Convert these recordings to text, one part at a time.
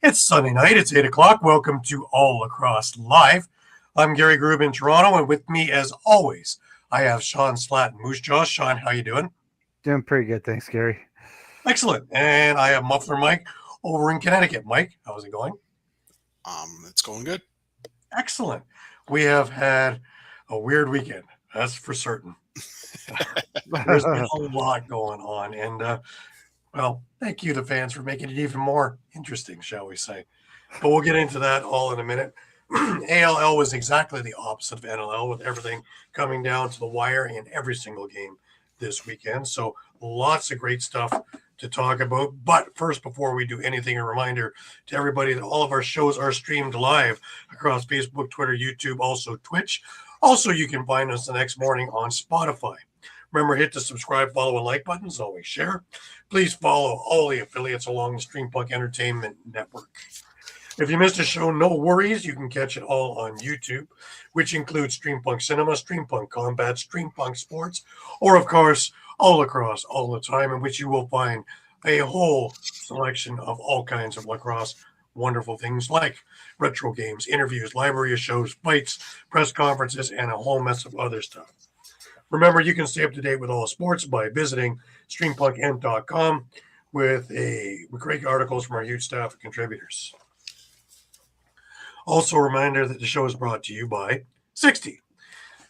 It's Sunday night. It's 8 o'clock. Welcome to All Lacrosse Live. I'm Gary Groob in Toronto, and with me, as always, I have Shawn Slaght and Moose Jaw. Shawn, how you doing? Doing pretty good, thanks, Gary. Excellent. And I have Muffler Mike over in Connecticut. Mike, how's it going? It's going good. Excellent. We have had a weird weekend, that's for certain. There's been a lot going on, and well, thank you, the fans, for making it even more interesting, shall we say. But we'll get into that all in a minute. ALL was exactly the opposite of NLL, with everything coming down to the wire in every single game this weekend. So lots of great stuff to talk about. But first, before we do anything, a reminder to everybody that all of our shows are streamed live across Facebook, Twitter, YouTube, also Twitch. Also, you can find us the next morning on Spotify. Remember, hit the subscribe, follow, and like buttons. Always share. Please follow all the affiliates along the Streampunk Entertainment Network. If you missed a show, no worries. You can catch it all on YouTube, which includes Streampunk Cinema, Streampunk Combat, Streampunk Sports, or, of course, All Lacrosse all the time, in which you will find a whole selection of all kinds of lacrosse wonderful things like retro games, interviews, library of shows, fights, press conferences, and a whole mess of other stuff. Remember, you can stay up to date with all sports by visiting streampunkentertainment.com with great articles from our huge staff of contributors. Also, a reminder that the show is brought to you by 60.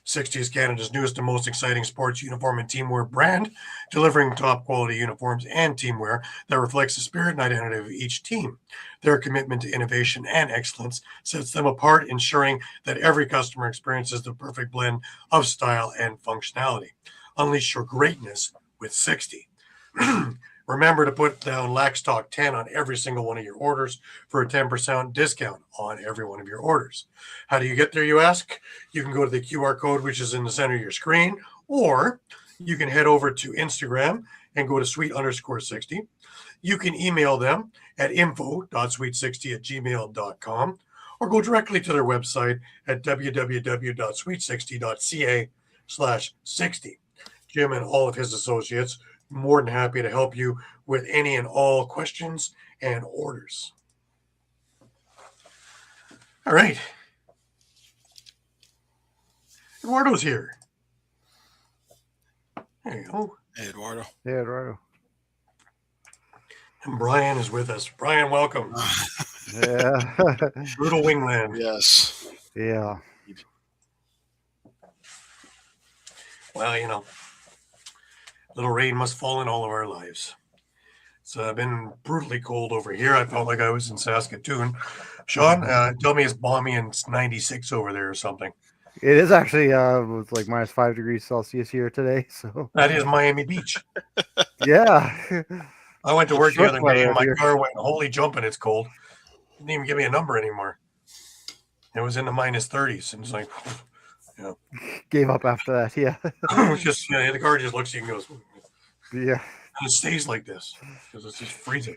60 is Canada's newest and most exciting sports uniform and teamwear brand, delivering top quality uniforms and teamwear that reflects the spirit and identity of each team. Their commitment to innovation and excellence sets them apart, ensuring that every customer experiences the perfect blend of style and functionality. Unleash your greatness with 60. Remember to put down Laxtalk 10 on every single one of your orders for a 10% discount on every one of your orders. How do you get there, you ask? You can go to the QR code, which is in the center of your screen, or you can head over to Instagram and go to sweet_60. You can email them at info.sweet60@gmail.com, or go directly to their website at www.sweet60.ca/60. Jim and all of his associates more than happy to help you with any and all questions and orders. All right. Eduardo's here. There you go. Hey, Eduardo. Hey, Eduardo. And Brian is with us. Brian, welcome. Yeah. Brutal Wingland. Yes. Yeah. Well, you know, little rain must fall in all of our lives. It's been brutally cold over here. I felt like I was in Saskatoon. Shawn, tell me it's balmy and it's 96 over there or something. It is actually it's like minus 5 degrees Celsius here today. So That is Miami Beach. yeah. I went to work the other day and my Here. car went, holy jumping, it's cold. Didn't even give me a number anymore. It was in the minus 30s. And it's like, yeah. Gave up after that. Yeah. It's just, the car just looks at you and goes, Yeah. and it stays like this because it's just freezing.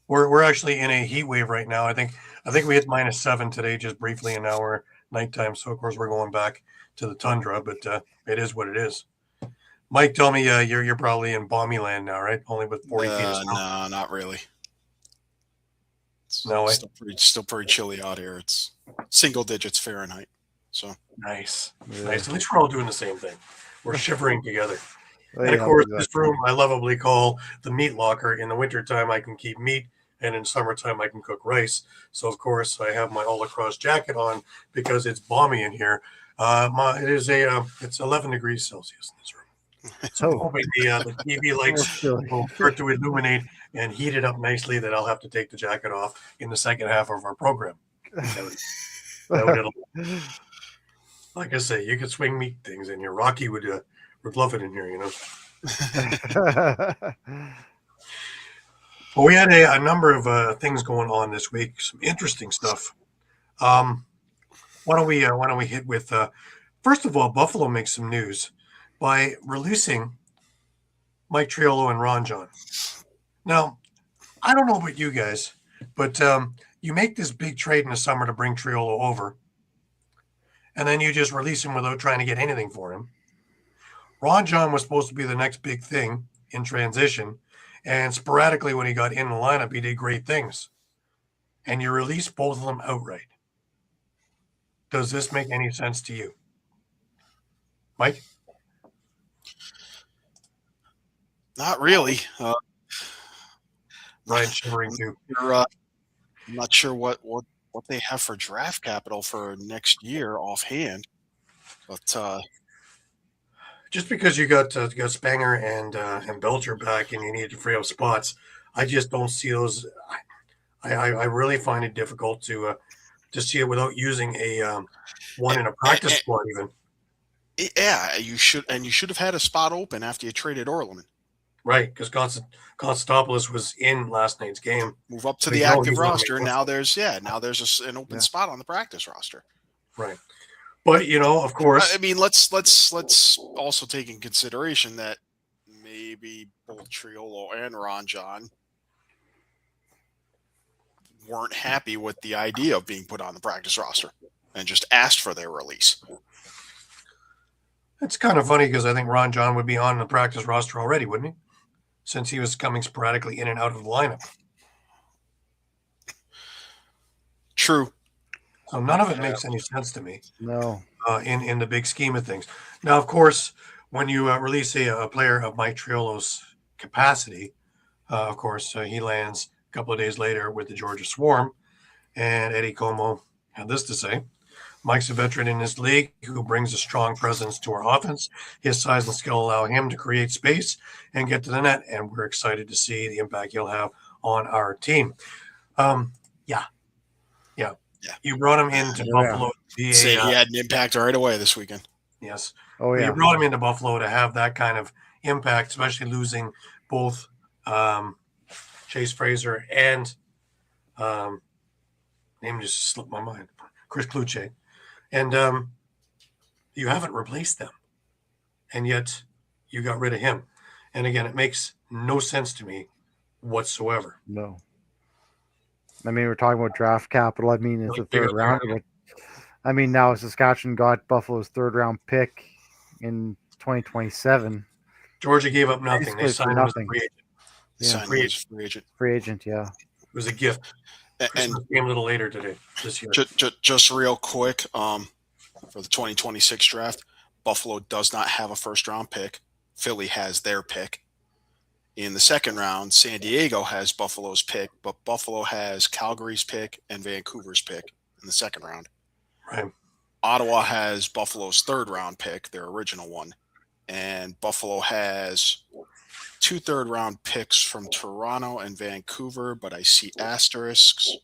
We're actually in a heat wave right now. I think we hit minus 7 today, just briefly, and now we're nighttime. So of course we're going back to the tundra, but it is what it is. Mike, tell me you're probably in balmy land now, right? Only with 40 feet of snow. No, not really. It's No way. still pretty chilly out here. It's single digits Fahrenheit. So Nice. Yeah. Nice. At least we're all doing the same thing. We're shivering together. Well, And of yeah, course, exactly. this room I lovably call the meat locker. In the wintertime, I can keep meat, and in summertime, I can cook rice. So, of course, I have my All Lacrosse jacket on because it's balmy in here. It's 11 degrees Celsius in this room. So I'm hoping the TV lights will start to illuminate and heat it up nicely that I'll have to take the jacket off in the second half of our program. That would like I say, you could swing meat things in here. Rocky would love it in here, you know. Well, we had a number of things going on this week. Some interesting stuff. Why don't we hit with first of all, Buffalo makes some news by releasing Mike Triolo and Ron John. Now, I don't know about you guys, but you make this big trade in the summer to bring Triolo over, and then you just release him without trying to get anything for him. Ron John was supposed to be the next big thing in transition, and sporadically when he got in the lineup, he did great things. and you release both of them outright. Does this make any sense to you, Mike? Not really. Ryan shivering too. I'm not sure what they have for draft capital for next year offhand, but Just because you got Spanger and Belcher back and you need to free up spots, I just don't see those. I really find it difficult to see it without using a one in a practice squad even. yeah, you should have had a spot open after you traded Orleman. Right, because Konstantopoulos was in last night's game. Move up to We the know active he's on the roster. main Now there's an open spot on the practice roster. Right, but of course, I mean, let's also take in consideration that maybe both Triolo and Ron John weren't happy with the idea of being put on the practice roster and just asked for their release. it's kind of funny because I think Ron John would be on the practice roster already, wouldn't he? Since he was coming sporadically in and out of the lineup. True. So none of it makes any sense to me. No. In the big scheme of things. Now, of course, when you release a player of Mike Triolo's capacity, of course, he lands a couple of days later with the Georgia Swarm, and Eddie Como had this to say. Mike's a veteran in this league who brings a strong presence to our offense. His size and skill allow him to create space and get to the net, and we're excited to see the impact he'll have on our team. Yeah. You brought him into Buffalo. Say he had an impact right away this weekend. Yes. Oh, yeah. You brought him into Buffalo to have that kind of impact, especially losing both Chase Fraser and name just slipped my mind, Chris Kluche. And you haven't replaced them. And yet you got rid of him. And again, it makes no sense to me whatsoever. No. I mean, we're talking about draft capital. I mean, it's a third round. But I mean, now Saskatchewan got Buffalo's third round pick in 2027. Georgia gave up nothing. Basically They signed him as a free agent. Yeah. Free agent, yeah. It was a gift. And came a little later today, this year. Just real quick, for the 2026 draft, Buffalo does not have a first round pick. Philly has their pick. In the second round, San Diego has Buffalo's pick, but Buffalo has Calgary's pick and Vancouver's pick in the second round. Right. Ottawa has Buffalo's third round pick, their original one. And Buffalo has 2 third-round picks from Toronto and Vancouver, but I see asterisks,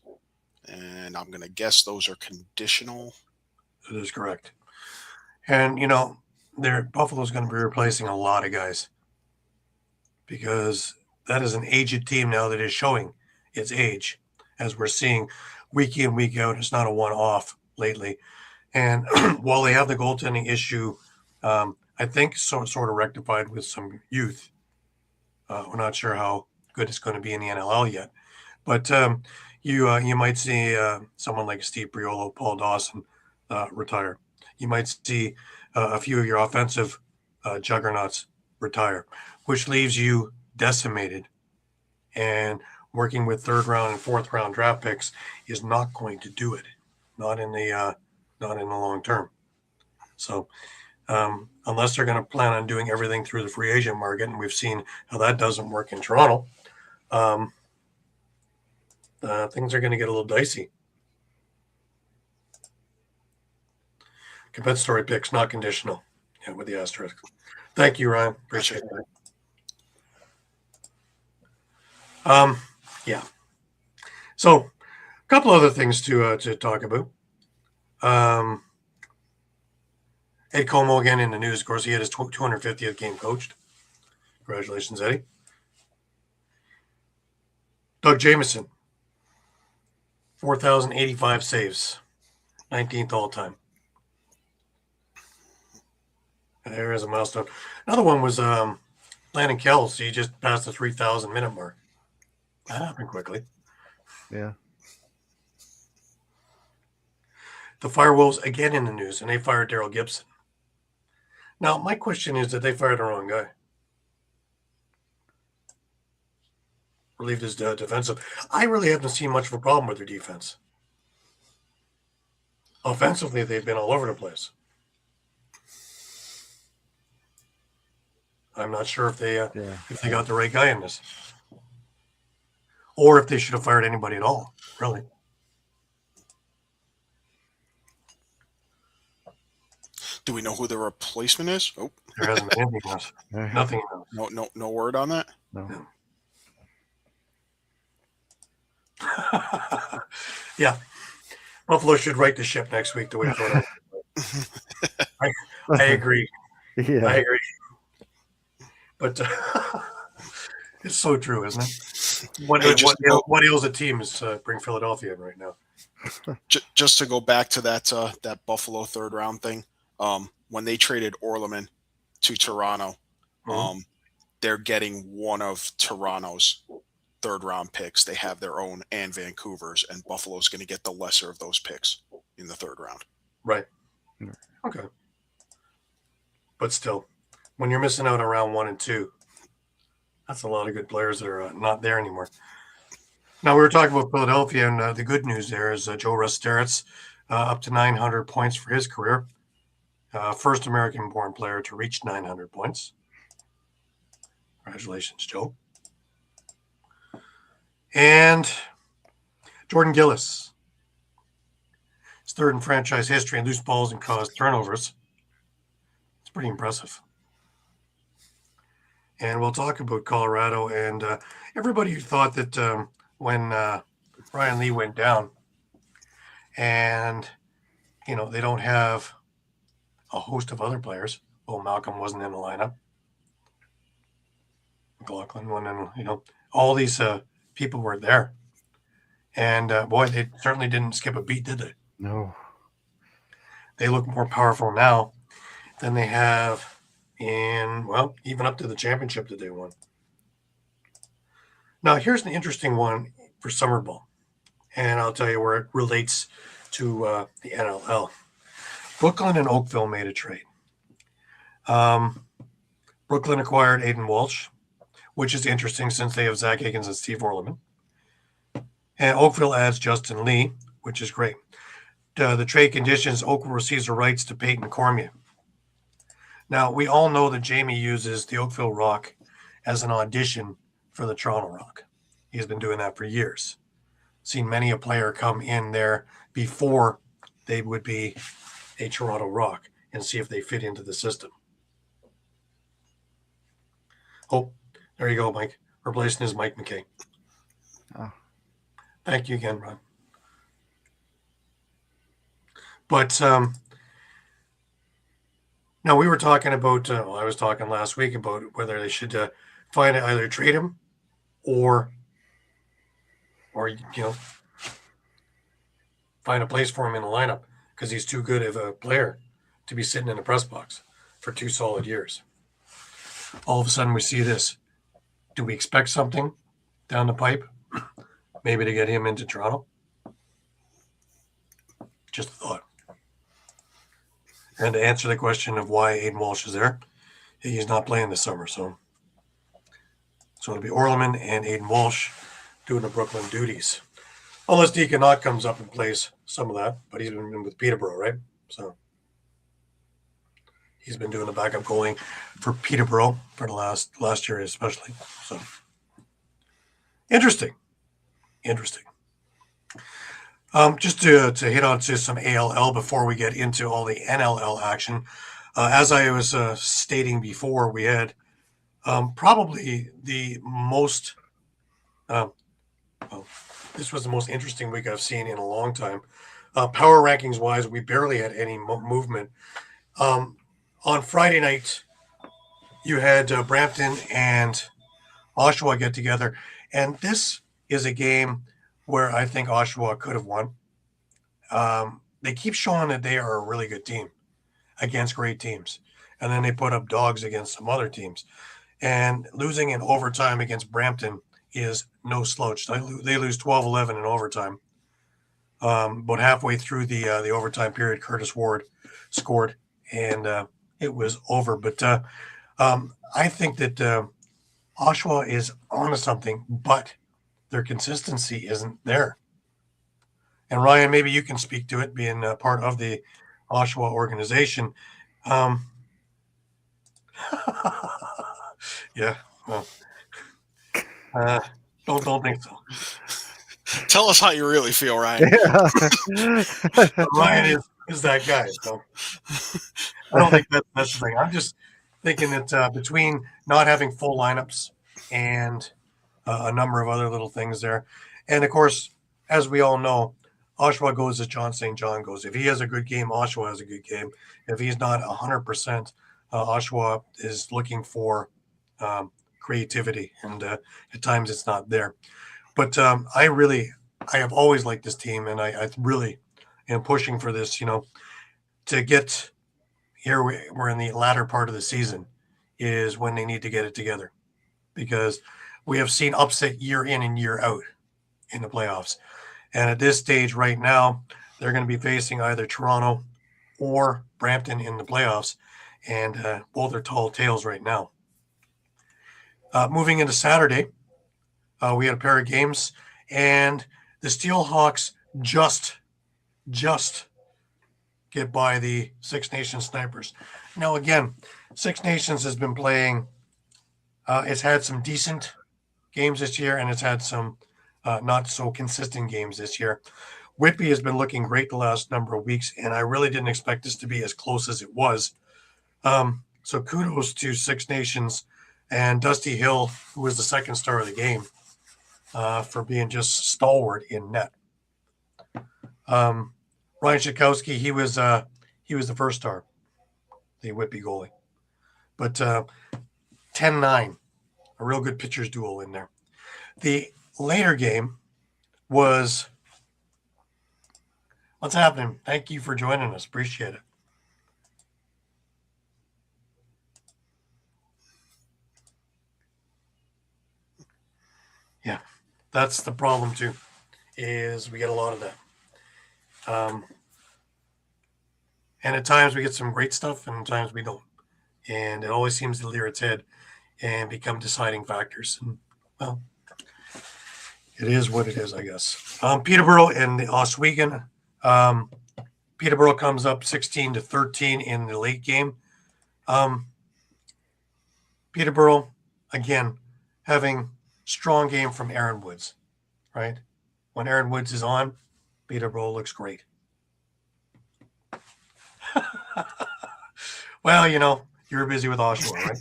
and I'm going to guess those are conditional. That is correct. And, Buffalo's going to be replacing a lot of guys because that is an aged team now that is showing its age, as we're seeing week in, week out. It's not a one-off lately. And while they have the goaltending issue, I think sort of rectified with some youth. We're not sure how good it's going to be in the NLL yet, but you might see someone like Steve Priolo, Paul Dawson retire. You might see a few of your offensive juggernauts retire, which leaves you decimated. And working with third round and fourth round draft picks is not going to do it, not in the long term. So. Unless they're going to plan on doing everything through the free agent market, and we've seen how that doesn't work in Toronto, things are going to get a little dicey. Compensatory picks, not conditional. Yeah, with the asterisk. Thank you, Ryan. Appreciate that. Yeah. So, a couple other things to talk about. Ed Como again in the news. Of course, he had his 250th game coached. Congratulations, Eddie. Doug Jamieson, 4,085 saves, 19th all time. There is a milestone. Another one was Landon Kells. He just passed the 3,000 minute mark. That happened quickly. Yeah. The Firewolves again in the news, and they fired Daryl Gibson. Now, my question is, did they fire the wrong guy? relieved his defensive. I really haven't seen much of a problem with their defense. Offensively, they've been all over the place. I'm not sure if they got the right guy in this, or if they should have fired anybody at all. Really. Do we know who the replacement is? Oh, There hasn't been anything else. Nothing else. No word on that. No. Yeah. Buffalo should right the ship next week to wait for it. I agree. Yeah. I agree. But it's so true, isn't it? What ails a team is bring Philadelphia in right now. Just to go back to that Buffalo third round thing, when they traded Orleman to Toronto, they're getting one of Toronto's third round picks. They have their own and Vancouver's, and Buffalo's going to get the lesser of those picks in the third round. Right. Okay. But still, when you're missing out on round 1 and 2, that's a lot of good players that are not there anymore. Now, we were talking about Philadelphia, and the good news there is Joe Restaretz up to 900 points for his career. First American-born player to reach 900 points. Congratulations, Joe. And Jordan Gillis. His third in franchise history in loose balls and caused turnovers. It's pretty impressive. And we'll talk about Colorado and everybody who thought that when Brian Lee went down and, they don't have a host of other players. Well, Malcolm wasn't in the lineup. McLaughlin wasn't in, all these people were there. And, boy, they certainly didn't skip a beat, did they? No. They look more powerful now than they have even up to the championship that they won. Now, here's an interesting one for summer ball, and I'll tell you where it relates to the NLL. Brooklyn and Oakville made a trade. Brooklyn acquired Aiden Walsh, which is interesting since they have Zach Higgins and Steve Orleman. And Oakville adds Justin Lee, which is great. The trade conditions, Oakville receives the rights to Peyton Cormier. Now, we all know that Jamie uses the Oakville Rock as an audition for the Toronto Rock. He's been doing that for years. Seen many a player come in there before they would be a Toronto Rock and see if they fit into the system. Oh, there you go, Mike. Replacing his Mike McKay. Oh. Thank you again, Ron. But now we were talking about, I was talking last week about whether they should either trade him or find a place for him in the lineup because he's too good of a player to be sitting in the press box for 2 solid years. All of a sudden we see this. Do we expect something down the pipe? Maybe to get him into Toronto? Just a thought. And to answer the question of why Aiden Walsh is there, he's not playing this summer. So it'll be Orleman and Aiden Walsh doing the Brooklyn duties. Unless Deacon Knott comes up and plays some of that, but he's been with Peterborough, right? So he's been doing the backup goalie for Peterborough for the last year especially. So interesting. Just to hit on to some ALL before we get into all the NLL action. As I was stating before, we had probably the most this was the most interesting week I've seen in a long time. Power rankings wise, we barely had any movement. On Friday night, you had Brampton and Oshawa get together, and this is a game where I think Oshawa could have won. They keep showing that they are a really good team against great teams, and then they put up dogs against some other teams. And losing in overtime against Brampton is no slouch. They lose 12-11 in overtime. About halfway through the overtime period, Curtis Ward scored, and it was over. But I think that Oshawa is onto something, but their consistency isn't there. And Ryan, maybe you can speak to it, being part of the Oshawa organization. Yeah, well, don't think so. Tell us how you really feel, Ryan. Ryan is that guy. So I don't think that's the thing. I'm just thinking that between not having full lineups and a number of other little things there, and of course, as we all know, Oshawa goes as John St. John goes. If he has a good game, Oshawa has a good game. If he's not 100%, Oshawa is looking for creativity, and at times it's not there. But I have always liked this team, and I really am pushing for this, to get here. We're in the latter part of the season is when they need to get it together, because we have seen upset year in and year out in the playoffs. And at this stage right now, they're going to be facing either Toronto or Brampton in the playoffs, and both are tall tales right now. Moving into Saturday, we had a pair of games, and the Steelhawks just get by the Six Nations Snipers. Now, again, Six Nations has been playing. It's had some decent games this year, and it's had some not so consistent games this year. Whitby has been looking great the last number of weeks, and I really didn't expect this to be as close as it was. So kudos to Six Nations and Dusty Hill, who was the second star of the game, for being just stalwart in net. Ryan Shikowski, he was the first star, the Whitby goalie. But 10-9, a real good pitcher's duel in there. The later game was what's happening. Thank you for joining us. Appreciate it. Yeah, that's the problem too, is we get a lot of that. And at times we get some great stuff, and at times we don't. And it always seems to rear its head and become deciding factors. And, well, it is what it is, I guess. Peterborough and the Oswego. Peterborough comes up 16-13 in the late game. Peterborough, again, having strong game from Aaron Woods, right? When Aaron Woods is on, Peterborough looks great. Well, you're busy with Oshawa, right?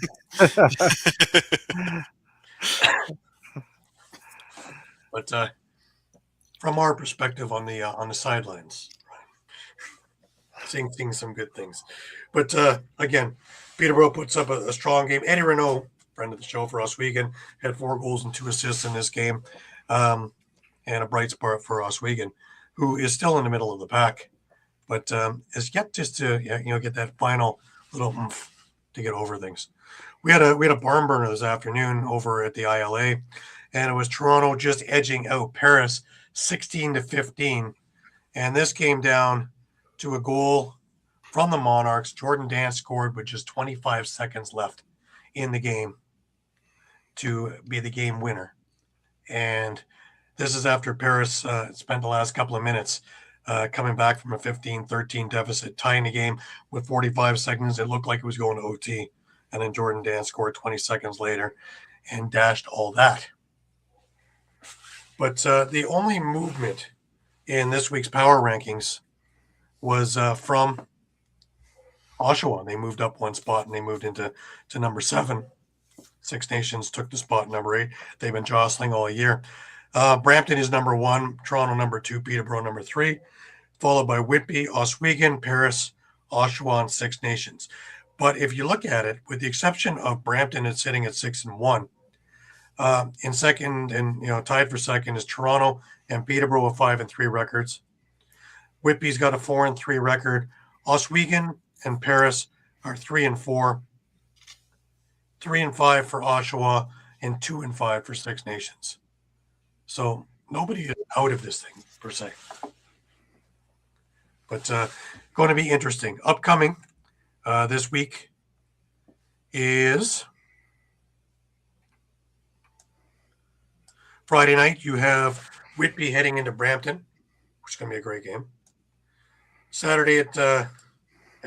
But from our perspective on the sidelines, seeing some good things. But again, Peterborough puts up a strong game. Eddie Renault, friend of the show for Oswego, had 4 goals and 2 assists in this game, and a bright spot for Oswego, who is still in the middle of the pack, but is yet just to get that final little oomph to get over things. We had a barn burner this afternoon over at the ILA, and it was Toronto just edging out Paris 16-15, and this came down to a goal from the Monarchs. Jordan Dance scored with just 25 seconds left in the game to be the game winner. And this is after Paris spent the last couple of minutes coming back from a 15-13 deficit, tying the game with 45 seconds. It looked like it was going to OT. And then Jordan Dance scored 20 seconds later and dashed all that. But the only movement in this week's power rankings was from Oshawa. They moved up 1 spot, and they moved into number 7. Six Nations took the spot number 8. They've been jostling all year. Brampton is number 1, Toronto number 2, Peterborough number 3, followed by Whitby, Oswego, Paris, Oshawa, and Six Nations. But if you look at it, with the exception of Brampton, it's sitting at 6-1. In second, and tied for second, is Toronto and Peterborough with 5-3 records. Whitby's got a 4-3 record. Oswego and Paris are 3-4, 3-5 for Oshawa, and 2-5 for Six Nations. So nobody is out of this thing per se. But going to be interesting. Upcoming this week is Friday night, you have Whitby heading into Brampton, which is going to be a great game. Saturday at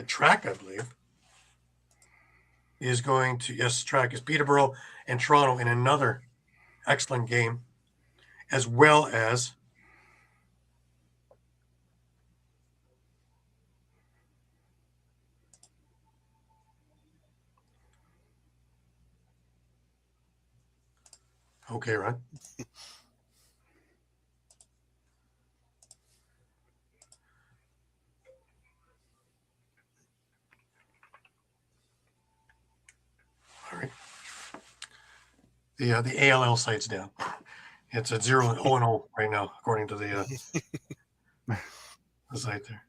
track, I believe, is going to, yes, track is Peterborough and Toronto in another excellent game, as well as okay, Ron. All right. The ALL site's down. It's at 0-0 right now, according to the site there.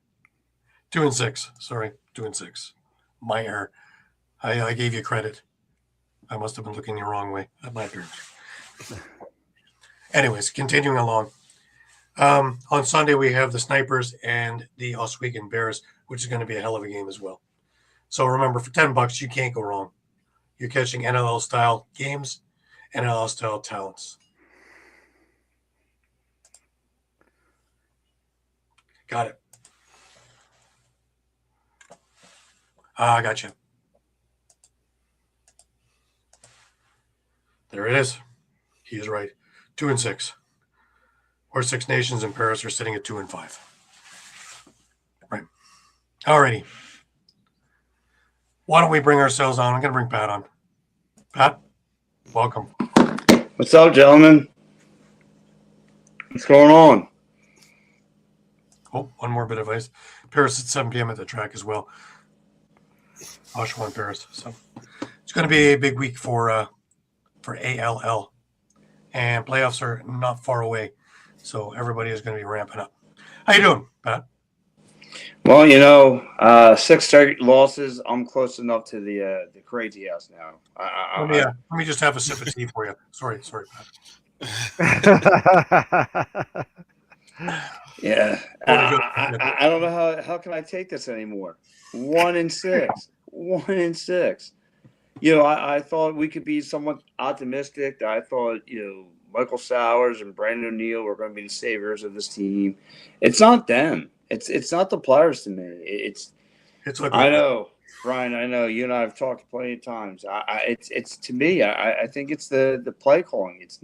2-6. Sorry, 2-6. My error. I gave you credit. I must have been looking the wrong way at my turn. Anyways, continuing along. On Sunday, we have the Snipers and the Oswego Bears, which is going to be a hell of a game as well. So remember, for $10, you can't go wrong. You're catching NLL-style games, NLL-style talents. Got it. I got you. There it is. He is right. 2-6. Or Six Nations in Paris are sitting at 2-5. Right. Alrighty. Why don't we bring ourselves on? I'm going to bring Pat on. Pat, welcome. What's up, gentlemen? What's going on? Oh, one more bit of ice. Paris at 7 p.m. at the track as well. Oshawa and Paris. So it's going to be a big week for ALL. And playoffs are not far away. So everybody is going to be ramping up. How you doing, Pat? Well, you know, 6 straight losses. I'm close enough to the crazy house now. Let me just have a sip of tea for you. Sorry, Pat. Yeah, I don't know how can I take this anymore. 1-6, 1-6. You know, I thought we could be somewhat optimistic. I thought, you know, Michael Sowers and Brandon O'Neill were going to be the saviors of this team. It's not them. It's not the players to me. It's like I know, Brian. I know you and I have talked plenty of times. It's to me. I think it's the play calling. It's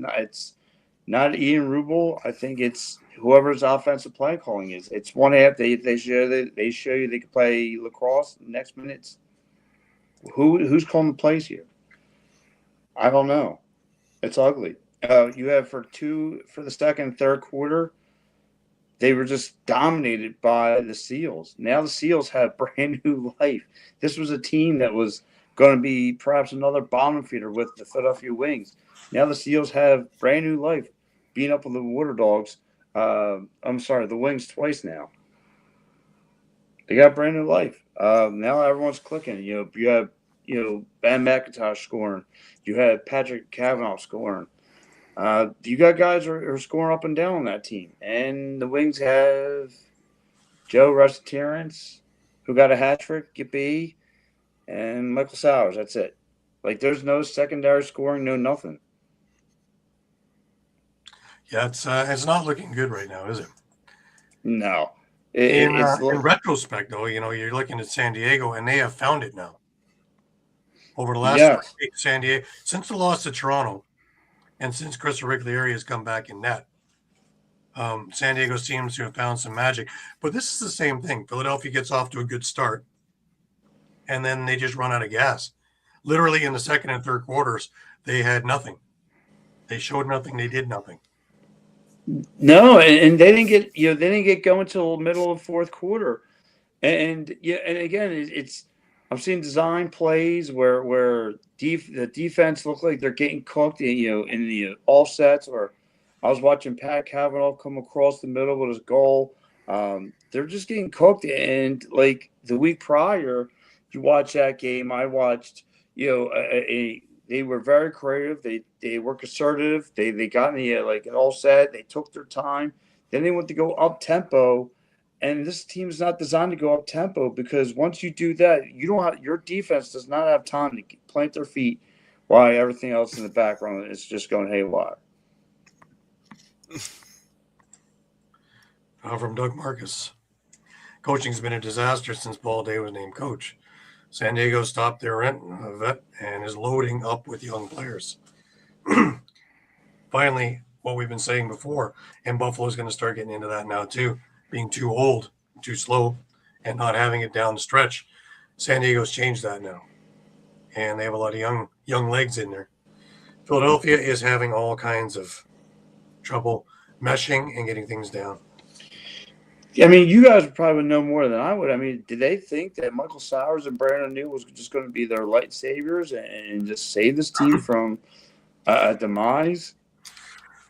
not Ian Rubel. I think it's whoever's offensive play calling is. It's one half they show you they can play lacrosse. Next minute, who's calling the plays here? I don't know. It's ugly. You have for the second and third quarter, they were just dominated by the Seals. Now the Seals have brand new life. This was a team that was going to be perhaps another bottom feeder with the Philadelphia Wings. Now the Seals have brand new life, being up with the Water Dogs. The Wings twice now. They got brand new life. Now everyone's clicking. You have Ben McIntosh scoring. You had Patrick Cavanaugh scoring. You got guys who are scoring up and down on that team. And the Wings have Joe Terrence, who got a hat trick, Gippy, and Michael Sowers. That's it. Like, there's no secondary scoring, no nothing. Yeah, it's not looking good right now, is it? No. In retrospect, though, you know, you're looking at San Diego, and they have found it now. Over the last weeks, San Diego, since the loss to Toronto, and since Chris Riglieri has come back in net, San Diego seems to have found some magic. But this is the same thing. Philadelphia gets off to a good start, and then they just run out of gas. Literally in the second and third quarters, they had nothing. They showed nothing. They did nothing. No, and they didn't get going until the middle of fourth quarter. And again, it's I'm seeing design plays where the defense look like they're getting cooked, in the offsets. Or I was watching Pat Cavanaugh come across the middle with his goal. They're just getting cooked. And like the week prior, you watch that game. I watched. They were very creative. They were assertive. They got in the an all set. They took their time. Then they went to go up tempo. And this team is not designed to go up tempo, because once you do that, your defense does not have time to plant their feet while everything else in the background is just going haywire. From Doug Marcus. Coaching's been a disaster since Paul Day was named coach. San Diego stopped their vet and is loading up with young players. Finally, what we've been saying before, and Buffalo's going to start getting into that now too, being too old, too slow, and not having it down the stretch. San Diego's changed that now, and they have a lot of young legs in there. Philadelphia is having all kinds of trouble meshing and getting things down. I mean, you guys would probably know more than I would. I mean, did they think that Michael Sowers and Brandon O'Neill was just going to be their light saviors and just save this team from a demise?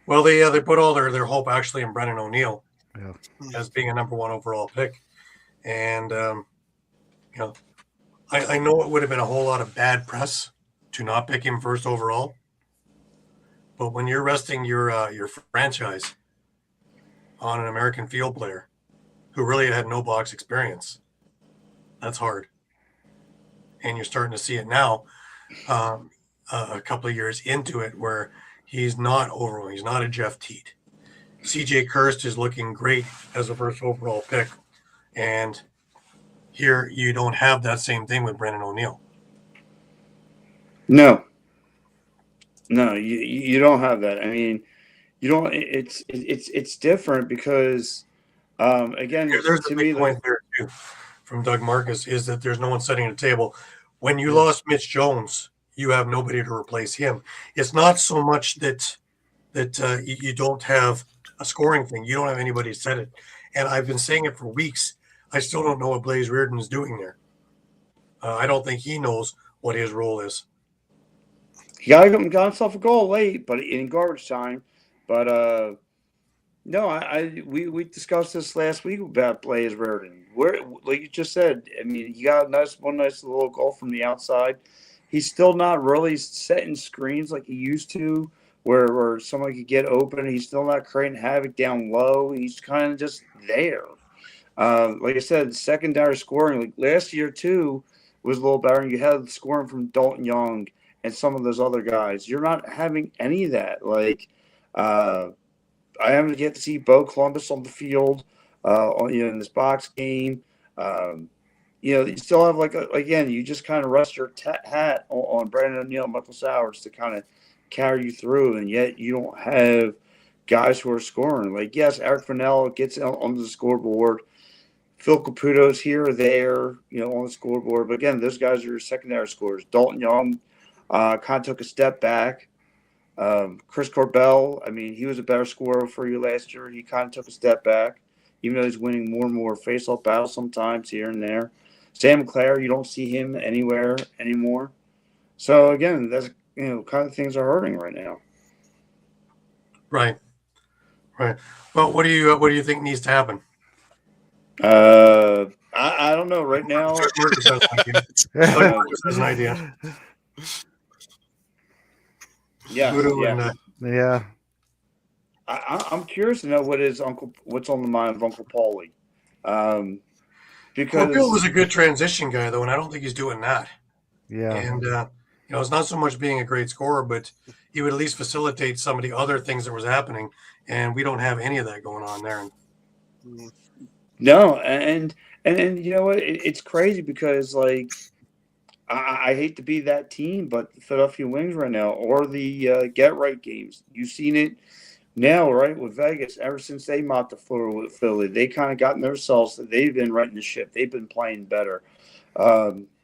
Well, they put all their hope actually in Brendan O'Neill as being a number 1 overall pick. And, I know it would have been a whole lot of bad press to not pick him first overall. But when you're resting your franchise on an American field player who really had no box experience, that's hard. And you're starting to see it now, a couple of years into it, where he's not overwhelming. He's not a Jeff Teat. CJ Kirst is looking great as a first overall pick. And here you don't have that same thing with Brendan O'Neill. No, you don't have that. I mean, you don't. It's different because, again, there's to a me, big point there too from Doug Marcus is that there's no one sitting at the table. When you lost Mitch Jones, you have nobody to replace him. It's not so much that you don't have a scoring thing. You don't have anybody to set it. And I've been saying it for weeks. I still don't know what Blaze Reardon is doing there. I don't think he knows what his role is. He got himself a goal late, but in garbage time. But no, we discussed this last week about Blaze Reardon. Where, like you just said, I mean, he got one nice little goal from the outside. He's still not really setting screens like he used to, where somebody could get open. He's still not creating havoc down low. He's kind of just there. Like I said, secondary scoring, like last year too, was a little better. You had scoring from Dalton Young and some of those other guys. You're not having any of that. Like, I haven't get to see Bo Columbus on the field, in this box game. You still have again, you just kind of rest your hat on Brandon O'Neill and Michael Sowers to kind of carry you through, and yet you don't have guys who are scoring. Like, yes, Eric Fennell gets on the scoreboard. Phil Caputo's here or there, on the scoreboard. But again, those guys are your secondary scorers. Dalton Young kind of took a step back. Chris Corbell, I mean, he was a better scorer for you last year. He kind of took a step back, even though he's winning more and more face-off battles sometimes here and there. Sam Clare, you don't see him anywhere anymore. So again, that's kind of things are hurting right now. Right. Well, what do you think needs to happen? I don't know right now. Marcus has an idea. Yeah. I'm curious to know what's on the mind of Uncle Paulie. Because Bill was a good transition guy though, and I don't think he's doing that. Yeah. And it's not so much being a great scorer, but he would at least facilitate some of the other things that was happening, and we don't have any of that going on there. No, and you know what? It's crazy because I hate to be that team, but the Philadelphia Wings right now, or the Get Right games, you've seen it now, right, with Vegas. Ever since they mopped the floor with Philly, they kind of gotten themselves. They've been running the ship. They've been playing better.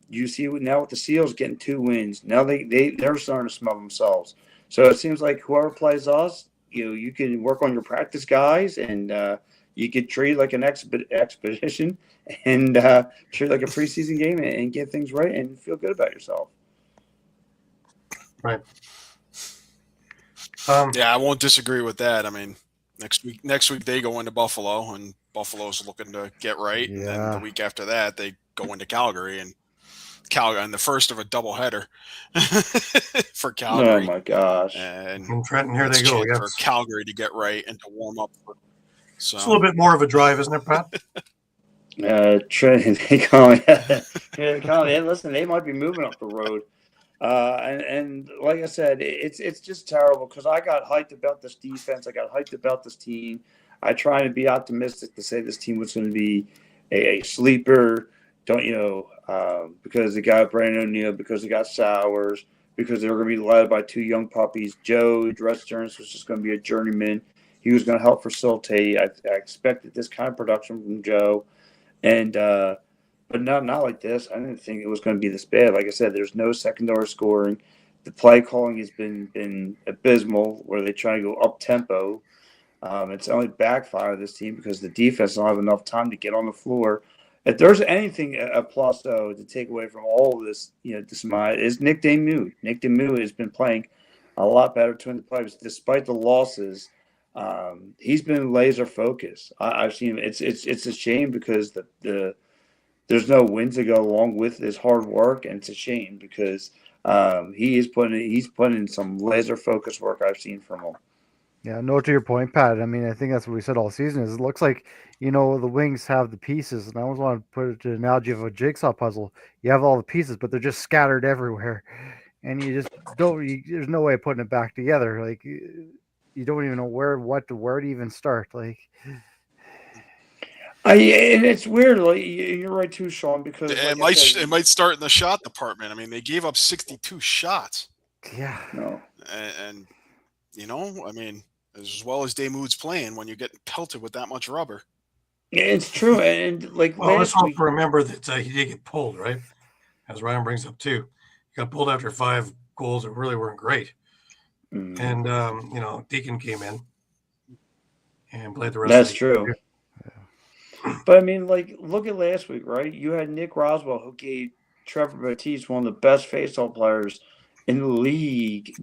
You see now with the Seals getting 2 wins. Now they're starting to smell themselves. So it seems like whoever plays us, you can work on your practice guys and. You could treat like an expedition and treat like a preseason game and get things right and feel good about yourself. Right. Yeah, I won't disagree with that. I mean, next week they go into Buffalo, and Buffalo's looking to get right. Yeah. And then the week after that, they go into Calgary, and the first of a doubleheader for Calgary. Oh my gosh! And Trenton, here they go. For Calgary to get right and to warm up. So. It's a little bit more of a drive, isn't it, Pat? Trenton, they call it. Listen, they might be moving up the road. And like I said, it's just terrible because I got hyped about this defense. I got hyped about this team. I try to be optimistic to say this team was going to be a sleeper. Don't because they got Brandon O'Neill, because they got Sowers, because they were going to be led by two young puppies. Joe Dress Jones was just going to be a journeyman. He was going to help facilitate. I expected this kind of production from Joe, and but not like this. I didn't think it was going to be this bad. Like I said, there's no secondary scoring. The play calling has been abysmal, where they try to go up tempo. It's only backfired this team because the defense don't have enough time to get on the floor. If there's anything a plus though to take away from all of this, is Nick Damu. Nick Damu has been playing a lot better between the plays, despite the losses. He's been laser focused. I've seen him. It's a shame because there's no wins to go along with his hard work, and it's a shame because he's putting in some laser focused work I've seen from him. Yeah, no, to your point, Pat. I mean, I think that's what we said all season. Is it looks like the Wings have the pieces, and I always want to put it to the analogy of a jigsaw puzzle. You have all the pieces, but they're just scattered everywhere, and you just don't. There's no way of putting it back together. Like you don't even know where to even start. Like, and it's weird. Like you're right too, Shawn, because it might start in the shot department. I mean, they gave up 62 shots. Yeah. No. And I mean, as well as Damu's playing, when you get pelted with that much rubber. It's true, and let's also remember that he did get pulled, right? As Ryan brings up too, he got pulled after 5 goals that really weren't great, and Deacon came in and played the rest. That's true. Yeah. But I mean, look at last week, right? You had Nick Roswell, who gave Trevor Batiste, one of the best faceoff players in the league,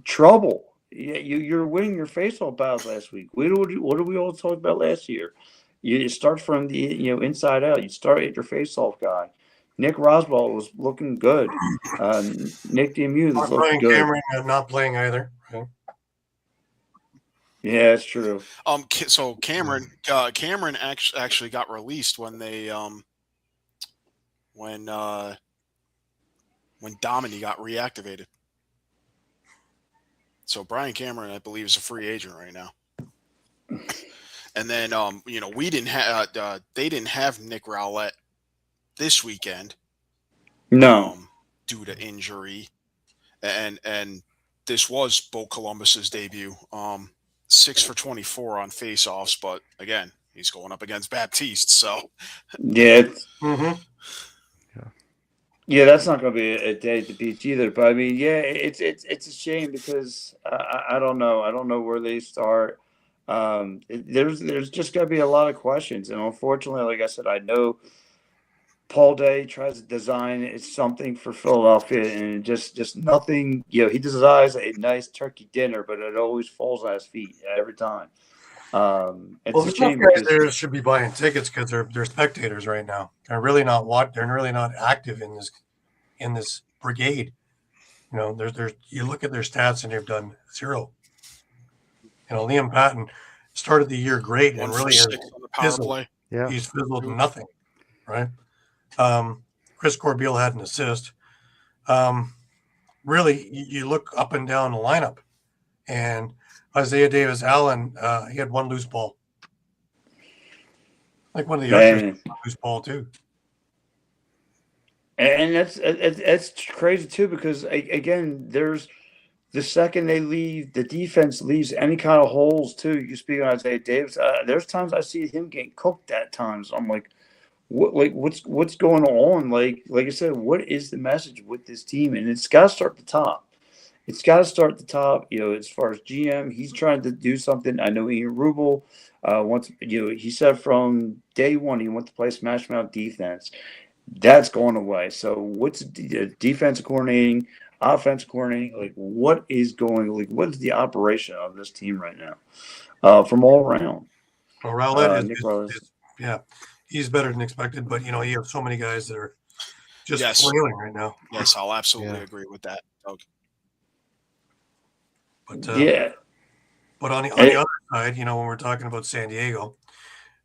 trouble. Yeah, you're winning your faceoff battles last week. What did we all talk about last year? You start from the inside out. You start at your faceoff guy. Nick Roswell was looking good. Nick Damu was looking good. Cameron not playing either. Okay. Yeah, that's true. So Cameron actually got released when they when Domini got reactivated. So Brian Cameron, I believe, is a free agent right now. And then we didn't have they didn't have Nick Rowlett this weekend. No. Due to injury. And this was Bo Columbus's debut. 6 for 24 on faceoffs, but again, he's going up against Baptiste, so yeah. Yeah, that's not going to be a day at the beach either. But I mean, yeah, it's a shame because I don't know. I don't know where they start. There's just going to be a lot of questions, and unfortunately, like I said, I know Paul Day tries to design something for Philadelphia, and just nothing. He designs a nice turkey dinner, but it always falls on his feet every time. It's a shame guys there should be buying tickets because they're spectators right now. They're really not active in this brigade. You look at their stats and they've done 0. Liam Patton started the year great and really has fizzled. Yeah. He's fizzled nothing, right? Chris Corbeil had an assist. Really, you look up and down the lineup, and Isaiah Davis-Allen, he had 1 loose ball. Like one of the youngsters, loose ball too. And that's crazy too, because again, there's the second they leave, the defense leaves any kind of holes too. You speak on Isaiah Davis. There's times I see him getting cooked at times. I'm like, what's going on? Like I said, what is the message with this team? And it's got to start at the top. It's got to start at the top. As far as GM, he's trying to do something. I know Ian Rubel wants. He said from day one he wants to play smash mouth defense. That's going away. So what's defensive coordinating, offensive coordinating? Like what is going? Like what is the operation of this team right now? From all around. Well, Rowlett is he's better than expected. But you have so many guys that are just flailing right now. Yes, I'll absolutely agree with that, Doug. But But on the other side, when we're talking about San Diego,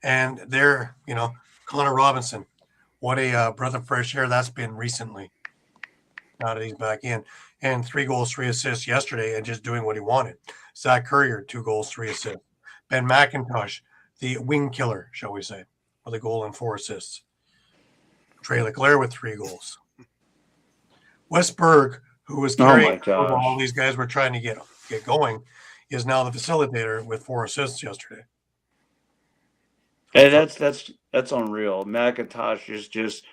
and they're Connor Robinson. What a breath of fresh air that's been recently. now that he's back in. And 3 goals, 3 assists yesterday, and just doing what he wanted. Zach Currier, 2 goals, 3 assists. Ben McIntosh, the wing killer, shall we say, with a goal and 4 assists. Trey Leclerc with 3 goals. Wes Berg, who was carrying all these guys were trying to get going, is now the facilitator with 4 assists yesterday. And that's unreal. McIntosh is just,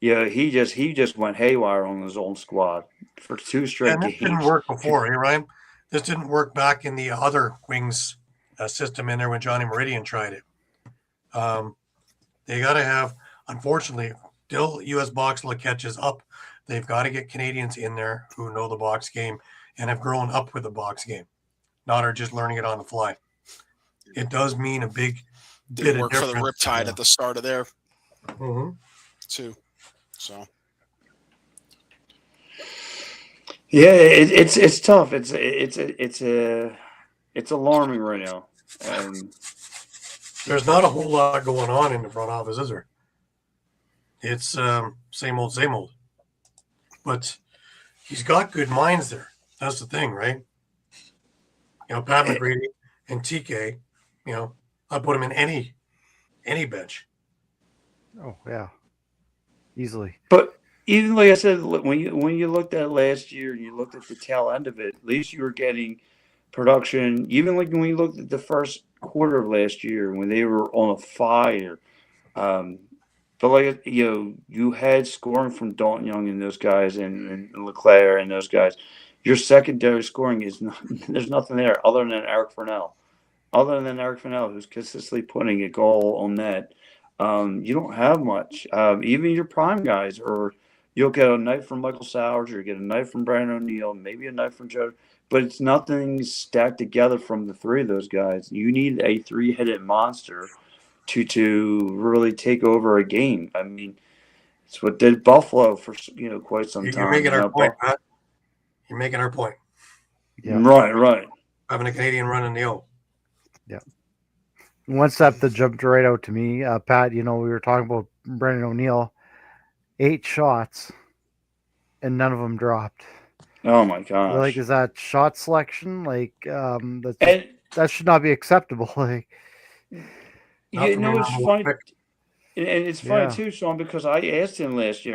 he just went haywire on his own squad for 2 straight games. This didn't work before, eh, Ryan? This didn't work back in the other wings system in there when Johnny Meridian tried it. They got to have, unfortunately, till U.S. box look catches up, they've got to get Canadians in there who know the box game and have grown up with the box game, not are just learning it on the fly. It does mean a big Did work for the Riptide at the start of there, too. So, yeah, it's tough. It's alarming right now. There's not a whole lot going on in the front office, is there? It's same old. But he's got good minds there. That's the thing, right? Pat McGrady and TK, I put him in any bench. Oh yeah, easily. But even like I said, when you looked at last year and you looked at the tail end of it, at least you were getting production. Even like when you looked at the first quarter of last year when they were on a fire, but like you had scoring from Dalton Young and those guys and Leclerc and those guys. Your secondary scoring is not. There's nothing there other than Eric Furnell. Who's consistently putting a goal on net. You don't have much. Even your prime guys, or you'll get a night from Michael Sowers, or you get a night from Brian O'Neill, maybe a night from Joe. But it's nothing stacked together from the 3 of those guys. You need a 3-headed monster to really take over a game. I mean, it's what did Buffalo for quite some time. You're making our point, Pat. You're making our point. Yeah. Right. Having a Canadian run in the O. Yeah. One step that jumped right out to me, Pat, we were talking about Brendan O'Neill, 8 shots, and none of them dropped. Oh my gosh! Like, is that shot selection? Like, that should not be acceptable. Like, it's funny, and it's funny too, Shawn, because I asked him last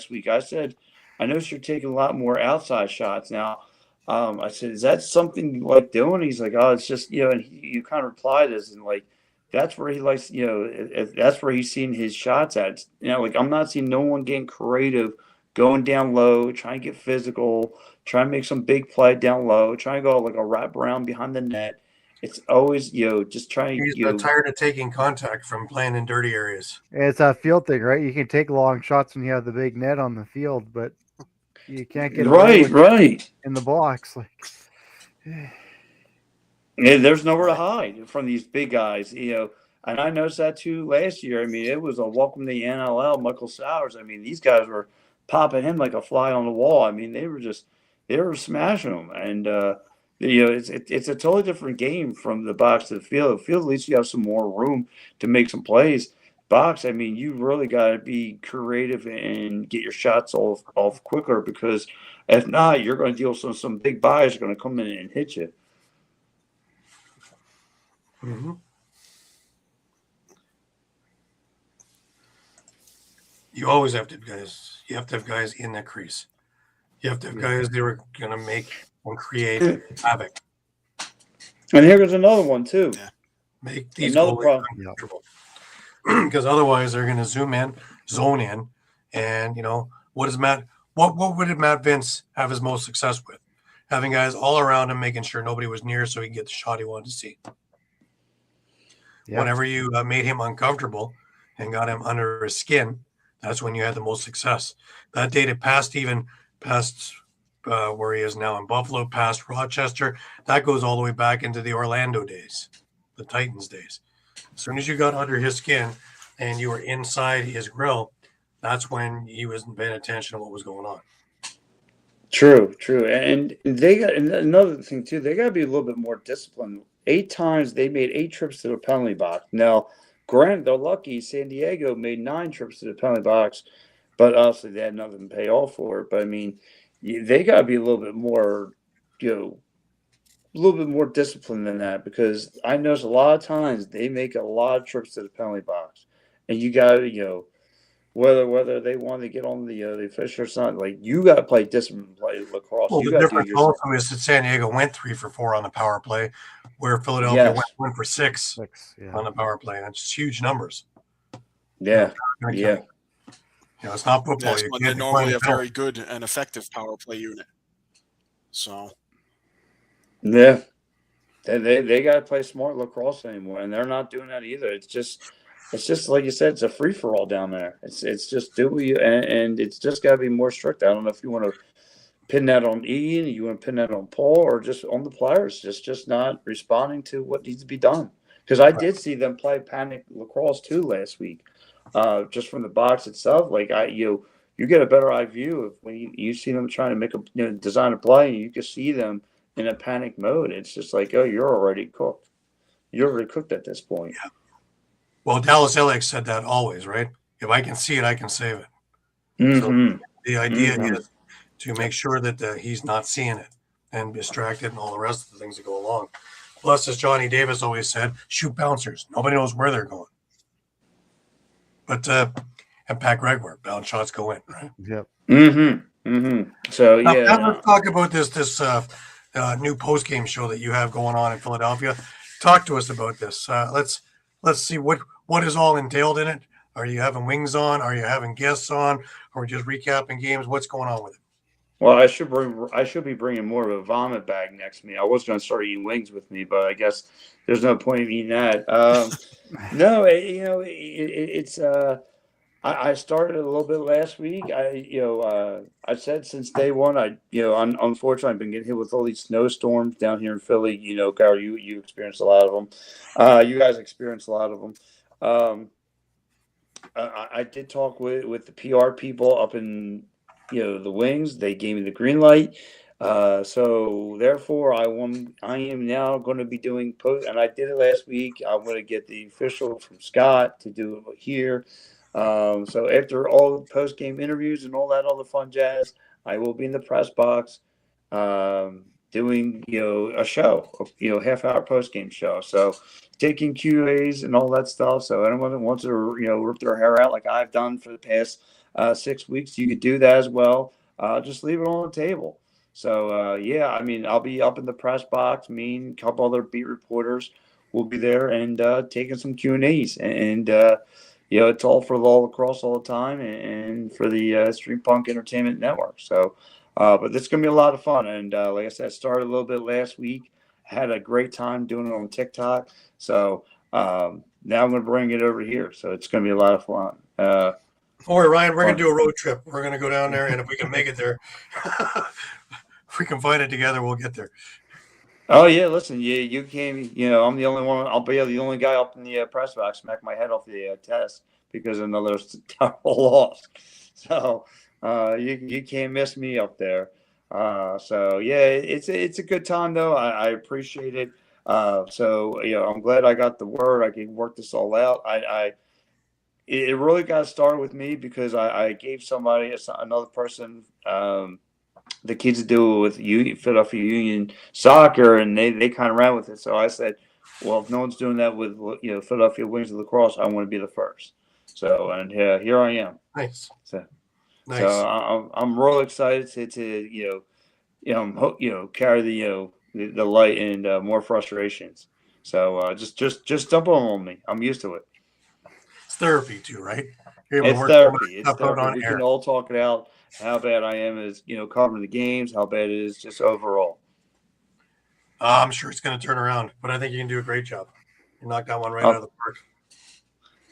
week. I said, I noticed you're taking a lot more outside shots now. I said, is that something you like doing? He's like, oh, it's just, and you kind of replied as in like, that's where he likes, that's where he's seeing his shots at. Like I'm not seeing no one getting creative, going down low, trying to get physical, trying to make some big play down low, trying to go like a wrap around behind the net. It's always, just trying to. He's tired of taking contact from playing in dirty areas. It's a field thing, right? You can take long shots when you have the big net on the field, but you can't get right in the box. Like, there's nowhere to hide from these big guys, And I noticed that too last year. I mean, it was a welcome to the NLL. Michael Sowers. I mean, these guys were popping him like a fly on the wall. I mean, they were smashing him, and it's a totally different game from the box to the field. The field, at least you have some more room to make some plays. Box, I mean, you really got to be creative and get your shots off quicker, because if not, you're going to deal with some big buyers are going to come in and hit you. Mm-hmm. You always have to have guys. You have to have guys in that crease. You have to have guys that are going to make and create havoc. And here goes another one too. Yeah. Make these another problem. Uncomfortable. Because otherwise they're going to zone in, and what is Matt? What would Matt Vince have his most success with? Having guys all around him, making sure nobody was near, so he could get the shot he wanted to see. Yeah. Whenever you made him uncomfortable and got him under his skin, that's when you had the most success. That dated past where he is now in Buffalo, past Rochester. That goes all the way back into the Orlando days, the Titans days. As soon as you got under his skin and you were inside his grill, that's when he wasn't paying attention to what was going on. True. And they got another thing too. They got to be a little bit more disciplined. 8 times they made 8 trips to the penalty box. Now, granted, they're lucky. San Diego made 9 trips to the penalty box, but obviously they had nothing to pay off for it. But I mean, they got to be a little bit more, a little bit more disciplined than that, because I notice a lot of times they make a lot of trips to the penalty box, and you got to, whether they want to get on the official or not, like you got to play disciplined play lacrosse. Well, You the got to do it difference yourself. also is that San Diego went 3 for 4 on the power play, where Philadelphia Yes. went 1 for 6 6, yeah. on the power play. That's just huge numbers. Yeah, Gonna yeah. count. It's not football. Yes, You but can't they normally define have a penalty. very good and effective power play unit. So Yeah, they got to play smart lacrosse anymore, and they're not doing that either. It's just like you said, it's a free for all down there. It's just do what you, and it's just got to be more strict. I don't know if you want to pin that on Ian, you want to pin that on Paul, or just on the players, just not responding to what needs to be done. Because I did see them play panic lacrosse too last week, just from the box itself. Like you get a better eye view of when you see them trying to make a design a play, and you can see them in a panic mode. It's just like, oh, you're already cooked. You're already cooked at this point. Yeah. Well, Dallas Alex said that always, right? If I can see it, I can save it. Mm-hmm. So the idea is to make sure that he's not seeing it and distracted and all the rest of the things that go along. Plus, as Johnny Davis always said, shoot bouncers. Nobody knows where they're going. But and Pat Gregor, bounce shots go in, right? Yep. Mm-hmm. Mm-hmm. So Now, yeah. Pat, let's talk about this new post game show that you have going on in Philadelphia. Talk to us about this. Let's see what is all entailed in it. Are you having wings on? Are you having guests on? Or just recapping games? What's going on with it? Well, I should be bringing more of a vomit bag next to me. I was going to start eating wings with me, but I guess there's no point in eating that. No, it's I started a little bit last week. I said since day one, unfortunately I've been getting hit with all these snowstorms down here in Philly. Gary, you experienced a lot of them. You guys experienced a lot of them. I did talk with the PR people up in the wings. They gave me the green light. So therefore, I am now going to be doing post, and I did it last week. I'm going to get the official from Scott to do it here. So after all the post game interviews and all that other fun jazz, I will be in the press box, doing a show, half-hour post game show. So taking QAs and all that stuff. So anyone that wants to rip their hair out like I've done for the past 6 weeks, you could do that as well. Just leave it on the table. So I mean, I'll be up in the press box. Me and a couple other beat reporters will be there and taking some Q&As, and it's all for all lacrosse all the time, and for the Stream Punk Entertainment Network. So, but this is gonna be a lot of fun. And like I said, I started a little bit last week. Had a great time doing it on TikTok. So now I'm gonna bring it over here. So it's gonna be a lot of fun. All right, Ryan, we're going to do a road trip. We're going to go down there, and if we can make it there, if we can find it together, we'll get there. Oh yeah, listen, you came. I'm the only one. I'll be the only guy up in the press box. Smack my head off the test because of another terrible loss. So you can't miss me up there. So yeah, it's a good time though. I appreciate it. So I'm glad I got the word. I can work this all out. It really got started with me because I gave somebody, another person, the kids that do it with Philadelphia Union Soccer, and they kind of ran with it. So I said, well, if no one's doing that with Philadelphia Wings of Lacrosse, I want to be the first. So and here I am. Nice. So Nice. I'm real excited to carry the light and more frustrations. So just dump them on me. I'm used to it. It's therapy too, right? You're able to It's work therapy. It's stuff out therapy. on We air. can all talk it out. How bad I am is covering the games. How bad it is just overall. I'm sure it's going to turn around, but I think you can do a great job. You knocked that one right out of the park.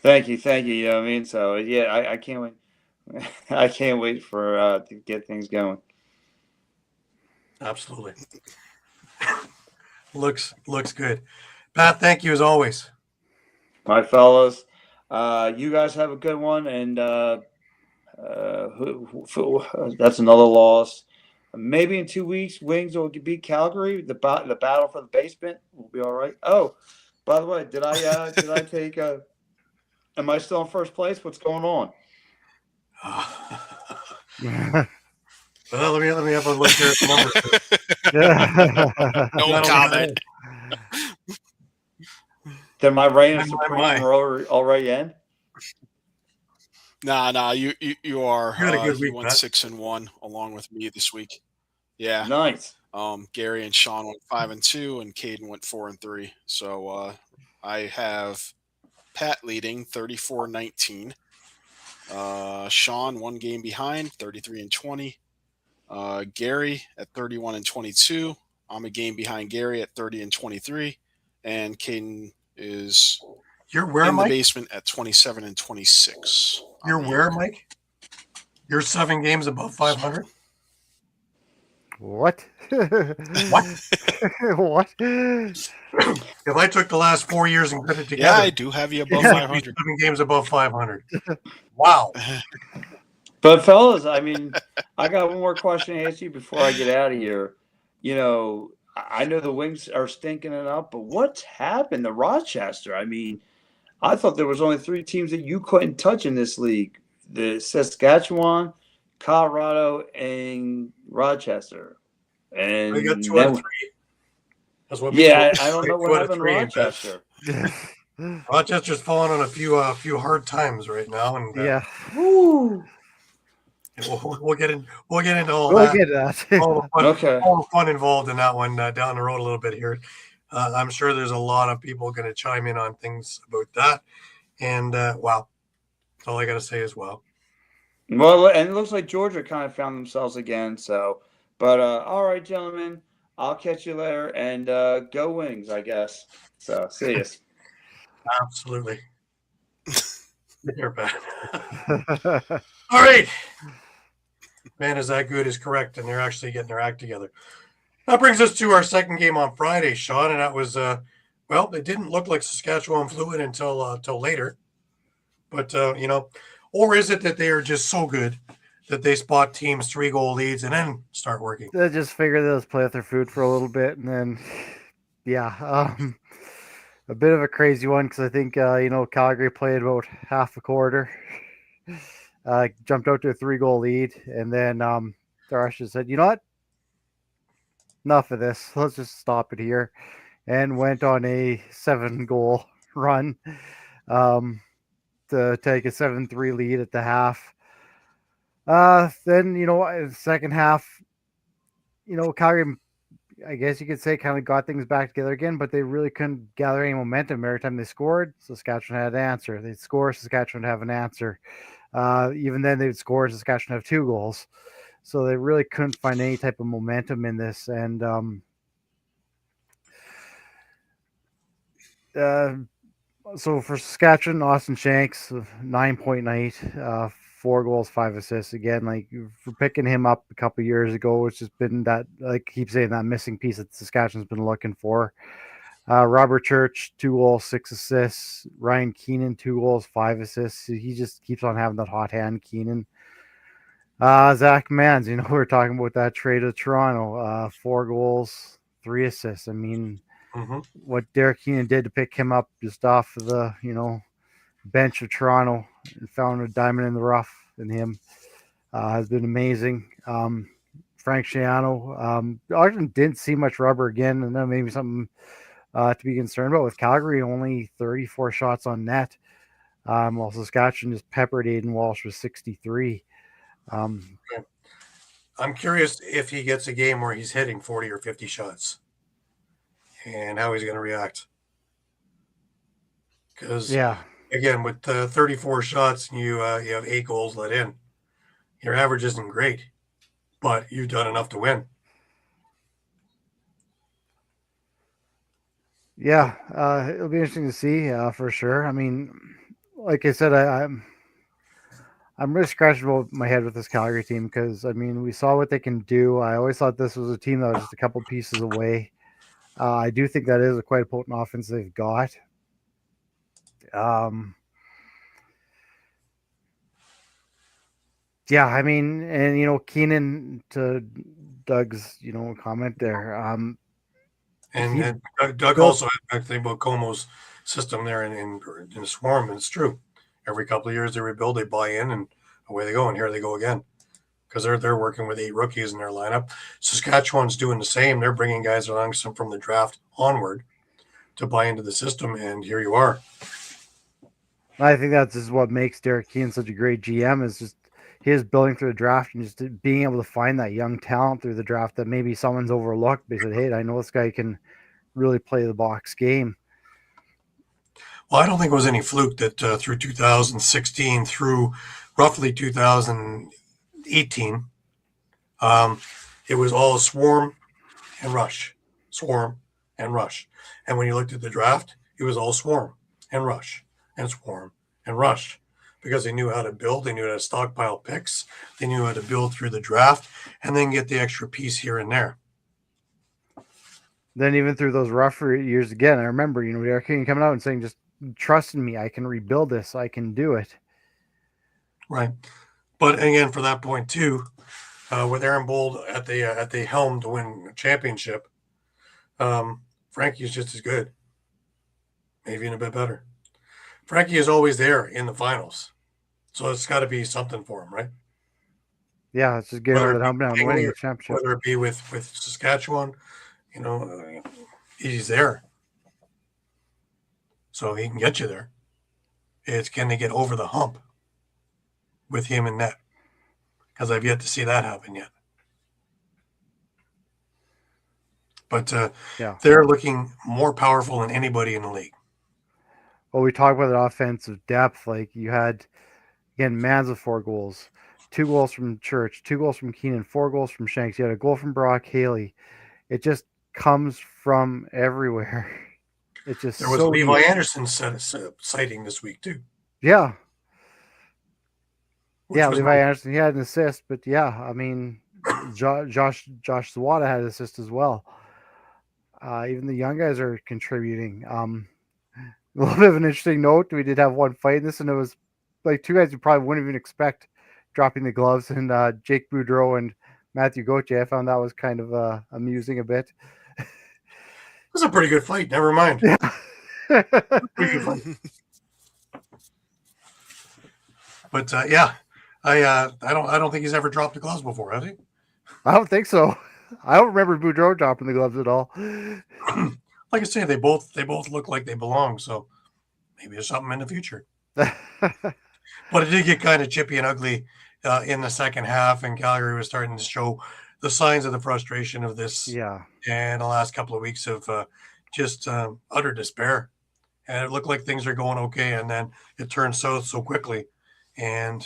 Thank you. You know what I mean? So yeah, I can't wait. I can't wait for to get things going. Absolutely. looks good. Pat, thank you as always. My fellows, you guys have a good one, and that's another loss. Maybe in 2 weeks, Wings will beat Calgary. The battle for the basement will be all right. Oh, by the way, did I take? Am I still in first place? What's going on? Well, let me have a look here at the numbers. No Not only comment. Did my reign of My, supreme my. already end? Nah. You are. You had a good You week, went Matt. 6-1 along with me this week. Yeah. Nice. Gary and Shawn went 5-2, and Caden went 4-3. So I have Pat leading 34-19. Shawn 1 game behind, 33-20. Gary at 31-22. I'm a game behind Gary at 30-23, and Caden is You're where, in the Mike? basement at 27-26. You're where, Mike? You're 7 games above 500. What? What? What? If I took the last 4 years and put it Yeah, together, I do have you above you'd be 500. 7 games above 500. Wow. But fellas, I mean, I got one more question to ask you before I get out of here. You know, I know the Wings are stinking it up, but what's happened to Rochester? I mean, I thought there was only 3 teams that you couldn't touch in this league: the Saskatchewan, Colorado, and Rochester. And We got 2 out of 3. That's what yeah, people, I don't know what 2 out of happened to 3 ain't bad. Rochester. Rochester's falling on a few hard times right now, and Yeah. Woo. we'll get into all We'll that. get that. All the fun, Okay. all the fun involved in that one down the road a little bit here. I'm sure there's a lot of people going to chime in on things about that, and wow, that's all I got to say is wow. Well, and it looks like Georgia kind of found themselves again. So, but all right, gentlemen, I'll catch you later, and go Wings, I guess. So, see you. Absolutely. You're bad. All right. Man, is that good is correct, and they're actually getting their act together. That brings us to our second game on Friday, Shawn, and that was well, it didn't look like Saskatchewan flew in until later, but you know, or is it that they are just so good that they spot teams 3-goal leads and then start working? They just figure they'll just play with their food for a little bit, and then yeah, a bit of a crazy one because I think you know, Calgary played about half a quarter, jumped out to a 3-goal lead, and then the Russians said, you know what, enough of this, let's just stop it here, and went on a 7-goal run to take a 7-3 lead at the half. Then, you know, in the second half, you know, Calgary, I guess you could say, kind of got things back together again, but they really couldn't gather any momentum. Every time they scored, Saskatchewan had an answer. They'd score, Saskatchewan would have an answer. Even then, they'd score, Saskatchewan have 2 goals. So they really couldn't find any type of momentum in this. And so for Saskatchewan, Austin Shanks, 9-point night, 4 goals, 5 assists. Again, like, for picking him up a couple years ago, it's just been that, like, keep saying, that missing piece that Saskatchewan's been looking for. Robert Church, 2 goals, 6 assists. Ryan Keenan, 2 goals, 5 assists. He just keeps on having that hot hand, Keenan. Zach Mans, you know, we were talking about that trade to Toronto. 4 goals, 3 assists. I mean, what Derek Keenan did to pick him up just off of the, you know, bench of Toronto and found a diamond in the rough in him has been amazing. Frank Shiano, Ogden didn't see much rubber again, and that may be something to be concerned about with Calgary. Only 34 shots on net, while Saskatchewan just peppered Aiden Walsh with 63. I'm curious if he gets a game where he's hitting 40 or 50 shots and how he's going to react. Because, yeah, again, with 34 shots and you have 8 goals let in, your average isn't great, but you've done enough to win. Yeah, it'll be interesting to see for sure. I mean, like I said, I'm really scratching about my head with this Calgary team because, I mean, we saw what they can do. I always thought this was a team that was just a couple pieces away. I do think that is quite a potent offense they've got. Yeah, I mean, and, you know, Keenan, to Doug's, you know, comment there. And Doug also had to think about Como's system there in the Swarm, and it's true. Every couple of years they rebuild, they buy in, and away they go, and here they go again because they're working with 8 rookies in their lineup. Saskatchewan's doing the same. They're bringing guys along some from the draft onward to buy into the system, and here you are. I think that's just what makes Derek Keane such a great GM is just his building through the draft and just being able to find that young talent through the draft that maybe someone's overlooked because, hey, I know this guy can really play the box game. Well, I don't think it was any fluke that through 2016 through roughly 2018, it was all swarm and rush, swarm and rush. And when you looked at the draft, it was all swarm and rush and swarm and rush because they knew how to build. They knew how to stockpile picks. They knew how to build through the draft and then get the extra piece here and there. Then even through those rough years again, I remember, Derek King coming out and saying, just trust in me. I can rebuild this. I can do it. Right. But again, for that point too, with Aaron Bold at the helm to win a championship, Frankie's just as good, maybe even a bit better. Frankie is always there in the finals, so it's got to be something for him, right? Yeah, it's just getting over that hump now and winning a championship. Whether it be with Saskatchewan, he's there, so he can get you there. It's can they get over the hump with him in net? Because I've yet to see that happen yet. But they're looking more powerful than anybody in the league. Well, we talk about the offensive depth. Like you had, again, Manza 4 goals, 2 goals from Church, 2 goals from Keenan, 4 goals from Shanks. You had a goal from Brock Haley. It just comes from everywhere. It's just there was so Levi deep. Anderson sighting this week too. Yeah. Levi Anderson, he had an assist, but I mean, Josh Zawada had an assist as well. Even the young guys are contributing. A little bit of an interesting note, we did have one fight in this, and it was like 2 guys you probably wouldn't even expect dropping the gloves, and Jake Boudreau and Matthew Gauthier. I found that was kind of amusing a bit. It was a pretty good fight. Never mind. Yeah. Pretty good fight. But I don't think he's ever dropped the gloves before, has he? I don't think so. I don't remember Boudreau dropping the gloves at all. Like I say, they both look like they belong. So maybe there's something in the future. But it did get kind of chippy and ugly in the second half, and Calgary was starting to show the signs of the frustration of this. Yeah. And the last couple of weeks of just utter despair. And it looked like things are going okay, and then it turned south so quickly. And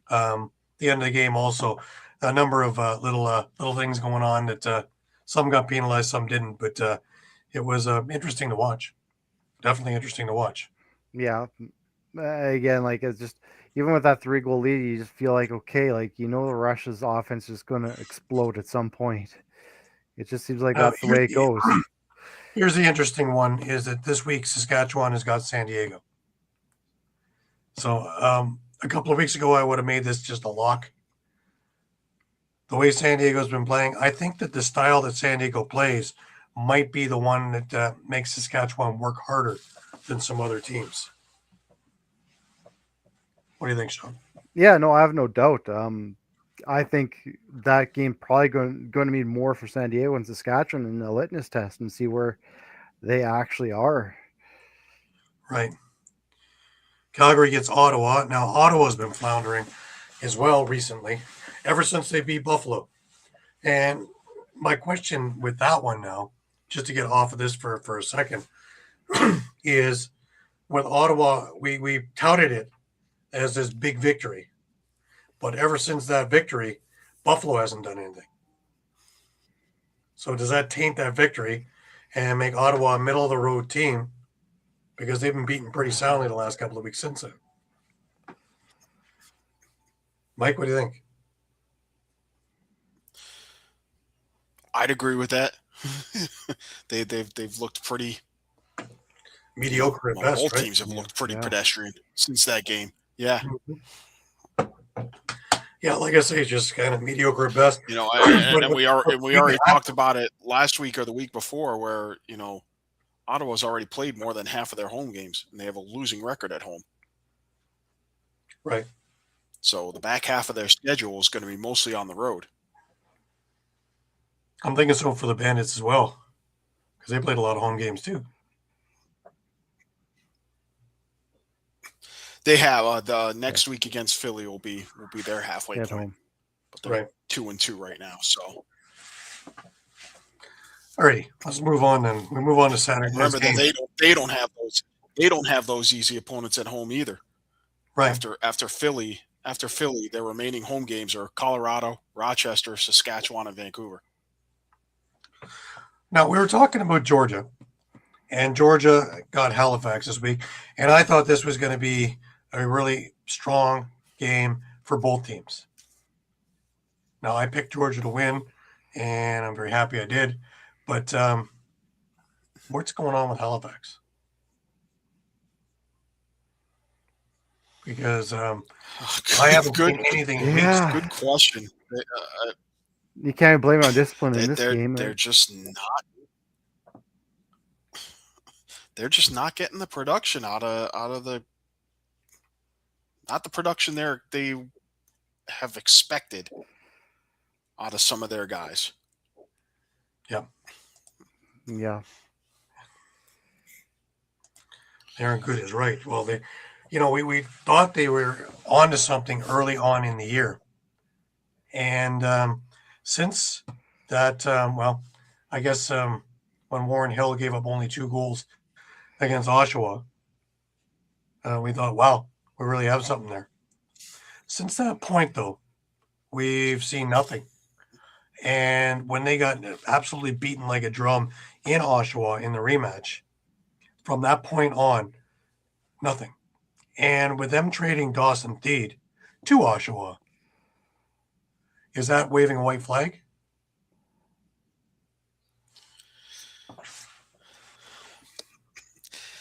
the end of the game also, a number of little things going on that some got penalized, some didn't. But it was interesting to watch. Definitely interesting to watch. Yeah. Again, like it's just even with that 3-goal lead, you just feel like okay, like the Russia's offense is going to explode at some point. It just seems like that's the way it goes. Here's the interesting one: is that this week Saskatchewan has got San Diego. So a couple of weeks ago, I would have made this just a lock. The way San Diego's been playing, I think that the style that San Diego plays might be the one that makes Saskatchewan work harder than some other teams. What do you think, Shawn? Yeah, no, I have no doubt. I think that game probably going to mean more for San Diego and Saskatchewan in the litmus test and see where they actually are. Right. Calgary gets Ottawa. Now, Ottawa's been floundering as well recently, ever since they beat Buffalo. And my question with that one now, just to get off of this for a second, is with Ottawa, we touted it as this big victory. But ever since that victory, Buffalo hasn't done anything. So does that taint that victory and make Ottawa a middle-of-the-road team? Because they've been beaten pretty soundly the last couple of weeks since then. Mike, what do you think? I'd agree with that. They've looked pretty Mediocre at best, All right? teams have looked pretty pedestrian since that game. Yeah. Yeah, like I say, just kind of mediocre at best. And we already talked about it last week or the week before, where Ottawa's already played more than half of their home games, and they have a losing record at home. Right. So the back half of their schedule is going to be mostly on the road. I'm thinking so for the Bandits as well, because they played a lot of home games too. They have the next week against Philly will be their halfway At point. home. But they're Right. 2-2 right now. So Alrighty, let's move on then. We move on to Saturday. remember that they don't have those easy opponents at home either. Right. After Philly, their remaining home games are Colorado, Rochester, Saskatchewan, and Vancouver. Now, we were talking about Georgia, and Georgia got Halifax this week, and I thought this was going to be a really strong game for both teams. Now, I picked Georgia to win, and I'm very happy I did. But what's going on with Halifax? Because I haven't seen anything in weeks. Good question. You can't blame it on discipline in this game. They're just not. They're just not getting the production out of the. Not the production they have expected out of some of their guys. Yeah. Aaron Good is right. Well, we thought they were onto something early on in the year, and since that, I guess when Warren Hill gave up only 2 goals against Oshawa, we thought, wow, we really have something there. Since that point, though, we've seen nothing. And when they got absolutely beaten like a drum in Oshawa in the rematch, from that point on, nothing. And with them trading Dawson Theed to Oshawa, is that waving a white flag?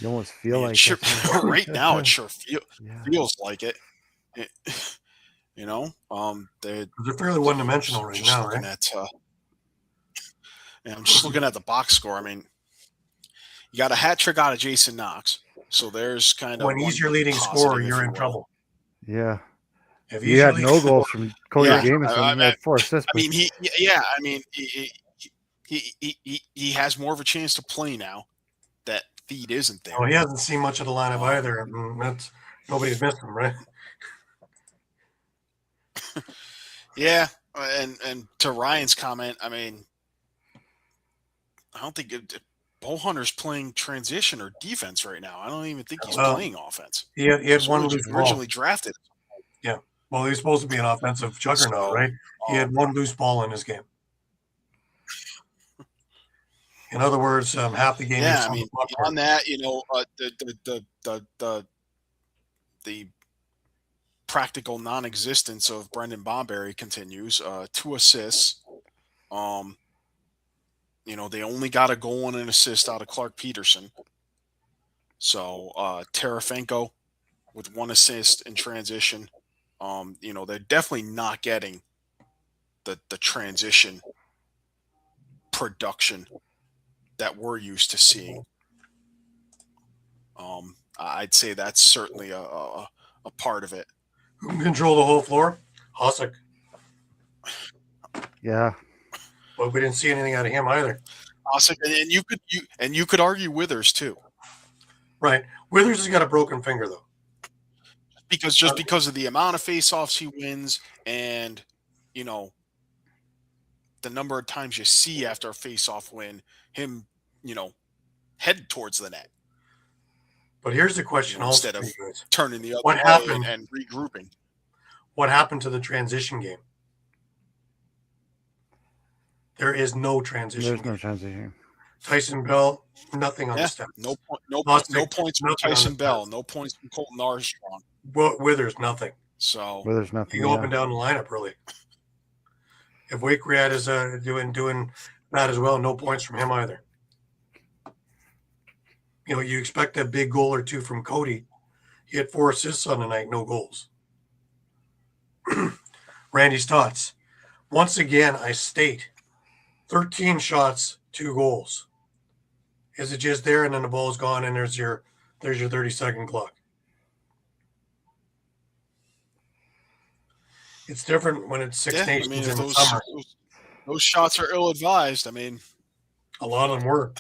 You almost feel like sure, that's- right now it sure Yeah. feels like it. They're fairly one-dimensional right just now, looking right? I'm just looking at the box score. I mean, you got a hat trick out of Jason Knox, so there's kind of When he's your leading positive, scorer, if you're you in will. trouble. Yeah. If You had no goals from Cody Yeah, Jamieson. I He had 4 assists. I mean, he has more of a chance to play now that Theed isn't there. Well, he hasn't seen much of the lineup either. That's nobody's missed him, right? Yeah, and to Ryan's comment, I mean, I don't think Bowhunter's playing transition or defense right now. I don't even think he's playing offense. He had one loose ball. Originally drafted. Yeah. Well, he's supposed to be an offensive juggernaut, right? He had one loose ball in his game. In other words, half the game. Yeah, I mean, beyond that, the practical non-existence of Brendan Bomberry continues. 2 assists. They only got a goal and an assist out of Clark Peterson. So Tarafenko with 1 assist in transition. They're definitely not getting the transition production that we're used to seeing. I'd say that's certainly a part of it. Who can control the whole floor? Kostiuk. Yeah. But we didn't see anything out of him either. Kostiuk, and you could argue Withers too. Right. Withers has got a broken finger though. Because of the amount of face-offs he wins and the number of times you see after a face-off win him, head towards the net. But here's the question also. Instead of turning the other What way happened? And regrouping. What happened to the transition game? There is no transition. There's no transition. Tyson Bell, nothing on the steps. No points from Tyson Bell. No points from Colton Armstrong. Withers, nothing. So Withers, nothing. You go up and down the lineup, really. If Wake Riad is doing that as well, no points from him either. You expect a big goal or 2 from Cody. He had 4 assists on the night, no goals. Randy's thoughts. Once again, I state 13 shots, 2 goals. Is it just there and then the ball's gone and there's your 30-second clock? It's different when it's Six Yeah, I Nations mean, in if the summer. those shots are ill-advised, I mean, A lot of them were.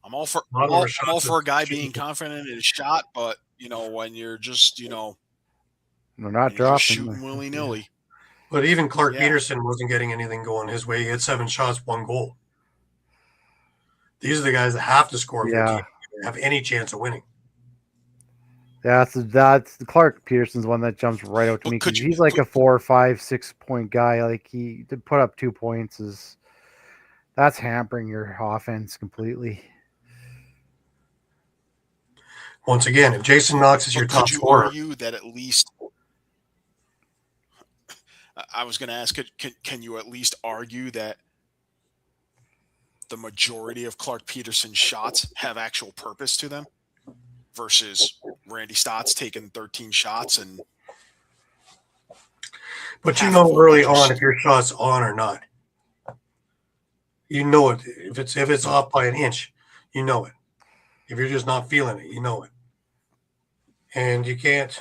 I'm all for A lot of them were I'm all shots for a that guy shouldn't being have. confident in his shot, but when you're just They're not when you're just dropping. shooting willy nilly. But even Clark Yeah. Peterson wasn't getting anything going his way. He had 7 shots, 1 goal. These are the guys that have to score if your Yeah. team have any chance of winning. That's the Clark Peterson's one that jumps right out to But me could because you- he's like could- a 4, 5, 6 point guy. Like he to put up 2 points that's hampering your offense completely. Once again, if Jason Knox is your But top could you scorer, argue that at least? I was going to ask it. Can you at least argue that the majority of Clark Peterson's shots have actual purpose to them versus Randy Stotts taking 13 shots and? but you half know of them early just- on if your shot's on or not. You know it. If it's off by an inch, you know it. If you're just not feeling it, you know it. And you can't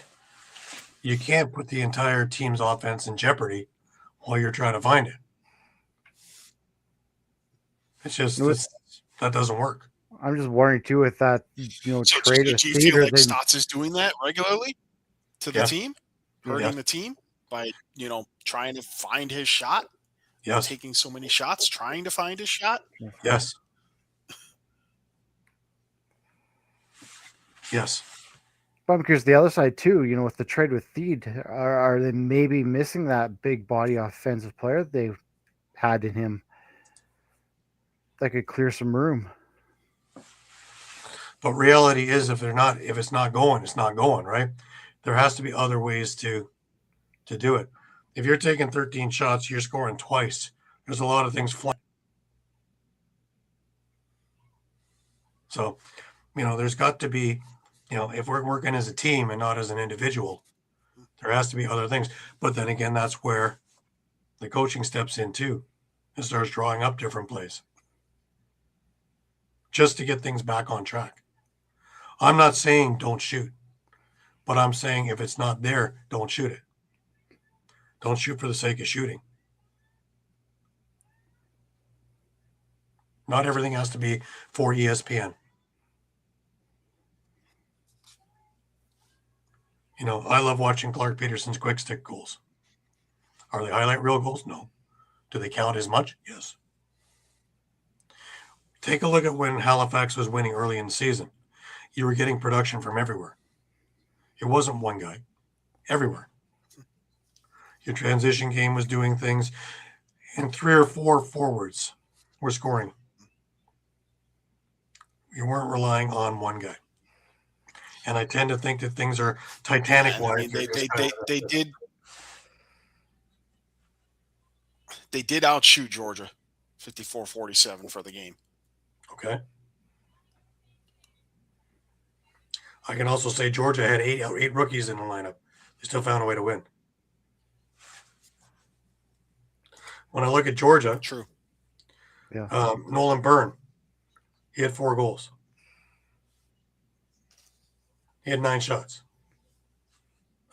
put the entire team's offense in jeopardy while you're trying to find it. It's just that doesn't work. I'm just worried too with that So trade do with you feel Cedar. like Stotts is doing that regularly to the Yes. team, hurting Yes. the team by trying to find his shot, Yes. taking so many shots, trying to find his shot? Yes. Yes. But I'm curious the other side too. With the trade with Theed, are they maybe missing that big body offensive player that they had in him that could clear some room? But reality is if it's not going, it's not going, right? There has to be other ways to do it. If you're taking 13 shots, you're scoring twice. There's a lot of things flying. So, there's got to be, if we're working as a team and not as an individual, there has to be other things. But then again, that's where the coaching steps in too and starts drawing up different plays just to get things back on track. I'm not saying don't shoot, but I'm saying if it's not there, don't shoot it. Don't shoot for the sake of shooting. Not everything has to be for ESPN. I love watching Clark Peterson's quick stick goals. Are they highlight reel goals? No. Do they count as much? Yes. Take a look at when Halifax was winning early in the season. You were getting production from everywhere. It wasn't one guy. Everywhere. Your transition game was doing things, and 3 or 4 forwards were scoring. You weren't relying on one guy. And I tend to think that things are Titanic-wise. They did outshoot Georgia 54-47 for the game. Okay. I can also say Georgia had 8 rookies in the lineup. They still found a way to win. When I look at Georgia, True. Yeah. Nolan Byrne, he had 4 goals. He had 9 shots.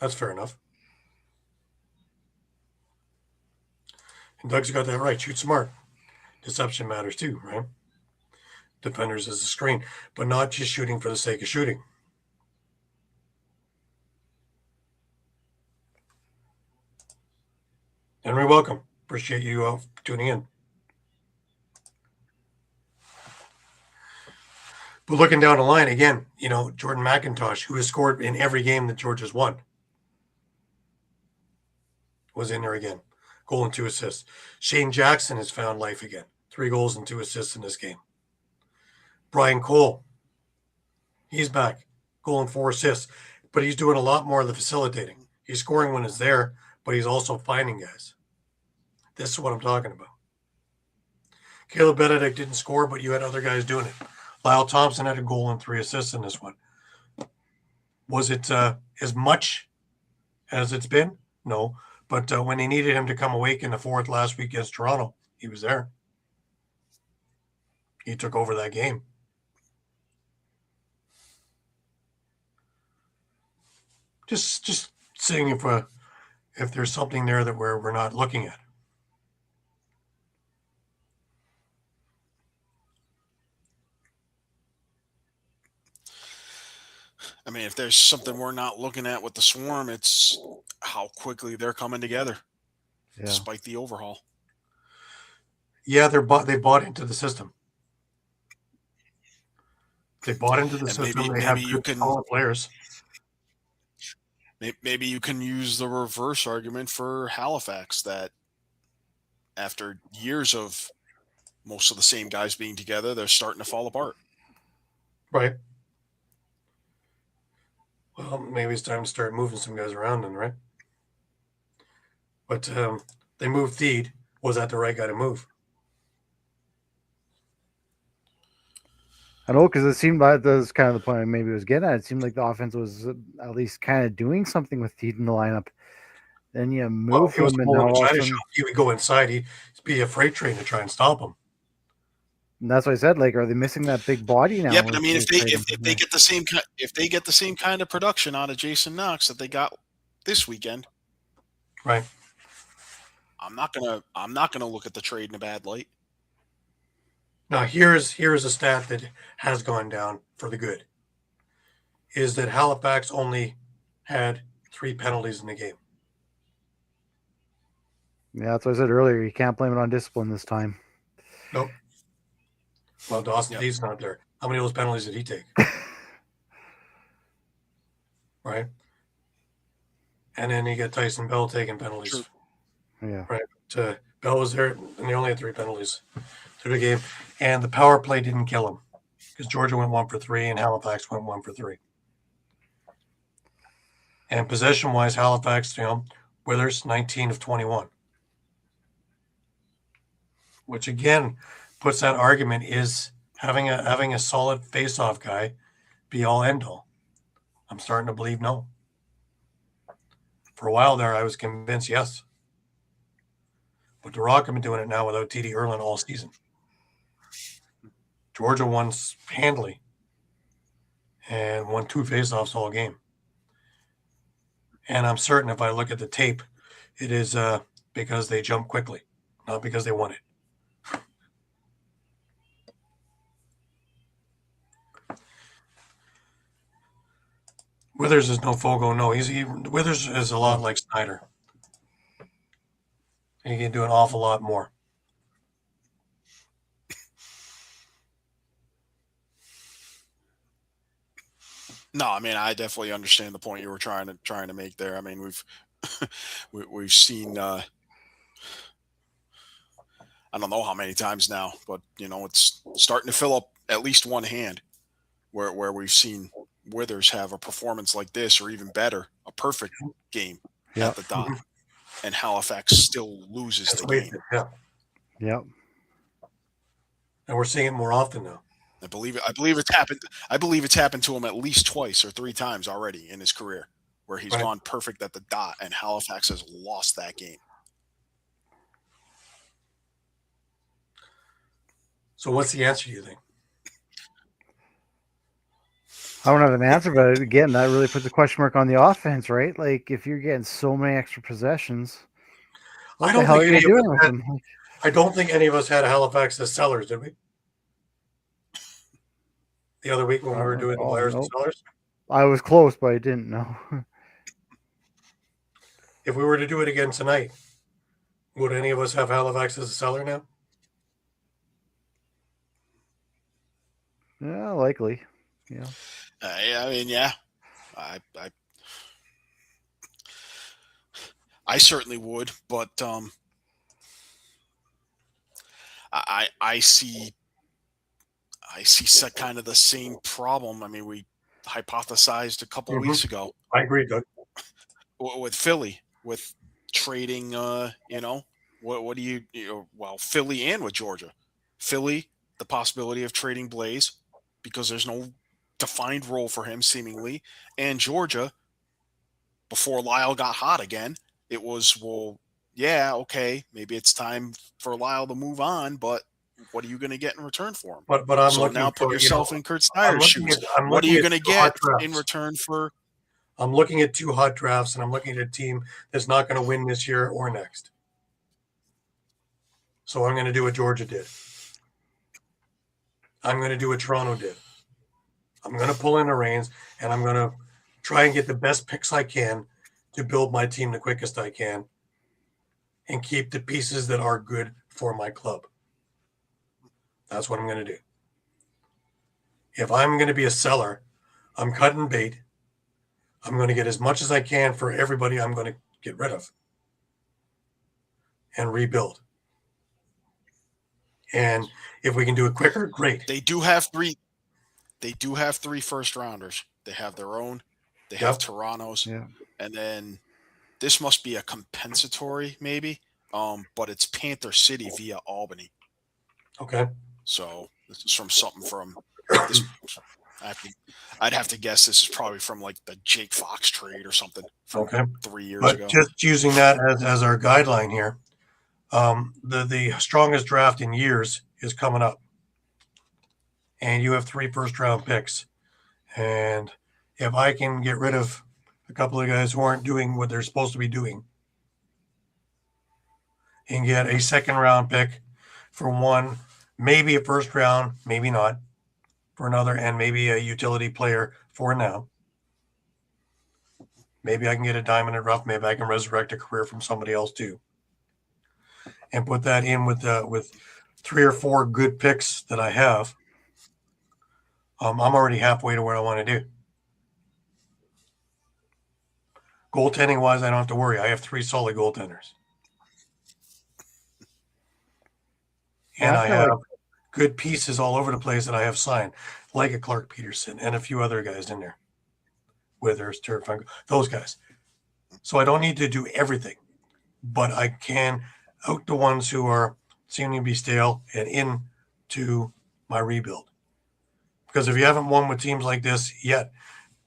That's fair enough. And Doug's got that right. Shoot smart. Deception matters too, right? Defenders as a screen, but not just shooting for the sake of shooting. Henry, welcome. Appreciate you tuning in. But looking down the line again, Jordan McIntosh, who has scored in every game that Georgia's won, was in there again. Goal and 2 assists. Shane Jackson has found life again. 3 goals and 2 assists in this game. Brian Cole, he's back. Goal and 4 assists. But he's doing a lot more of the facilitating. He's scoring when it's there, but he's also finding guys. This is what I'm talking about. Caleb Benedict didn't score, but you had other guys doing it. Lyle Thompson had a goal and 3 assists in this one. Was it as much as it's been? No. But when they needed him to come awake in the 4th last week against Toronto, he was there. He took over that game. Just seeing if if there's something there that we're not looking at. I mean, if there's something we're not looking at with the Swarm, it's how quickly they're coming together, despite the overhaul. Yeah, they bought into the system. They bought into the And system. maybe They have you good, can solid players. maybe you can use the reverse argument for Halifax that after years of most of the same guys being together, they're starting to fall apart. Right. Well, maybe it's time to start moving some guys around then, right? But they moved Theed. Was that the right guy to move? I know, because it seemed like that was kind of the point I maybe was getting at. It seemed like the offense was at least kind of doing something with Teed in the lineup. Then you move he was him, a and bull now in all the of a china sudden, shop. He would go inside. He'd be a freight train to try and stop him. and that's what I said. Like, are they missing that big body now? Yeah, but I mean, if they trade get the same kind of production out of Jason Knox that they got this weekend, right? I'm not gonna look at the trade in a bad light. Now, here's a stat that has gone down for the good, is that Halifax only had 3 penalties in the game. Yeah, that's what I said earlier. You can't blame it on discipline this time. Nope. Well, Dawson Theed's not there. How many of those penalties did he take? Right? And then you get Tyson Bell taking penalties. True. Yeah. Right. Bell was there, and they only had 3 penalties through the game. And the power play didn't kill him because Georgia went 1 for 3 and Halifax went 1 for 3. And possession-wise, Halifax, Withers, 19 of 21. Which, again, puts that argument, is having a solid face-off guy be all end all. I'm starting to believe no. For a while there, I was convinced yes. But the Rock have been doing it now without T.D. Erlin all season. Georgia won handily and won 2 faceoffs all game. And I'm certain if I look at the tape, it is because they jump quickly, not because they won it. Withers is no Fogo. No, Withers is a lot like Snyder. And he can do an awful lot more. No, I mean, I definitely understand the point you were trying to make there. I mean, we've seen I don't know how many times now, but it's starting to fill up at least one hand where we've seen Withers have a performance like this, or even better, a perfect game at the dot, and Halifax still loses the game. Yeah. Yep. And we're seeing it more often now. I believe it's happened. I believe it's happened to him at least 2 or 3 times already in his career, where he's gone perfect at the dot, and Halifax has lost that game. So what's the answer, you think? I don't have an answer, but again, that really puts a question mark on the offense, right? Like, if you're getting so many extra possessions, what the hell are you doing with them? I don't think any of us had Halifax as sellers, did we? The other week when we were doing the players and sellers? I was close, but I didn't know. If we were to do it again tonight, would any of us have Halifax as a seller now? Yeah, likely. Yeah. I mean, yeah. I certainly would, but I see kind of the same problem. I mean, we hypothesized a couple weeks ago. I agree, Doug. With Philly, with trading, what do you well, Philly and with Georgia. Philly, the possibility of trading Blaze because there's no defined role for him seemingly, and Georgia, before Lyle got hot again, it was, well, yeah, okay, maybe it's time for Lyle to move on, but what are you going to get in return for him? But I'm so looking now put for, yourself in Kurt Snyder's shoes. What are you going to get in return for I'm looking at 2 hot drafts, and I'm looking at a team that's not going to win this year or next. So I'm going to do what Georgia did. I'm going to do what Toronto did. I'm going to pull in the reins, and I'm going to try and get the best picks I can to build my team the quickest I can and keep the pieces that are good for my club. That's what I'm going to do. If I'm going to be a seller, I'm cutting bait. I'm going to get as much as I can for everybody I'm going to get rid of and rebuild. And if we can do it quicker, great. They do have 3 first rounders. They have their own. They have Toronto's. Yeah. And then this must be a compensatory, maybe. But it's Panther City via Albany. Okay. So this is from something from this. I'd have to guess this is probably from like the Jake Fox trade or something from 3 years but ago. Just using that as our guideline here, the strongest draft in years is coming up. And you have 3 first-round picks. And if I can get rid of a couple of guys who aren't doing what they're supposed to be doing and get a second-round pick for one, maybe a first round, maybe not, for another, and maybe a utility player for now. Maybe I can get a diamond in the rough. Maybe I can resurrect a career from somebody else too. And put that in with 3 or 4 good picks that I have. I'm already halfway to where I want to do. Goaltending wise, I don't have to worry. I have 3 solid goaltenders. And I have good pieces all over the place that I have signed, like a Clark Peterson and a few other guys in there. Withers, Turfunk, those guys. So I don't need to do everything, but I can out the ones who are seeming to be stale and into my rebuild. Because if you haven't won with teams like this yet,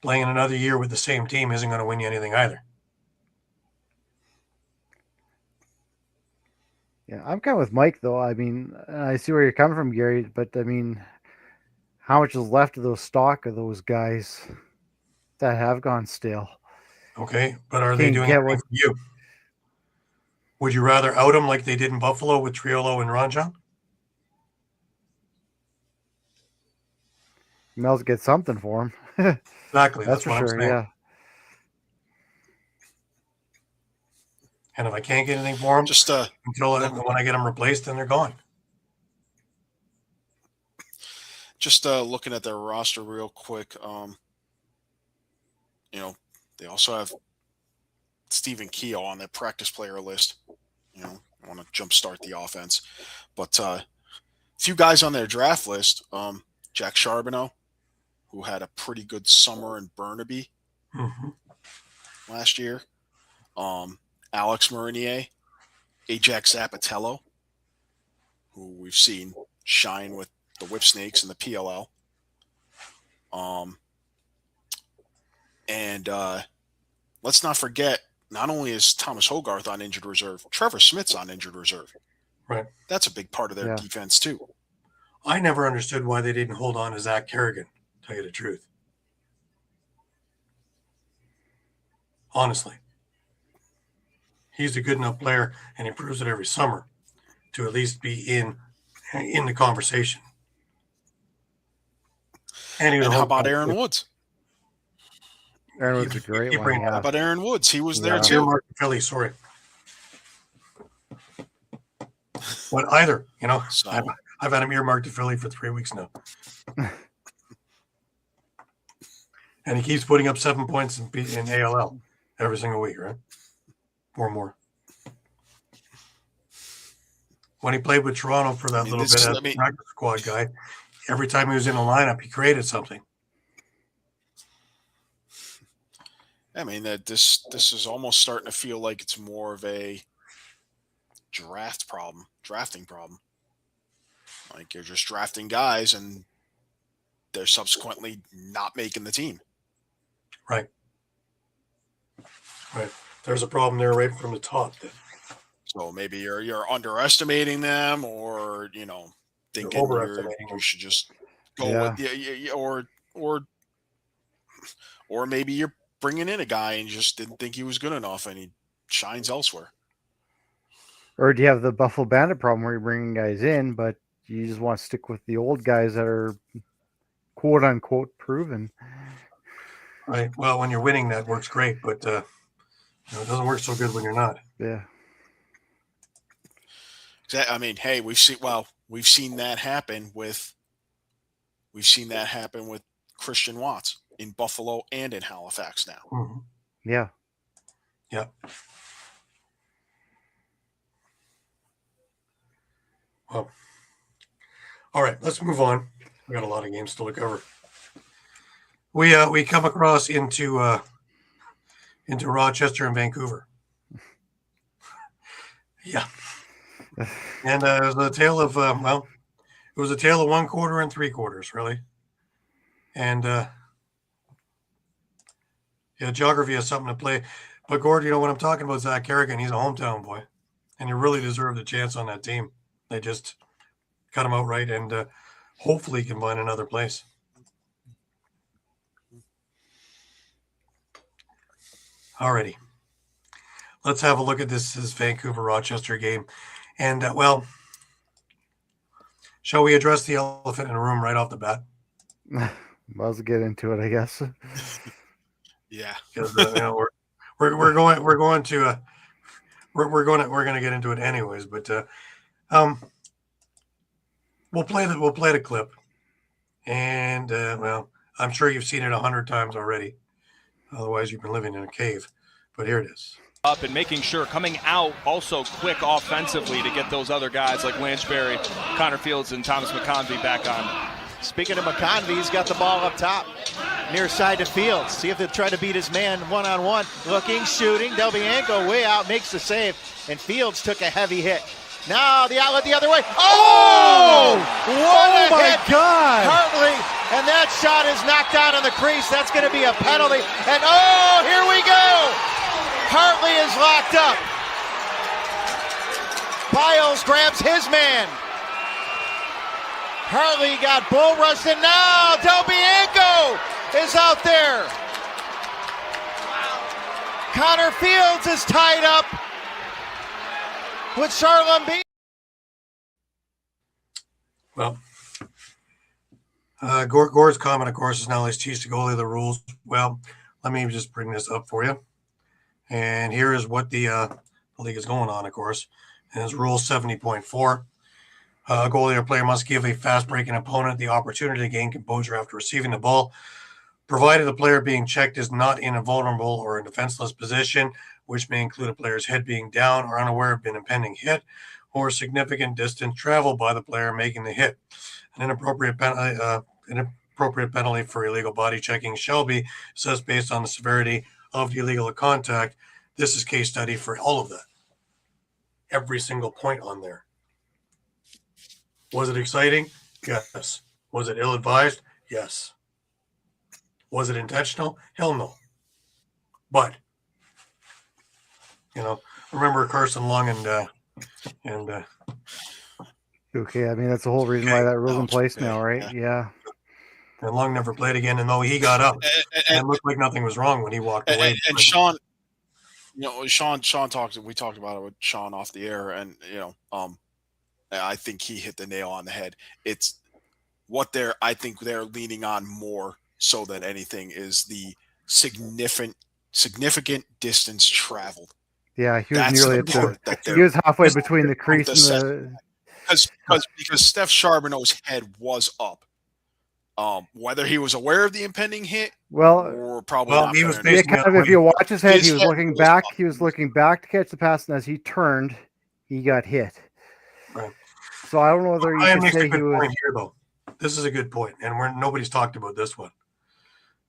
playing another year with the same team isn't going to win you anything either. Yeah, I'm kind of with Mike, though. I mean, I see where you're coming from, Gary, but I mean, how much is left of those stock of those guys that have gone stale? Okay, but are they doing anything for you? Would you rather out them like they did in Buffalo with Triolo and Ranjan? Mel's get something for him. Exactly, that's for what sure, I'm saying. yeah. And if I can't get anything for them, until when I get them replaced, then they're gone. Just looking at their roster real quick, they also have Stephen Keogh on their practice player list. I want to jumpstart the offense. But a few guys on their draft list, Jack Charbonneau, who had a pretty good summer in Burnaby last year. Alex Marinier, Ajax Zapatello, who we've seen shine with the Whip Snakes in the PLL. And let's not forget, not only is Thomas Hogarth on injured reserve, Trevor Smith's on injured reserve. Right. That's a big part of their defense, too. I never understood why they didn't hold on to Zach Kerrigan, to tell you the truth. Honestly. He's a good enough player, and he proves it every summer to at least be in the conversation. And how about Aaron Woods? Aaron Woods is a great one. How about Aaron Woods? He was there too. Earmarked Philly, sorry. But either, So, I've had him earmarked to Philly for 3 weeks now. And he keeps putting up 7 points in ALL every single week, right? 4 more. When he played with Toronto for that little bit as a practice squad guy, every time he was in a lineup, he created something. I mean, that this is almost starting to feel like it's more of a drafting problem. Like you're just drafting guys and they're subsequently not making the team. Right. There's a problem there right from the top. So maybe you're underestimating them, or thinking you should just go with or maybe you're bringing in a guy and just didn't think he was good enough, and he shines elsewhere. Or do you have the Buffalo Bandit problem where you're bringing guys in, but you just want to stick with the old guys that are quote unquote proven? Right. Well, when you're winning, that works great, but it doesn't work so good when you're not. Yeah. I mean, hey, we've seen that happen with Christian Watts in Buffalo and in Halifax now. Mm-hmm. Yeah. Yeah. Well, all right, let's move on. We got a lot of games still to cover. We come across into Rochester and Vancouver. Yeah. And it was a tale of it was a tale of 1 quarter and 3 quarters, really. And geography has something to play. But Gord, when I'm talking about Zach Kerrigan, he's a hometown boy, and he really deserved a chance on that team. They just cut him outright, and hopefully can find another place. Alrighty. Let's have a look at this Vancouver-Rochester game. And, shall we address the elephant in the room right off the bat? Let's get into it, I guess. Yeah. Because we're going to get into it anyways, but we'll play the clip, and I'm sure you've seen it 100 times already. Otherwise, you've been living in a cave. But here it is. Up and making sure coming out also quick offensively to get those other guys like Lanchberry, Connor Fields, and Thomas McConvey back on. Speaking of McConvey, he's got the ball up top, near side to Fields. See if they try to beat his man one-on-one. Looking, shooting. Delbianco way out, makes the save, and Fields took a heavy hit. Now the outlet the other way. Oh! What a hit! God! Hartley, and that shot is knocked out on the crease. That's going to be a penalty. And oh, here we go! Hartley is locked up. Biles grabs his man. Hartley got bull rushed, and now Delbianco is out there. Connor Fields is tied up with Charlon B. Well, Gore's comment, of course, is now let's teach the goalie the rules. Well, let me just bring this up for you. And here is what the league is going on, of course. And it's Rule 70.4. A goalie or player must give a fast-breaking opponent the opportunity to gain composure after receiving the ball, provided the player being checked is not in a vulnerable or a defenseless position, which may include a player's head being down or unaware of an impending hit or significant distance traveled by the player making the hit. An inappropriate penalty for illegal body checking shall be assessed based on the severity of the illegal contact. This is case study for all of that. Every single point on there. Was it exciting? Yes. Was it ill-advised? Yes. Was it intentional? Hell no. But, remember Carson Long and okay, I mean, that's the whole reason why that rule's in place now, right? Yeah. And Long never played again, and though he got up and looked like nothing was wrong when he walked away. And Shawn, Shawn talked. We talked about it with Shawn off the air, and I think he hit the nail on the head. It's what I think they're leaning on more so than anything is the significant distance traveled. Yeah, he was nearly he was halfway between the crease and the because Steph Charbonneau's head was up. Whether he was aware of the impending hit, or probably not. He was if you watch his head, he was looking back. He was looking back to catch the pass, and as he turned, he got hit. Right. So I don't know whether you can say he was. Point here, though. This is a good point, and nobody's talked about this one.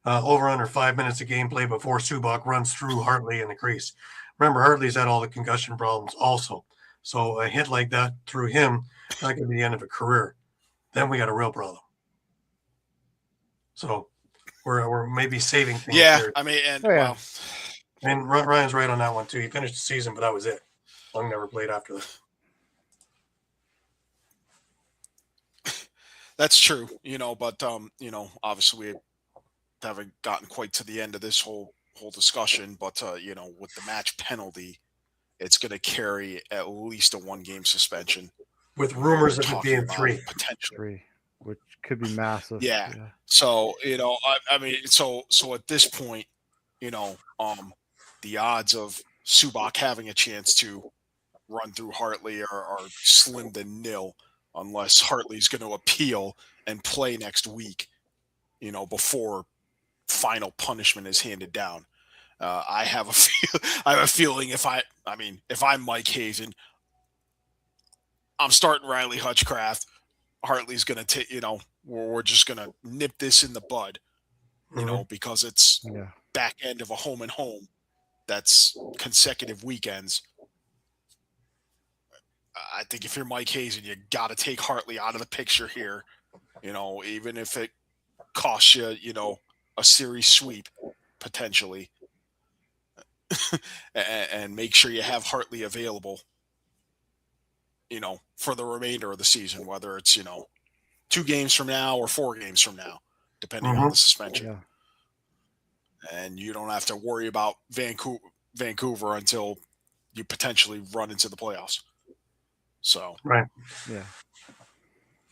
Over under 5 minutes of gameplay before Subak runs through Hartley in the crease. Remember, Hartley's had all the concussion problems also. So a hit like that through him, that could be the end of a career. Then we got a real problem. So we're maybe saving things. Yeah, here. I mean, and well, and Ryan's right on that one too. He finished the season, but that was it. Long never played after that. That's true, but obviously we haven't gotten quite to the end of this whole whole discussion, but with the match penalty, it's going to carry at least a 1-game suspension. with rumors of it Talking being about 3. potentially. 3, which could be massive. Yeah. So, I mean, so at this point, the odds of Subak having a chance to run through Hartley are slim to nil unless Hartley's going to appeal and play next week, before final punishment is handed down. I have a feeling if I'm Mike Hazen, I'm starting Riley Hutchcraft. Hartley's going to take, we're just going to nip this in the bud, because it's back end of a home and home. That's consecutive weekends. I think if you're Mike Hazen, you got to take Hartley out of the picture here, even if it costs you, a series sweep potentially, and make sure you have Hartley available, for the remainder of the season, whether it's, 2 games from now or 4 games from now, depending on the suspension. Yeah. And you don't have to worry about Vancouver until you potentially run into the playoffs. So, Right. Yeah.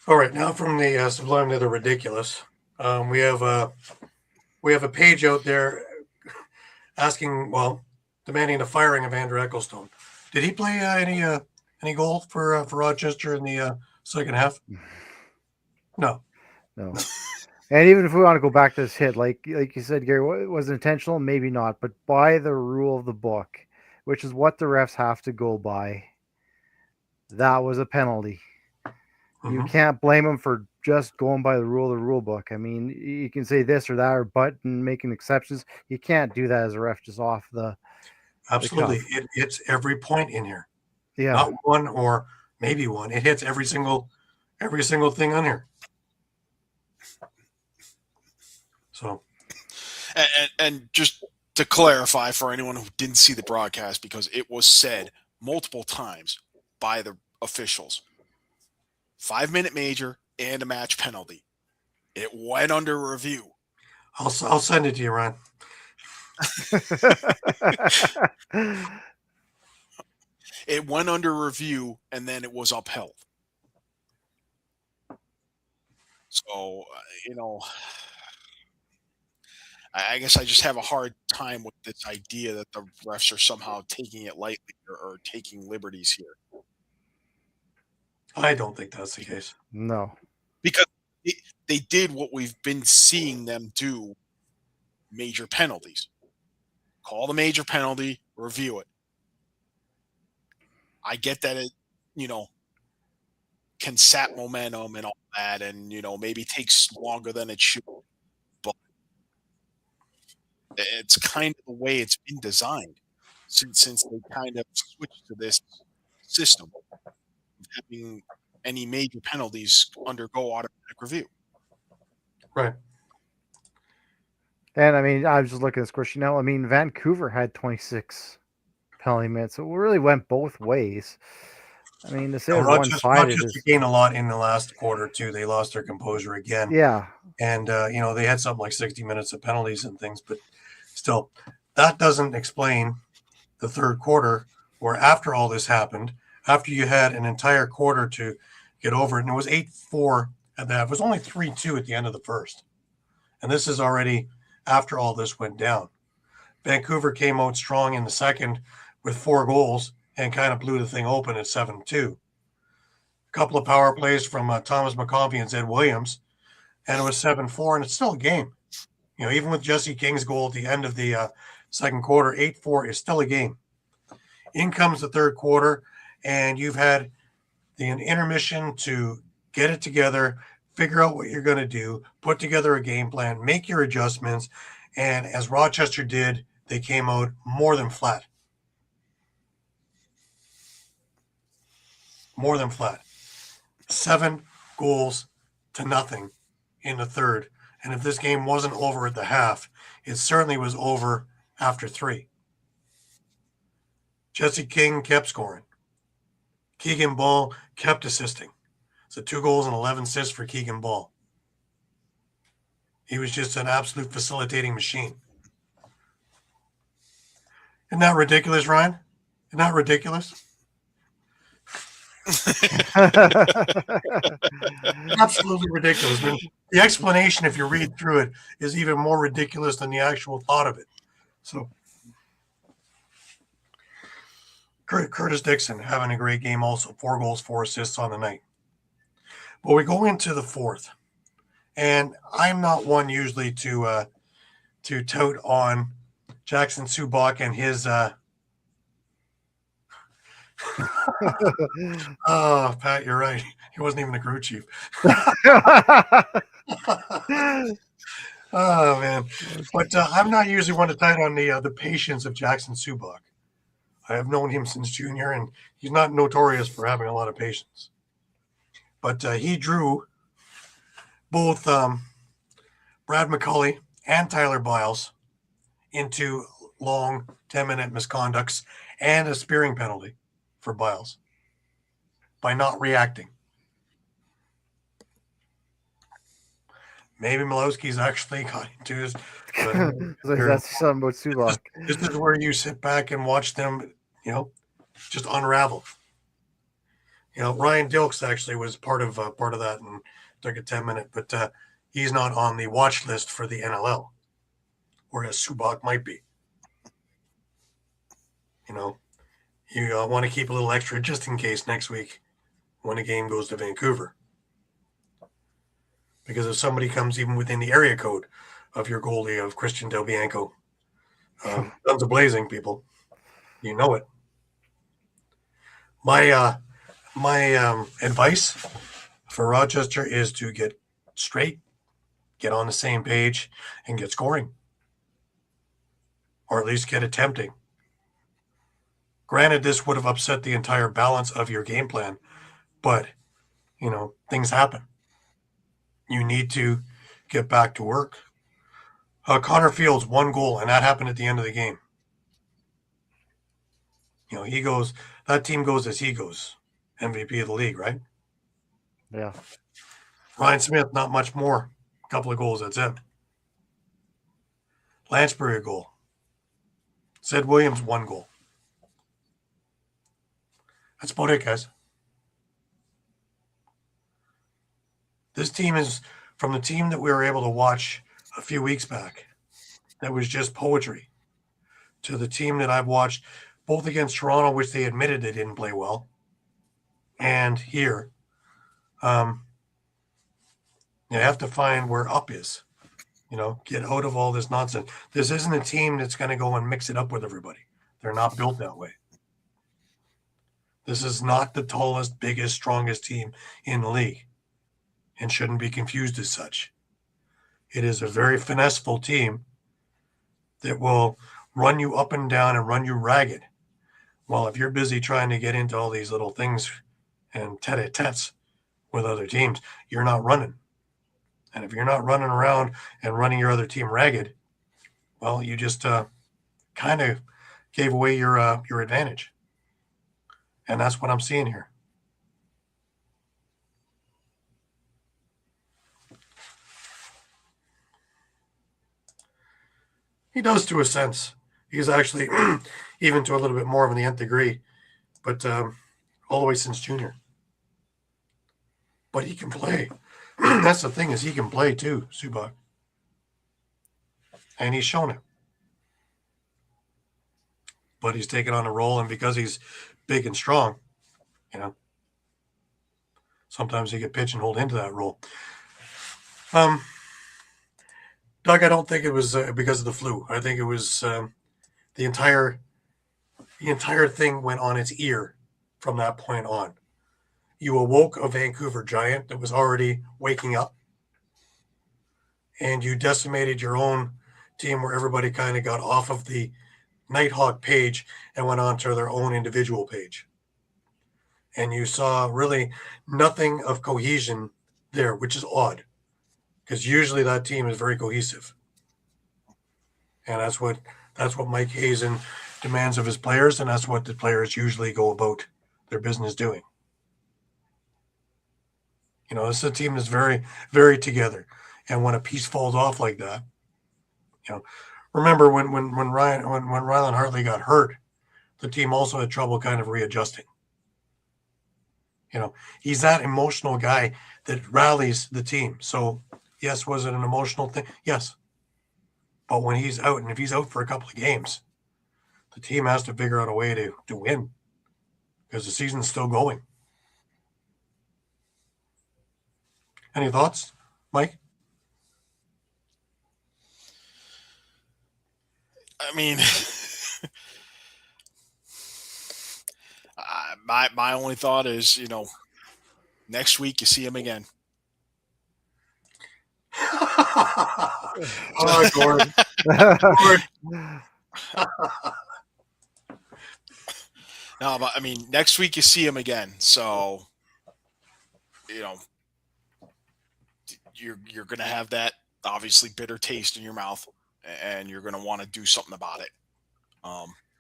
All right. Now from the sublime to the ridiculous, we have a page out there demanding the firing of Andrew Ecclestone. Did he play any goal for Rochester in the second half? No. And even if we want to go back to this hit, like you said, Gary, was it intentional? Maybe not. But by the rule of the book, which is what the refs have to go by, that was a penalty. You can't blame them for just going by the rule of the rule book. I mean, you can say this or that or but and making exceptions. You can't do that as a ref just off the. Absolutely. It hits every point in here. Yeah. Not one or maybe one. It hits every single thing on here. So, and just to clarify for anyone who didn't see the broadcast, because it was said multiple times by the officials, 5-minute major and a match penalty. It went under review. I'll send it to you, Ron. It went under review and then it was upheld. So, I guess I just have a hard time with this idea that the refs are somehow taking it lightly or taking liberties here. I don't think that's the case. No. Because they did what we've been seeing them do, major penalties. Call the major penalty, review it. I get that it, can sap momentum and all that, and, maybe takes longer than it should. But it's kind of the way it's been designed since they kind of switched to this system of having any major penalties undergo automatic review. Right. And I mean, I was just looking at this question now. I mean, Vancouver had 26 penalty minutes, so it really went both ways. I mean, to say it was one-sided Rochester gained a lot in the last quarter too. They lost their composure again. Yeah. And they had something like 60 minutes of penalties and things, but still, that doesn't explain the third quarter, where after all this happened, after you had an entire quarter to get over it, and it was 8-4 at that. It was only 3-2 at the end of the first. And this is already after all this went down. Vancouver came out strong in the second with 4 goals and kind of blew the thing open at 7-2. A couple of power plays from Thomas McCombie and Zed Williams, and it was 7-4, and it's still a game. Even with Jesse King's goal at the end of the second quarter, 8-4 is still a game. In comes the third quarter, and you've had an intermission to get it together, figure out what you're going to do, put together a game plan, make your adjustments, and as Rochester did, they came out more than flat. More than flat. 7 goals to nothing in the third. And if this game wasn't over at the half, it certainly was over after 3. Jesse King kept scoring. Keegan Ball kept assisting. So 2 goals and 11 assists for Keegan Ball. He was just an absolute facilitating machine. Isn't that ridiculous, Ryan? Isn't that ridiculous? Absolutely ridiculous. I mean, the explanation, if you read through it, is even more ridiculous than the actual thought of it. So, Curtis Dixon having a great game also. 4 goals, 4 assists on the night. But we go into the fourth, and I'm not one usually to tout on Jackson Subak and his oh, Pat, you're right. He wasn't even a crew chief. Oh man, but I'm not usually one to tout on the patience of Jackson Subak. I have known him since junior, and he's not notorious for having a lot of patience. But he drew both Brad McCulley and Tyler Biles into long 10-minute misconducts and a spearing penalty for Biles by not reacting. Maybe Milowski's actually got into his. That's something about Subak. This is where you sit back and watch them, just unravel. Ryan Dilks actually was part of that and took a 10-minute, but he's not on the watch list for the NLL, whereas Subak might be. You want to keep a little extra just in case next week when a game goes to Vancouver. Because if somebody comes even within the area code of your goalie of Christian Del Bianco, guns a-blazing, people, you know it. My advice for Rochester is to get straight, get on the same page, and get scoring. Or at least get attempting. Granted, this would have upset the entire balance of your game plan, but, things happen. You need to get back to work. Connor Fields, 1 goal, and that happened at the end of the game. He goes, that team goes as he goes. MVP of the league, right? Yeah. Ryan Smith, not much more. A couple of goals, that's it. Lansbury, a goal. Sid Williams, 1 goal. That's about it, guys. This team is from the team that we were able to watch a few weeks back. That was just poetry. To the team that I've watched both against Toronto, which they admitted they didn't play well, and here. You have to find where up is. Get out of all this nonsense. This isn't a team that's going to go and mix it up with everybody. They're not built that way. This is not the tallest, biggest, strongest team in the league and shouldn't be confused as such. It is a very finesseful team that will run you up and down and run you ragged. Well, if you're busy trying to get into all these little things and tete-a-tetes with other teams, you're not running. And if you're not running around and running your other team ragged, well, you just kind of gave away your advantage. And that's what I'm seeing here. He does to a sense. He's actually even to a little bit more of an nth degree, but all the way since junior. But he can play. That's the thing, is he can play too, Subak. And he's shown it. But he's taken on a role, and because he's big and strong, sometimes he get pigeonholed into that role. Doug, I don't think it was because of the flu. I think it was the entire thing went on its ear from that point on. You awoke a Vancouver Giant that was already waking up, and you decimated your own team where everybody kind of got off of the Nighthawk page and went on to their own individual page. And you saw really nothing of cohesion there, which is odd, because usually that team is very cohesive. And that's what Mike Hazen demands of his players, and that's what the players usually go about their business doing. This is a team that's very, very together. And when a piece falls off like that, remember when Rylan Hartley got hurt, the team also had trouble kind of readjusting. You know, he's that emotional guy that rallies the team. So, yes, was it an emotional thing? Yes. But when he's out, and if he's out for a couple of games, the team has to figure out a way to win because the season's still going. Any thoughts, Mike? I mean, my only thought is, you know, next week you see him again. Oh, Gord. No, but I mean, next week you see him again. So, you know, you're going to have that obviously bitter taste in your mouth, and you're going to want to do something about it.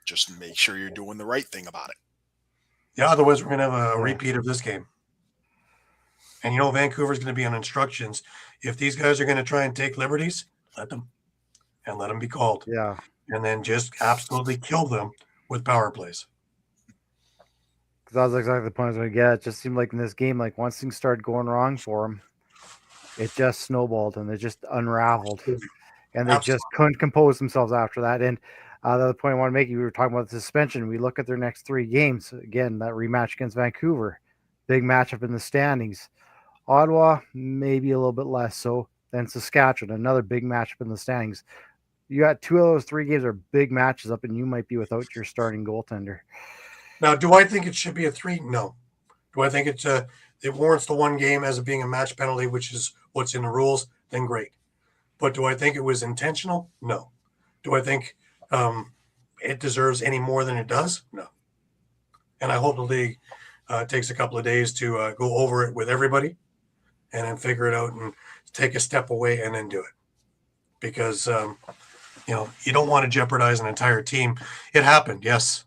Just make sure you're doing the right thing about it. Yeah, otherwise we're going to have a repeat of this game. And, you know, Vancouver's going to be on instructions. If these guys are going to try and take liberties, let them. And let them be called. Yeah. And then just absolutely kill them with power plays. Because that was exactly the point I was going to get. It just seemed like in this game, like once things started going wrong for them, it just snowballed and it just unraveled. And they just couldn't compose themselves after that. And the other point I want to make, you were talking about the suspension. We look at their next 3 games. Again, that rematch against Vancouver. Big matchup in the standings. Ottawa, maybe a little bit less so than Saskatchewan. Another big matchup in the standings. You got 2 of those 3 games are big matches up, and you might be without your starting goaltender. Now, do I think it should be a 3? No. Do I think it warrants the 1 game as it being a match penalty, which is what's in the rules? Then great. But do I think it was intentional? No. Do I think it deserves any more than it does? No. And I hope the league takes a couple of days to go over it with everybody and then figure it out and take a step away and then do it. Because, you know, you don't want to jeopardize an entire team. It happened, yes.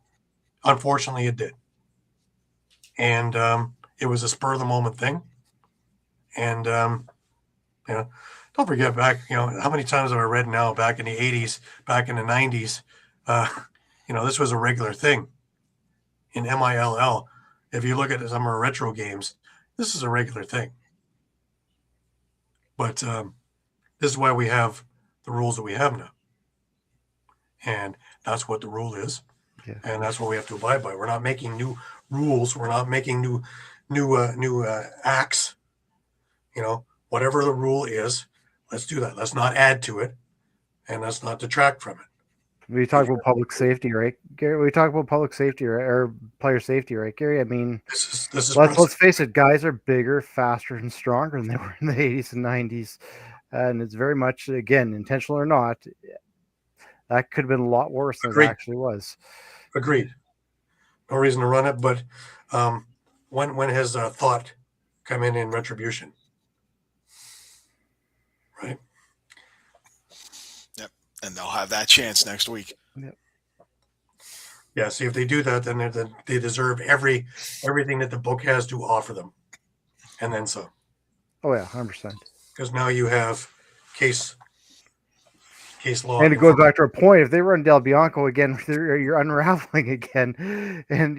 Unfortunately, it did. And it was a spur-of-the-moment thing. And, you know, don't forget back, you know, how many times have I read now back in the 80s, back in the 90s, you know, this was a regular thing in MILL. If you look at some of our retro games, this is a regular thing. But this is why we have the rules that we have now. And that's what the rule is. Yeah. And that's what we have to abide by. We're not making new rules. We're not making new acts. You know, whatever the rule is, let's do that. Let's not add to it, and let's not detract from it. We talk about public safety, right, Gary? We talk about public safety or player safety, right, Gary? I mean, this is let's face it. Guys are bigger, faster, and stronger than they were in the 80s and 90s, and it's very much, again, intentional or not, that could have been a lot worse than it actually was. Agreed. No reason to run it, but when has thought come in retribution? Right. Yep. And they'll have that chance next week. Yep. Yeah. See, if they do that, then they deserve everything that the book has to offer them, and then some. Oh yeah, 100%. Because now you have case law, and it goes back to our point. If they run Del Bianco again, you're unraveling again, and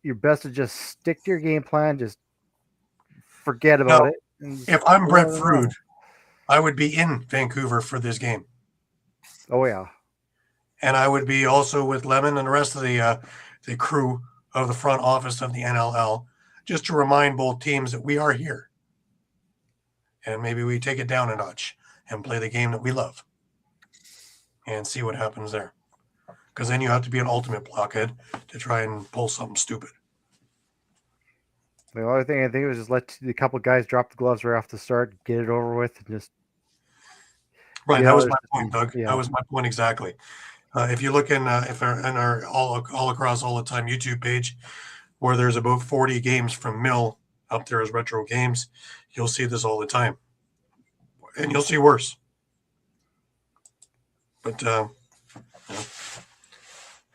you're best to just stick to your game plan. Just forget about it. If I'm Brett Frood, I would be in Vancouver for this game. Oh yeah, and I would be also with Lemon and the rest of the crew of the front office of the NLL, just to remind both teams that we are here, and maybe we take it down a notch and play the game that we love, and see what happens there. Because then you have to be an ultimate blockhead to try and pull something stupid. The only thing I think was just let a couple of guys drop the gloves right off the start, get it over with, and just. Right, that was my point, Doug. Yeah. That was my point exactly. If you look in our all across all the time YouTube page, where there's about 40 games from Mill up there as retro games, you'll see this all the time, and you'll see worse. But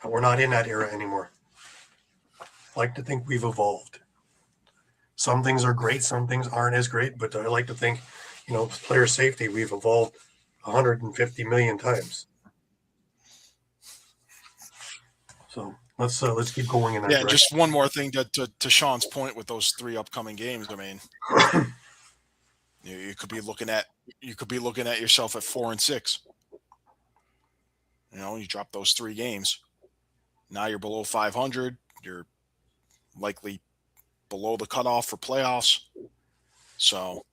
we're not in that era anymore. I like to think we've evolved. Some things are great, some things aren't as great, but I like to think, you know, player safety, we've evolved 150 million times. So let's keep going in that Yeah, direction. just one more thing to Sean's point with those 3 upcoming games. I mean, you could be looking at yourself at 4-6. You drop those 3 games. Now you're below 500. You're likely below the cutoff for playoffs. So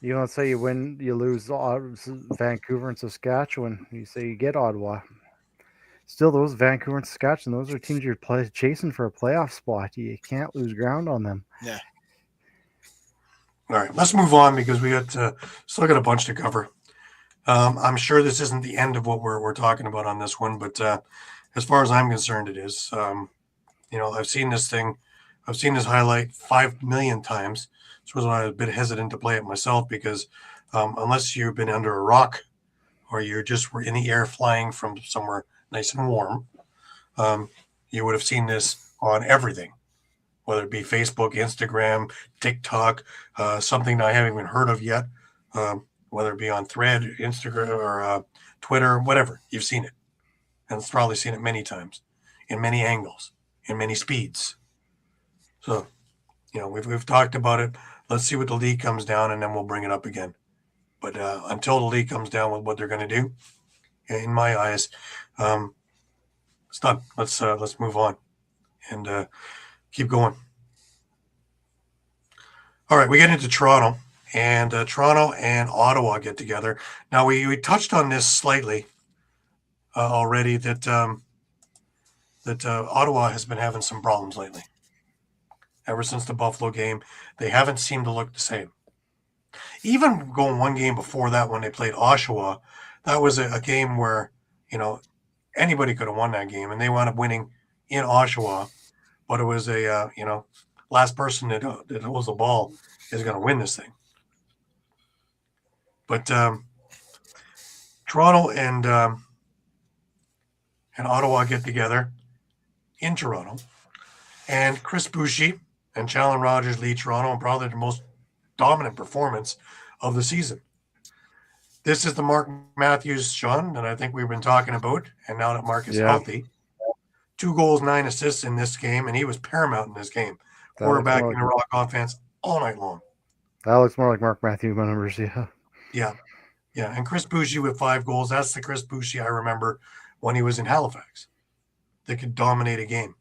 You don't say you win, you lose Vancouver and Saskatchewan. You say you get Ottawa. Still, those Vancouver and Saskatchewan, those are teams you're chasing for a playoff spot. You can't lose ground on them. yeah. All right, let's move on because we still got a bunch to cover. I'm sure this isn't the end of what we're talking about on this one, but as far as I'm concerned, it is. I've seen this highlight 5 million times. So I was a bit hesitant to play it myself because unless you've been under a rock or you just were in the air flying from somewhere nice and warm, you would have seen this on everything, whether it be Facebook, Instagram, TikTok, something I haven't even heard of yet, whether it be on Thread, Instagram, or Twitter, whatever. You've seen it. And it's probably seen it many times, in many angles, in many speeds. So, we've talked about it. Let's see what the league comes down, and then we'll bring it up again. But until the league comes down with what they're going to do, in my eyes, it's done. Let's move on and keep going. All right, we get into Toronto, and Toronto and Ottawa get together. Now we touched on this slightly already that Ottawa has been having some problems lately. Ever since the Buffalo game, they haven't seemed to look the same. Even going one game before that when they played Oshawa, that was a game where, anybody could have won that game, and they wound up winning in Oshawa, but it was a, last person that holds the ball is going to win this thing. But Toronto and Ottawa get together in Toronto, and Chris Boucher and Challen Rogers lead Toronto in probably the most dominant performance of the season. This is the Mark Matthews, Sean, that I think we've been talking about, and now that Mark is healthy. 2 goals, 9 assists in this game, and he was paramount in this game. Quarterback in the Rock offense all night long. That looks more like Mark Matthews numbers, yeah. Yeah. And Chris Boucher with 5 goals. That's the Chris Boucher I remember when he was in Halifax. They could dominate a game.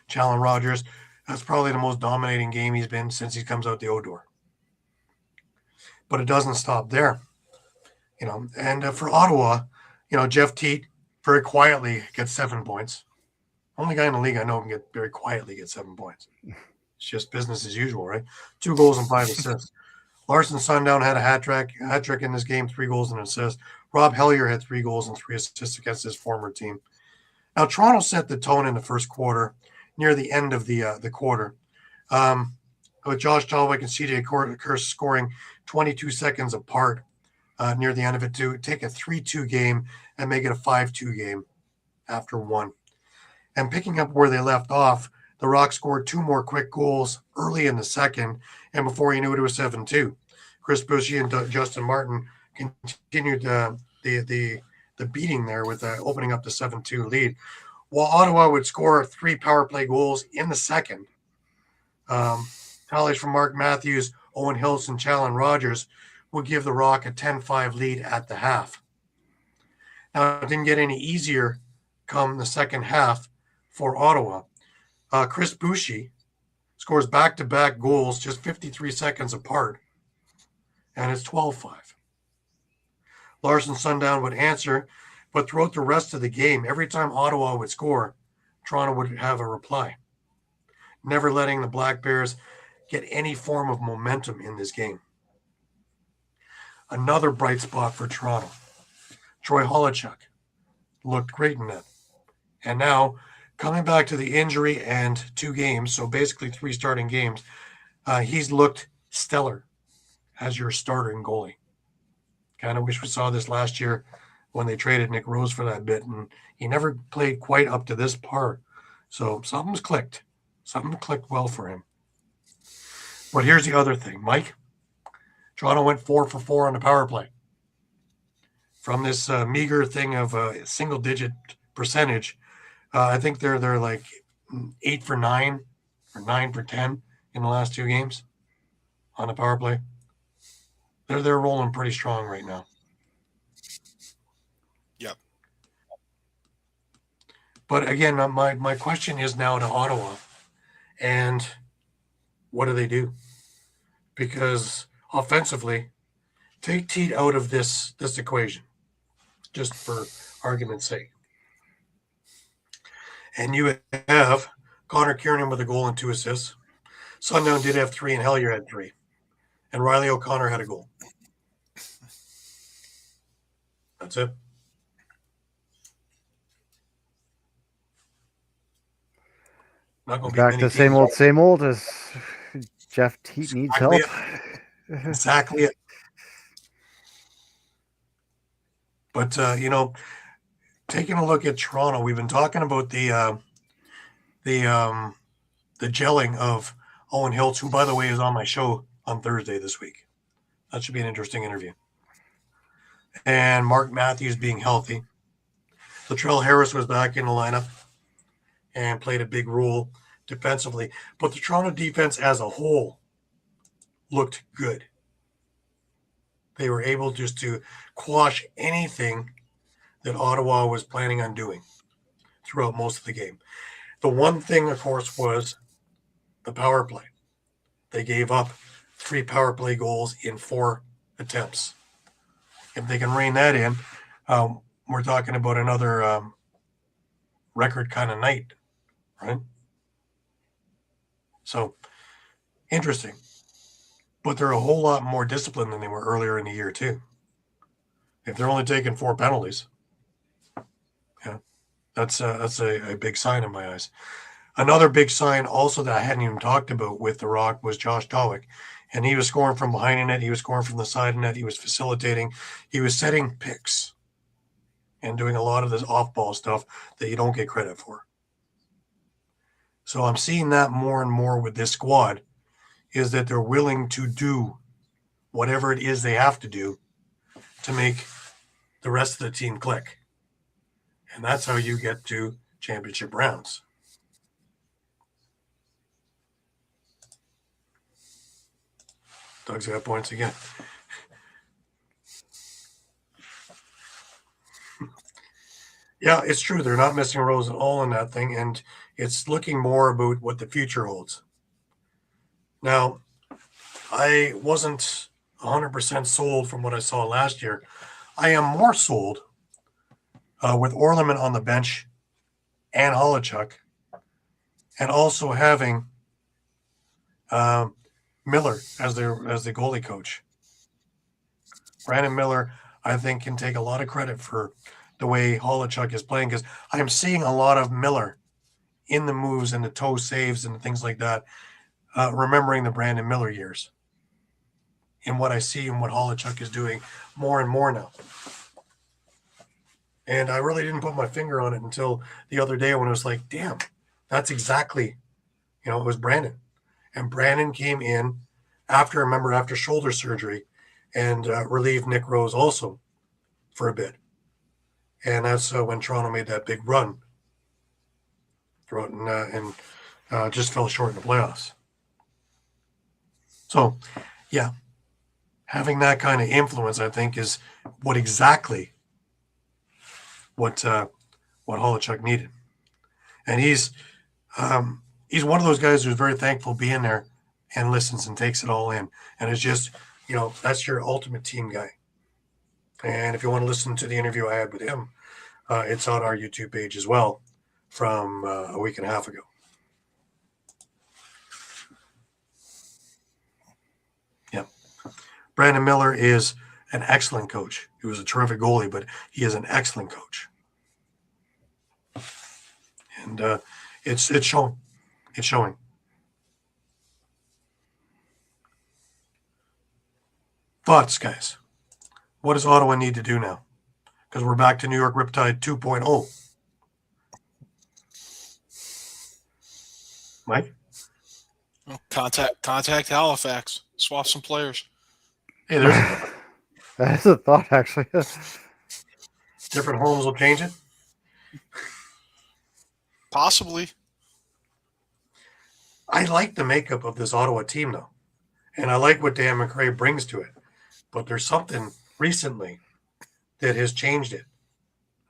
Challen Rogers, that's probably the most dominating game he's been since he comes out the Odor. But it doesn't stop there. And for Ottawa, Jeff Teat very quietly gets 7 points. Only guy in the league I know can get very quietly get 7 points. It's just business as usual, right? 2 goals and 5 assists. Larson Sundown had a hat trick in this game, 3 goals and an assist. Rob Hellier had 3 goals and 3 assists against his former team. Now, Toronto set the tone in the first quarter, near the end of the quarter, with Josh Tallwick and CJ Kurse scoring 22 seconds apart near the end of it to take a 3-2 game and make it a 5-2 game after 1. And picking up where they left off, the Rock scored 2 more quick goals early in the second, and before you knew it, it was 7-2. Chris Boucher and Justin Martin continued the beating there with opening up the 7-2 lead. While Ottawa would score 3 power play goals in the second, tallies from Mark Matthews, Owen Hilson, Challen Rogers would give the Rock a 10-5 lead at the half. Now, it didn't get any easier come the second half for Ottawa. Chris Boucher scores back-to-back goals just 53 seconds apart, and it's 12-5. Larson Sundown would answer, but throughout the rest of the game, every time Ottawa would score, Toronto would have a reply, never letting the Black Bears get any form of momentum in this game. Another bright spot for Toronto. Troy Holochuk looked great in that. And now, coming back to the injury and 2 games, so basically 3 starting games, he's looked stellar as your starting goalie. Kind of wish we saw this last year when they traded Nick Rose for that bit, and he never played quite up to this par. So something's clicked. Something clicked well for him. But here's the other thing, Mike. Toronto went 4 for 4 on the power play. From this meager thing of a single-digit percentage, I think they're like 8 for 9 or 9 for 10 in the last 2 games on the power play. They're rolling pretty strong right now. Yep. But again, my question is now to Ottawa, and what do they do? Because offensively, take Teat out of this equation, just for argument's sake. And you have Connor Kiernan with a goal and 2 assists. Sundown did have 3, and Hellier had 3. And Riley O'Connor had a goal. That's it. Not going to be Back many to teams. same old as Jeff Teat needs help. Exactly it. But taking a look at Toronto, we've been talking about the gelling of Owen Hiltz, who, by the way, is on my show on Thursday this week. That should be an interesting interview. And Mark Matthews being healthy. Latrell Harris was back in the lineup and played a big role defensively. But the Toronto defense as a whole looked good. They were able just to quash anything that Ottawa was planning on doing throughout most of the game. The one thing, of course, was the power play. They gave up 3 power play goals in 4 attempts. If they can rein that in, we're talking about another record kind of night, right? So, interesting. But they're a whole lot more disciplined than they were earlier in the year, too. If they're only taking 4 penalties, yeah, that's a big sign in my eyes. Another big sign also that I hadn't even talked about with the Rock was Josh Dawick. And he was scoring from behind the net. He was scoring from the side of the net. He was facilitating. He was setting picks and doing a lot of this off-ball stuff that you don't get credit for. So I'm seeing that more and more with this squad, is that they're willing to do whatever it is they have to do to make the rest of the team click. And that's how you get to championship rounds. Doug's got points again. Yeah, it's true. They're not missing rows at all in that thing, and it's looking more about what the future holds. Now, I wasn't 100% sold from what I saw last year. I am more sold with Orleman on the bench and Holochuk, and also having Miller as the goalie coach. Brandon Miller, I think, can take a lot of credit for the way Holochuk is playing, because I'm seeing a lot of Miller in the moves and the toe saves and things like that, remembering the Brandon Miller years and what I see and what Holochuk is doing more and more now. And I really didn't put my finger on it until the other day when it was like, damn, that's exactly, it was Brandon. And Brandon came in after shoulder surgery and relieved Nick Rose also for a bit. And that's when Toronto made that big run and just fell short in the playoffs. So, yeah, having that kind of influence, I think, is what Holochuk needed. And he's one of those guys who's very thankful being there and listens and takes it all in. And it's just, that's your ultimate team guy. And if you want to listen to the interview I had with him, it's on our YouTube page as well from a week and a half ago. Yep. Brandon Miller is an excellent coach. He was a terrific goalie, but he is an excellent coach. And it's showing. It's showing. Thoughts, guys? What does Ottawa need to do now? Because we're back to New York Riptide 2.0. Mike? Contact Halifax. Swap some players. Hey, there's That's a thought, actually. different homes will change it. Possibly. I like the makeup of this Ottawa team, though. And I like what Dan McRae brings to it. But there's something recently that has changed it.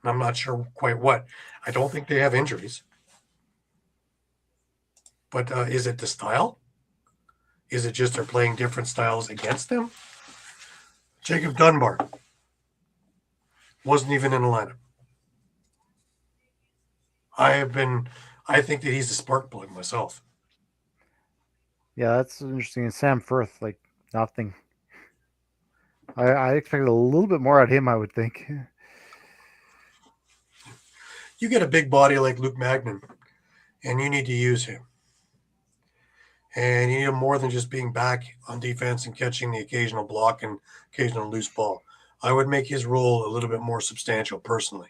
And I'm not sure quite what. I don't think they have injuries. But is it the style? Is it just they're playing different styles against them? Jacob Dunbar wasn't even in the lineup. I think that he's a spark plug myself. Yeah, that's interesting. And Sam Firth, like nothing. I expected a little bit more out of him, I would think. You get a big body like Luke Magnan, and you need to use him. And you need him more than just being back on defense and catching the occasional block and occasional loose ball. I would make his role a little bit more substantial personally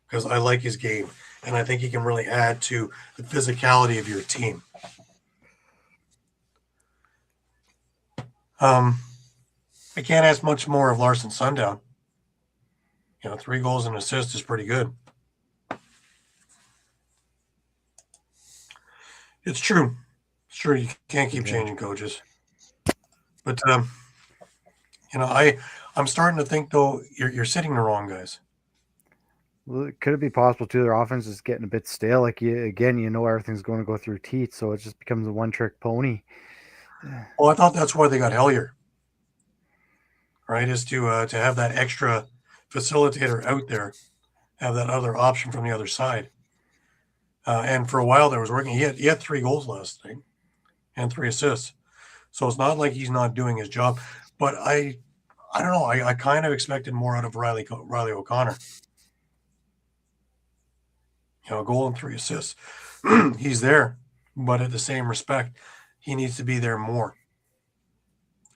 because I like his game, and I think he can really add to the physicality of your team. I can't ask much more of Larson Sundown. 3 goals and an assist is pretty good. It's true. It's true. You can't keep changing coaches. But, I'm starting to think, though, you're sitting the wrong guys. Well, could it be possible, too, their offense is getting a bit stale? Like, everything's going to go through Teat, so it just becomes a one-trick pony. Well, I thought that's why they got Hellier, right, is to have that extra facilitator out there, have that other option from the other side. And for a while there was working. He had 3 goals last night and 3 assists. So it's not like he's not doing his job. But I don't know. I kind of expected more out of Riley O'Connor. A goal and 3 assists. He's there, but at the same respect, he needs to be there more,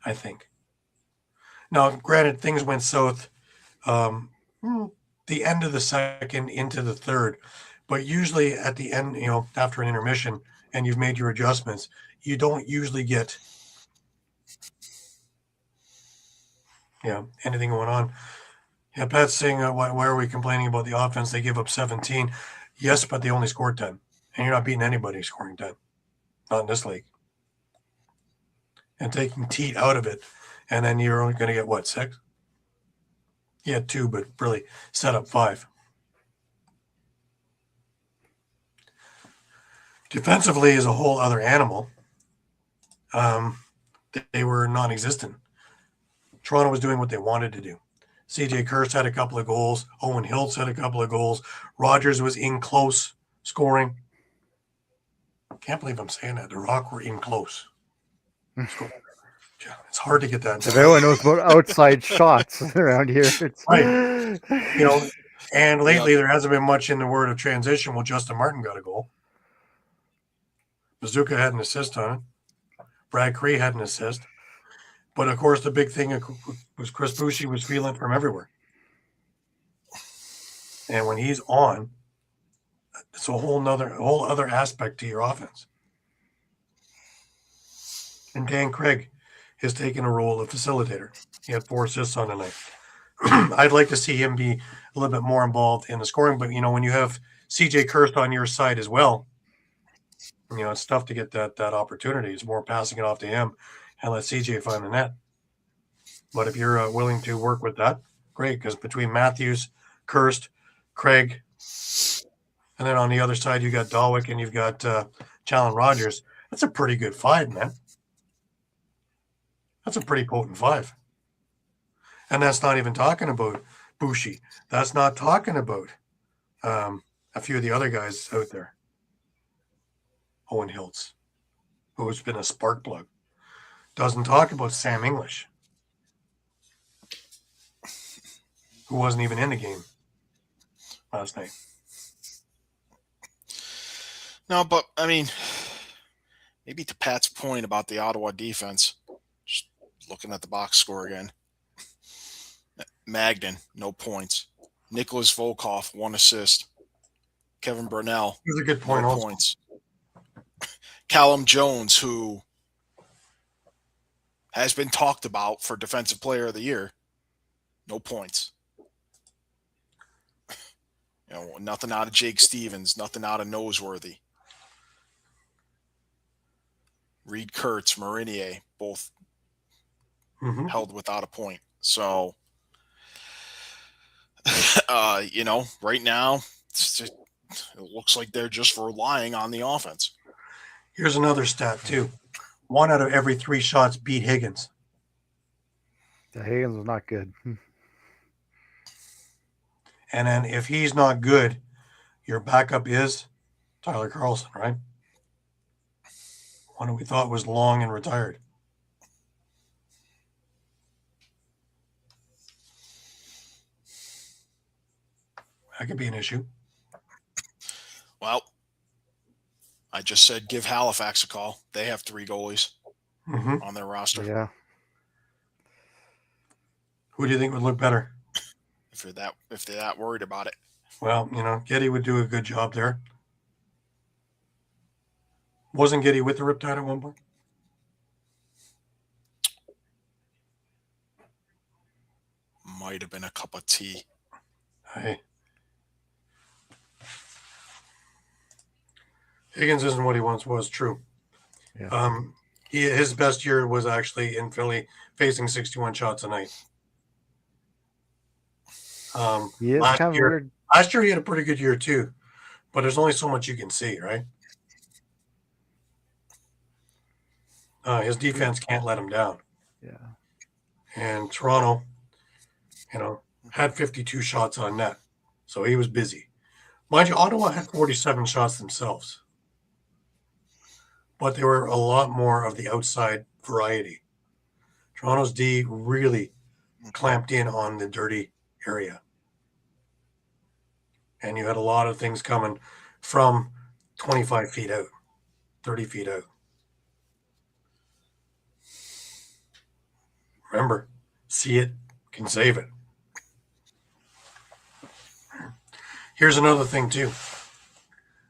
I think. Now, granted, things went south the end of the second into the third, but usually at the end, after an intermission and you've made your adjustments, you don't usually get anything going on. Yeah, Pat's saying, why are we complaining about the offense? They give up 17. Yes, but they only scored 10. And you're not beating anybody scoring 10. Not in this league. And taking Teat out of it, and then you're only going to get, 6? He had 2, but really set up 5. Defensively is a whole other animal. They were non-existent. Toronto was doing what they wanted to do. CJ Kurst had a couple of goals. Owen Hiltz had a couple of goals. Rogers was in close scoring. Can't believe I'm saying that. The Rock were in close. It's hard to get that. If everyone knows about outside shots around here. It's right. And lately there hasn't been much in the word of transition. Well, Justin Martin got a goal. Bazooka had an assist on it. Brad Cree had an assist. But, of course, the big thing was Chris Boucher was feeling from everywhere. And when he's on, it's a whole other aspect to your offense. And Dan Craig has taken a role of facilitator. He had 4 assists on the night. I'd like to see him be a little bit more involved in the scoring. But, when you have CJ Kurst on your side as well, it's tough to get that opportunity. It's more passing it off to him and let CJ find the net. But if you're willing to work with that, great. Because between Matthews, Kurst, Craig, and then on the other side, you got Dawick and you've got Challen Rogers. That's a pretty good 5, man. That's a pretty potent 5. And that's not even talking about Boucher. That's not talking about a few of the other guys out there. Owen Hiltz, who's been a spark plug. Doesn't talk about Sam English, who wasn't even in the game last night. No, but, maybe to Pat's point about the Ottawa defense, just looking at the box score again. Magnan, no points. Nicholas Volkov, 1 assist. Kevin Burnell, He was a good point no also. points. Callum Jones, who has been talked about for Defensive Player of the Year, no points. Nothing out of Jake Stevens, nothing out of Noseworthy. Reed Kurtz, Marinier, both held without a point. So, right now, it looks like they're just relying on the offense. Here's another stat, too. 1 out of every 3 shots beat Higgins. The Higgins was not good. And then if he's not good, your backup is Tyler Carlson, right? One we thought was long and retired. That could be an issue. Well, I just said give Halifax a call. They have 3 goalies on their roster. Yeah. Who do you think would look better? If they're that worried about it. Well, Getty would do a good job there. Wasn't Getty with the Riptide at one point? Might have been a cup of tea. Hey. Higgins isn't what he once was, true. Yeah. His best year was actually in Philly, facing 61 shots a night. He is kind of weird. Last year he had a pretty good year too, but there's only so much you can see, right? His defense can't let him down. Yeah. And Toronto, had 52 shots on net, so he was busy. Mind you, Ottawa had 47 shots themselves, but they were a lot more of the outside variety. Toronto's D really clamped in on the dirty area. And you had a lot of things coming from 25 feet out, 30 feet out. Remember, see it, can save it. Here's another thing, too.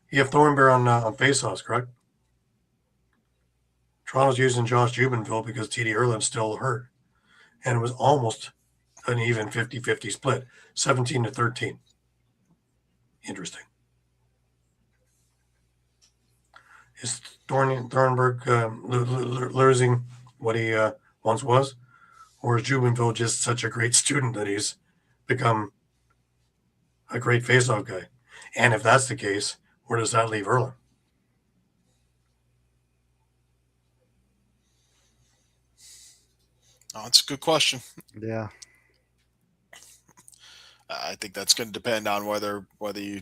You have Thornberry on faceoffs, correct? Toronto's using Josh Jubenville because TD Erlin's still hurt. And it was almost an even 50-50 split, 17-13. Interesting. Is Thornberg losing what he once was? Or is Jubenville just such a great student that he's become a great faceoff guy? And if that's the case, where does that leave Erlin? Oh, that's a good question. Yeah. I think that's going to depend on whether you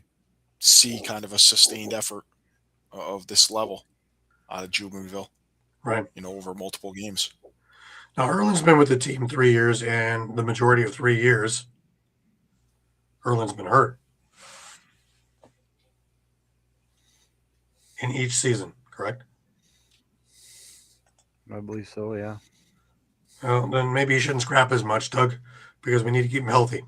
see kind of a sustained effort of this level out of Jubenville, right? Over multiple games. Now, Erlin's been with the team 3 years, and the majority of 3 years, Erlin's been hurt in each season, correct? I believe so, yeah. Well, then maybe you shouldn't scrap as much, Doug, because we need to keep him healthy.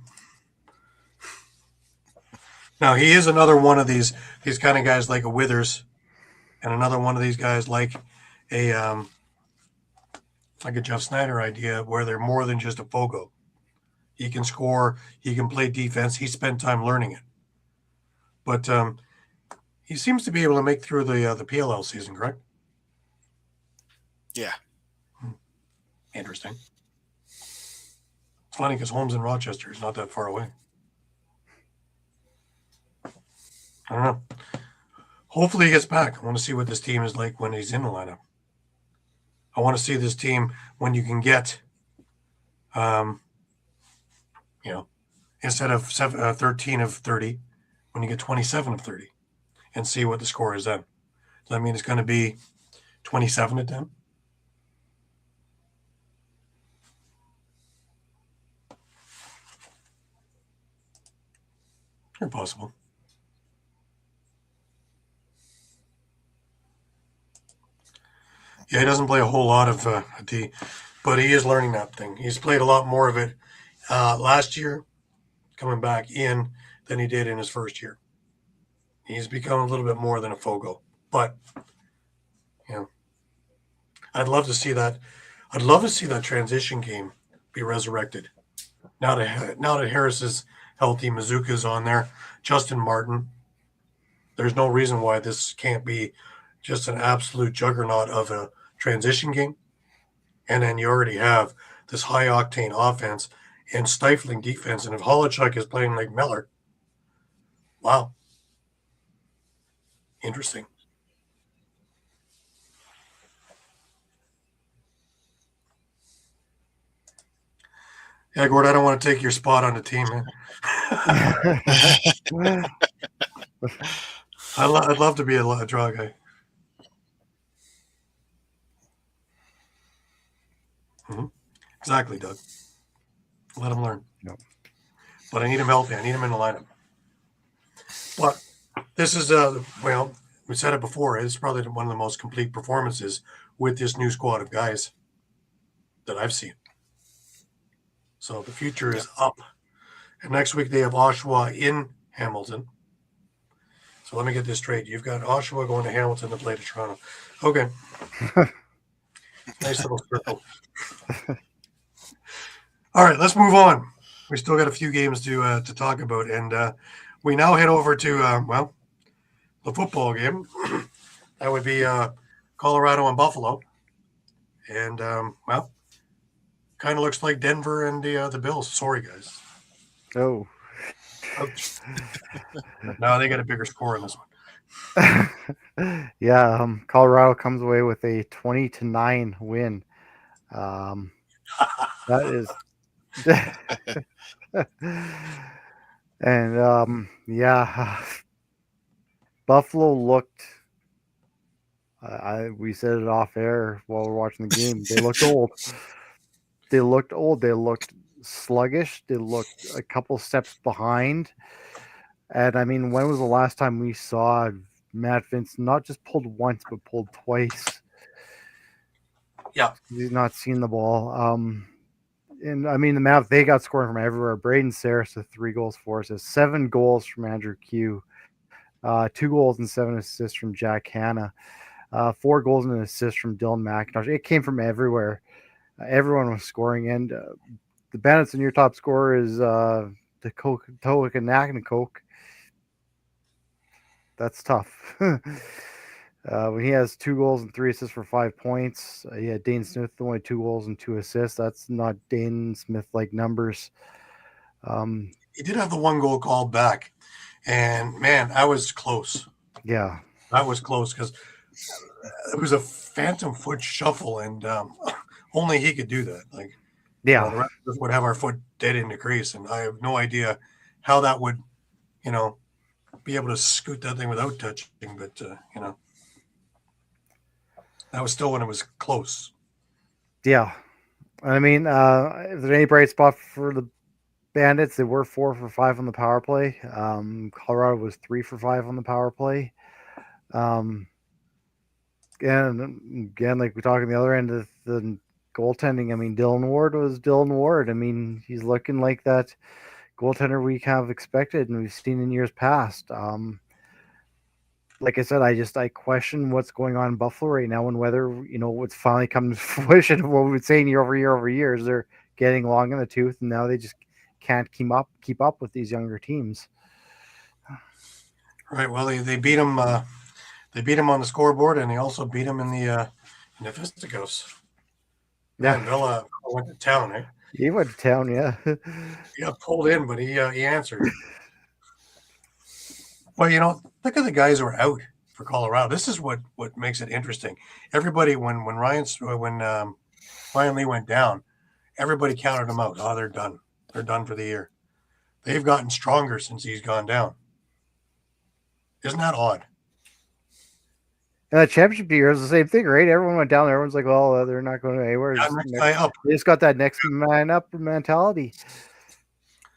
Now, he is another one of these kind of guys like a Withers, and another one of these guys like a Jeff Snyder idea where they're more than just a Fogo. He can score. He can play defense. He spent time learning it. But he seems to be able to make through the PLL season, correct? Yeah. Interesting. It's funny because home's in Rochester. It's not that far away. I don't know. Hopefully he gets back. I want to see what this team is like when he's in the lineup. I want to see this team when you can get, instead of 13 of 30, when you get 27 of 30, and see what the score is then. Does that mean it's going to be 27-10? Very possible. Yeah, he doesn't play a whole lot of D, but he is learning that thing. He's played a lot more of it last year, coming back in, than he did in his first year. He's become a little bit more than a Fogo, but I'd love to see that. I'd love to see that transition game be resurrected. Now that Harris healthy. Mazuka's on there. Justin Martin. There's no reason why this can't be just an absolute juggernaut of a transition game. And then you already have this high-octane offense and stifling defense. And if Holochuk is playing like Miller, wow. Interesting. Yeah, Gord, I don't want to take your spot on the team, man. I'd love to be a draw guy. Mm-hmm. Exactly, Doug. Let him learn. Yep. But I need him healthy. I need him in the lineup. But this is, well, we said it before. It's probably one of the most complete performances with this new squad of guys that I've seen. So the future is up. And next week they have Oshawa in Hamilton. So let me get this straight. You've got Oshawa going to Hamilton to play to Toronto. Okay. Nice little circle. All right, let's move on. We still got a few games to talk about. And we now head over to, the football game. That would be Colorado and Buffalo. And, kind of looks like Denver and the Bills. Sorry, guys. Oh. Ouch. No, they got a bigger score in this one. Yeah, Colorado comes away with a 20-9 win. That is, and Buffalo looked. We said it off air while we're watching the game. They looked old. They looked old. They looked sluggish. They looked a couple steps behind. And I mean, when was the last time we saw Matt Vince not just pulled once, but pulled twice? Yeah. He's not seen the ball. And I mean, the amount they got scoring from everywhere. Braden Saris with 3 goals for us, 7 goals from Andrew Q, 2 goals and 7 assists from Jack Hanna, 4 goals and an assist from Dylan McIntosh. It came from everywhere. Everyone was scoring, and the Bandits in your top scorer is the Kostiuk and Naknikok. That's tough. When he has 2 goals and 3 assists for 5 points, he had Dane Smith only 2 goals and 2 assists. That's not Dane Smith-like numbers. He did have the 1 goal called back, and man, I was close. Yeah, that was close because it was a phantom foot shuffle, and only he could do that. Like, yeah, the rest of us would have our foot dead in the crease, and I have no idea how that would, be able to scoot that thing without touching. But that was still when it was close. Yeah, I mean, if there's any bright spot for the Bandits, they were 4 for 5 on the power play. Colorado was 3 for 5 on the power play. And again, like we talk on the other end of the goaltending, I mean, Dylan Ward was Dylan Ward. I mean, he's looking like that goaltender we have expected and we've seen in years past. Like I said, I question what's going on in Buffalo right now and whether, what's finally come to fruition of what we've been saying year over year is they're getting long in the tooth and now they just can't keep up with these younger teams. Right. Well, they beat them. They beat him on the scoreboard, and they also beat him in the fisticuffs. Yeah, and Villa went to town, eh? He went to town, yeah. He got pulled in, but he answered. Well, look at the guys who are out for Colorado. This is what makes it interesting. Everybody, when Ryan Lee went down, everybody counted him out. Oh, they're done. They're done for the year. They've gotten stronger since he's gone down. Isn't that odd? And the championship year is the same thing, right? Everyone went down there. Everyone's like, well, they're not going anywhere. Next guy up. They just got that next man up mentality.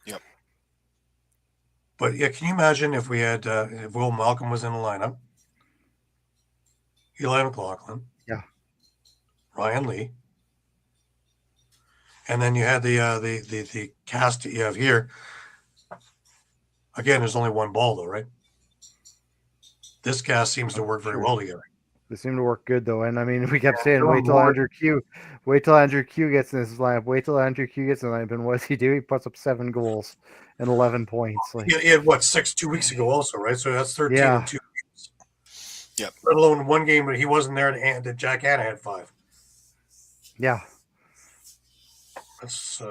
Yep. But yeah, can you imagine if we had if Will Malcolm was in the lineup? Eli McLaughlin. Yeah. Ryan Lee. And then you had the cast that you have here. Again, there's only one ball though, right? This cast seems to work very well together. They seem to work good though, and I mean, we kept saying, Dylan wait till Moore- Andrew Q gets in this lineup, wait till Andrew Q gets in the lineup, and what does he do? He puts up 7 goals and 11 points. Like, He had what 6 2 weeks ago, also, right? So that's 13 Yeah. in 2 games. Yep. Let alone one game, but he wasn't there, and that Jack Hanna had 5. yeah, That's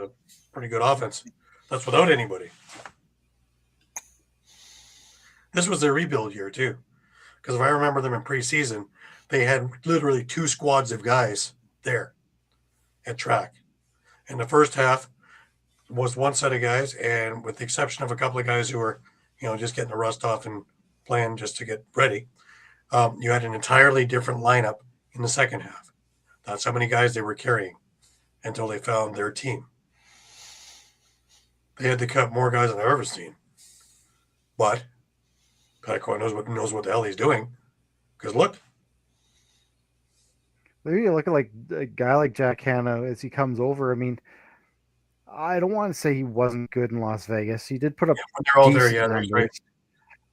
pretty good offense. That's without anybody. This was their rebuild year too, because if I remember them in preseason, they had literally 2 squads of guys there at track. In the first half was one set of guys, and with the exception of a couple of guys who were, just getting the rust off and playing just to get ready, you had an entirely different lineup in the second half. That's how many guys they were carrying until they found their team. They had to cut more guys than I've ever seen. But Petticoat knows what the hell he's doing. Because look. maybe you look at like a guy like Jack Hanna as he comes over. I mean, I don't want to say he wasn't good in Las Vegas. He did put up When they're all there, decent yeah, numbers.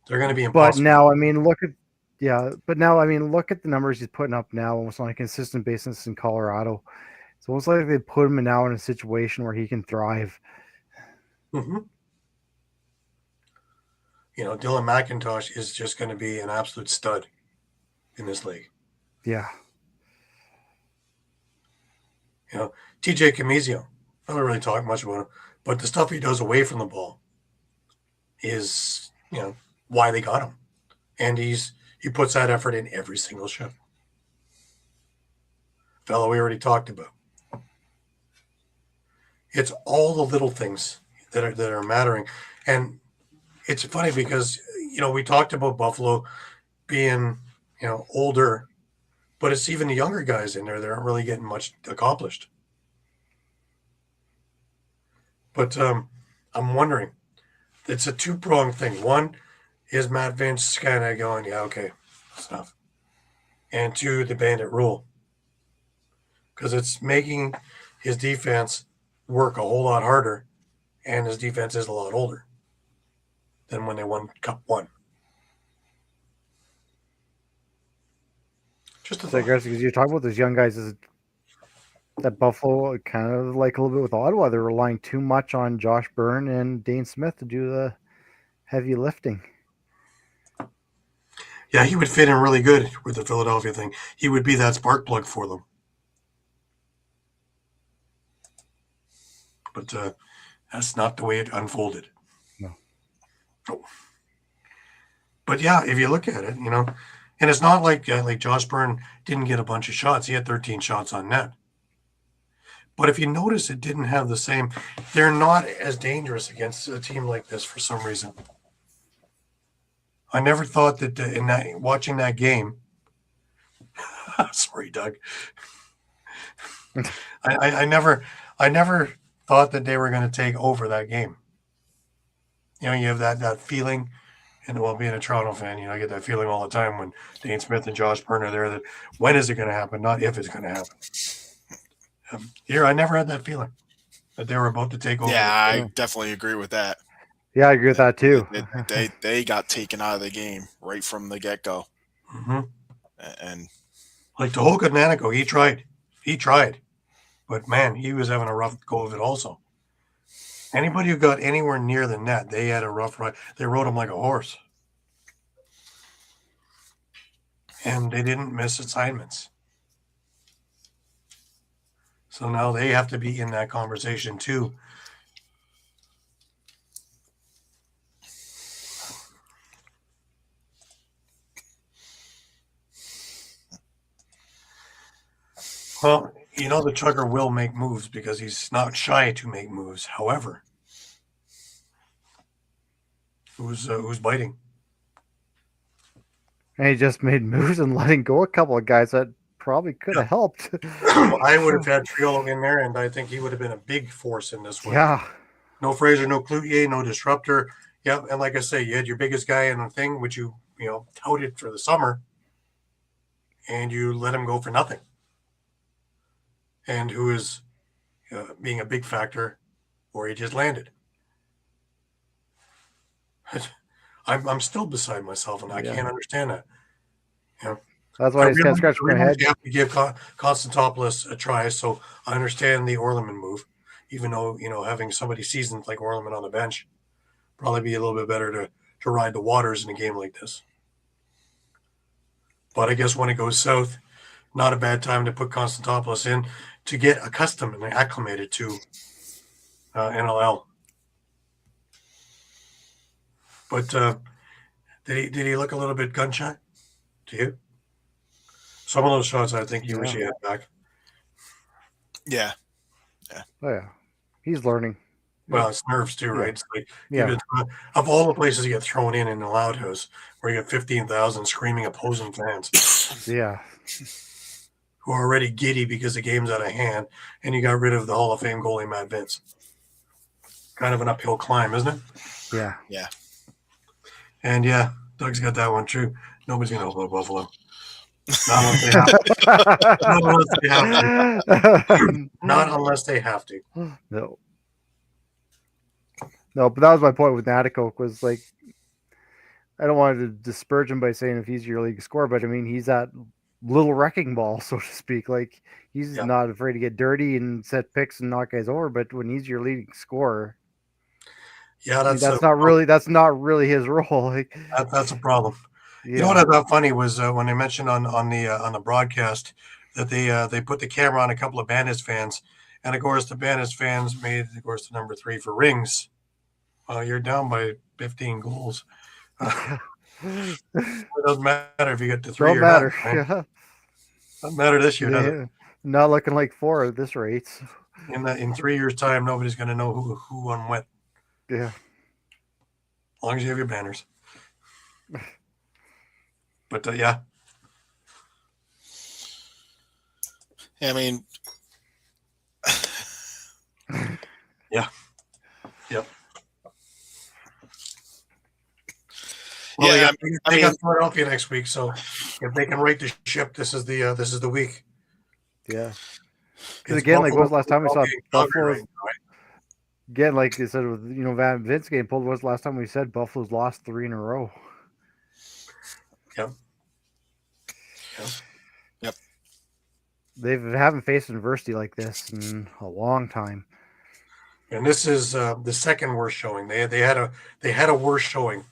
they're going to be But impossible. now, I mean, look at the numbers he's putting up now, almost on a consistent basis in Colorado. It's almost like they put him now in a situation where he can thrive. Mm-hmm. Dylan McIntosh is just going to be an absolute stud in this league. Yeah. TJ Camizio, I don't really talk much about him, but the stuff he does away from the ball is, why they got him. And he puts that effort in every single shift. Fellow we already talked about. It's all the little things that are mattering. And it's funny because, we talked about Buffalo being, older, but it's even the younger guys in there that aren't really getting much accomplished. But I'm wondering, it's a 2-pronged thing. One is Matt Vince kind of going, yeah, okay, that's enough. And 2, the bandit rule. Because it's making his defense work a whole lot harder, and his defense is a lot older than when they won Cup 1. Just a So, thought. because you're talking about those young guys, that Buffalo kind of like a little bit with Ottawa, they're relying too much on Josh Byrne and Dane Smith to do the heavy lifting. Yeah, he would fit in really good with the Philadelphia thing. He would be that spark plug for them. But that's not the way it unfolded. No. Oh. But yeah, if you look at it, and it's not like Josh Byrne didn't get a bunch of shots. He had 13 shots on net. But if you notice, it didn't have the same. They're not as dangerous against a team like this for some reason. I never thought that watching that game. Sorry, Doug. I never thought that they were going to take over that game. You have that feeling, and being a Toronto fan, I get that feeling all the time when Dane Smith and Josh Byrne are there. That when is it going to happen, not if it's going to happen. Here, I never had that feeling that they were about to take over. Yeah, I definitely agree with that. Yeah, I agree with that too. They got taken out of the game right from the get-go. Mm-hmm. And like Tehoka Nanako, he tried, but man, he was having a rough go of it also. Anybody who got anywhere near the net, they had a rough ride. They rode him like a horse, and they didn't miss assignments. So now they have to be in that conversation too. Well, the Chugger will make moves because he's not shy to make moves. However, who's biting? And he just made moves and letting go a couple of guys that probably could have helped. I would have had Triolo in there, and I think he would have been a big force in this one. Yeah. No Fraser, no Cloutier, no Disruptor. Yep, and like I say, you had your biggest guy in the thing, which you touted for the summer, and you let him go for nothing. And who is being a big factor, or he just landed. I'm still beside myself, and I can't understand that. That's why I just kind of scratched my head. You have to give Konstantopoulos a try. So I understand the Orleman move, even though having somebody seasoned like Orleman on the bench probably be a little bit better to ride the waters in a game like this. But I guess when it goes south, not a bad time to put Konstantopoulos in to get accustomed and acclimated to NLL. But did he look a little bit gun shy to you? Some of those shots, I think you wish he had back. Yeah. Oh yeah, he's learning. Well, it's nerves too, right? It's like Yeah. of all the places you get thrown in the Loud House, where you get 15,000 screaming opposing fans Yeah. who are already giddy because the game's out of hand, and you got rid of the Hall of Fame goalie Matt Vince. Kind of an uphill climb, isn't it? Yeah. Yeah. And yeah, Doug's got that one true. Nobody's going to hold Buffalo. Not unless they have to. Not unless they have to. Not unless they have to. No. No, but that was my point with Natikoke was like, I don't want to disparage him by saying if he's your league scorer, but I mean, he's that little wrecking ball, so to speak. Like, he's not afraid to get dirty and set picks and knock guys over, but when he's your leading scorer, yeah, that's not really his role. Like, that's a problem. Yeah. You know what I thought funny was when they mentioned on the broadcast that they put the camera on a couple of Bandits fans, and of course the Bandits fans made, of course, the number 3 for rings. You're down by 15 goals. It doesn't matter if you get to 3 don't or matter. not. Yeah. Doesn't matter this year, does it? Not looking like 4 at this rate. In 3 years' time, nobody's going to know who won what. Yeah. As long as you have your banners. But yeah. I mean, yeah. Yep. Well, yeah, they got Philadelphia next week, so if they can right the ship, this is the week. Yeah. Because again, like, what was the last time we saw Buffalo? Again, like you said, with Van Vince game pulled. What was the last time we said Buffalo's lost 3 in a row? Yep. They haven't faced adversity like this in a long time. And this is the second worst showing. They had a worse showing.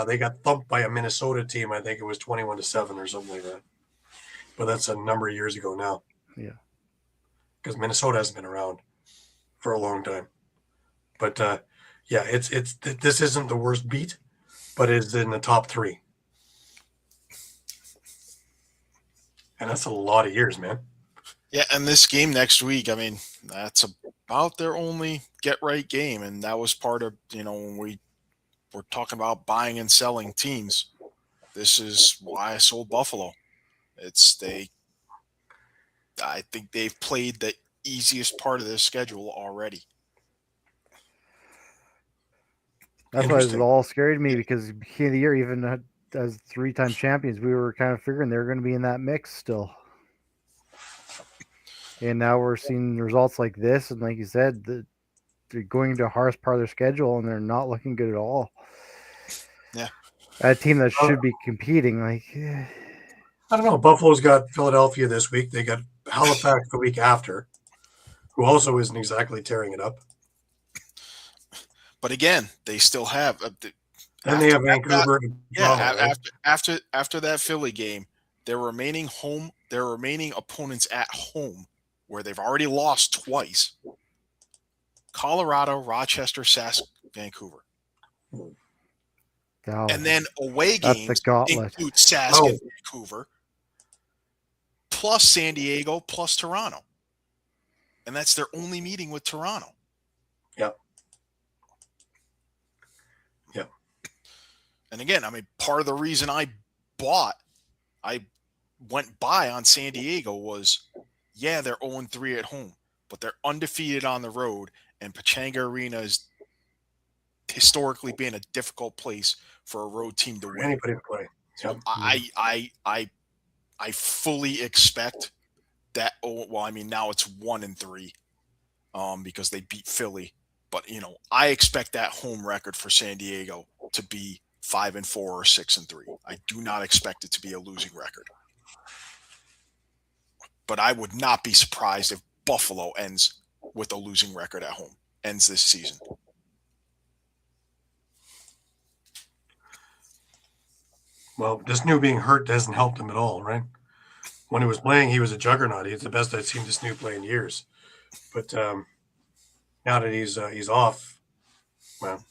They got thumped by a Minnesota team. I think it was 21-7 or something like that. But that's a number of years ago now. Yeah. Because Minnesota hasn't been around for a long time. But yeah, this isn't the worst beat, but it's in the top 3. And that's a lot of years, man. Yeah, and this game next week, I mean, that's about their only get-right game, and that was part of, when we were talking about buying and selling teams, this is why I sold Buffalo. I think they've played the easiest part of their schedule already. That's why it was all scary to me, because beginning of the year, even as 3-time champions, we were kind of figuring they were going to be in that mix still. And now we're seeing results like this, and like you said, they're going into a hardest part of their schedule, and they're not looking good at all. Yeah, a team that should be competing, like, I don't know. Buffalo's got Philadelphia this week. They got Halifax the week after, who also isn't exactly tearing it up. But again, they still have. And they have Vancouver. After that Philly game, their remaining opponents at home, where they've already lost twice: Colorado, Rochester, Vancouver. Oh, and then away games include Sask and Vancouver, plus San Diego, plus Toronto. And that's their only meeting with Toronto. Yep. Yep. And again, I mean, part of the reason I went by on San Diego was, yeah, they're 0-3 at home, but they're undefeated on the road, and Pechanga Arena is historically been a difficult place for a road team to win. Anybody to play. So I fully expect that. Oh, well, I mean, now it's 1-3 because they beat Philly, but I expect that home record for San Diego to be 5-4 or 6-3. I do not expect it to be a losing record. But I would not be surprised if Buffalo ends with a losing record at home, ends this season. Well, this new being hurt doesn't help him at all, right? When he was playing, he was a juggernaut. He's the best I've seen this new play in years. But now that he's off, well,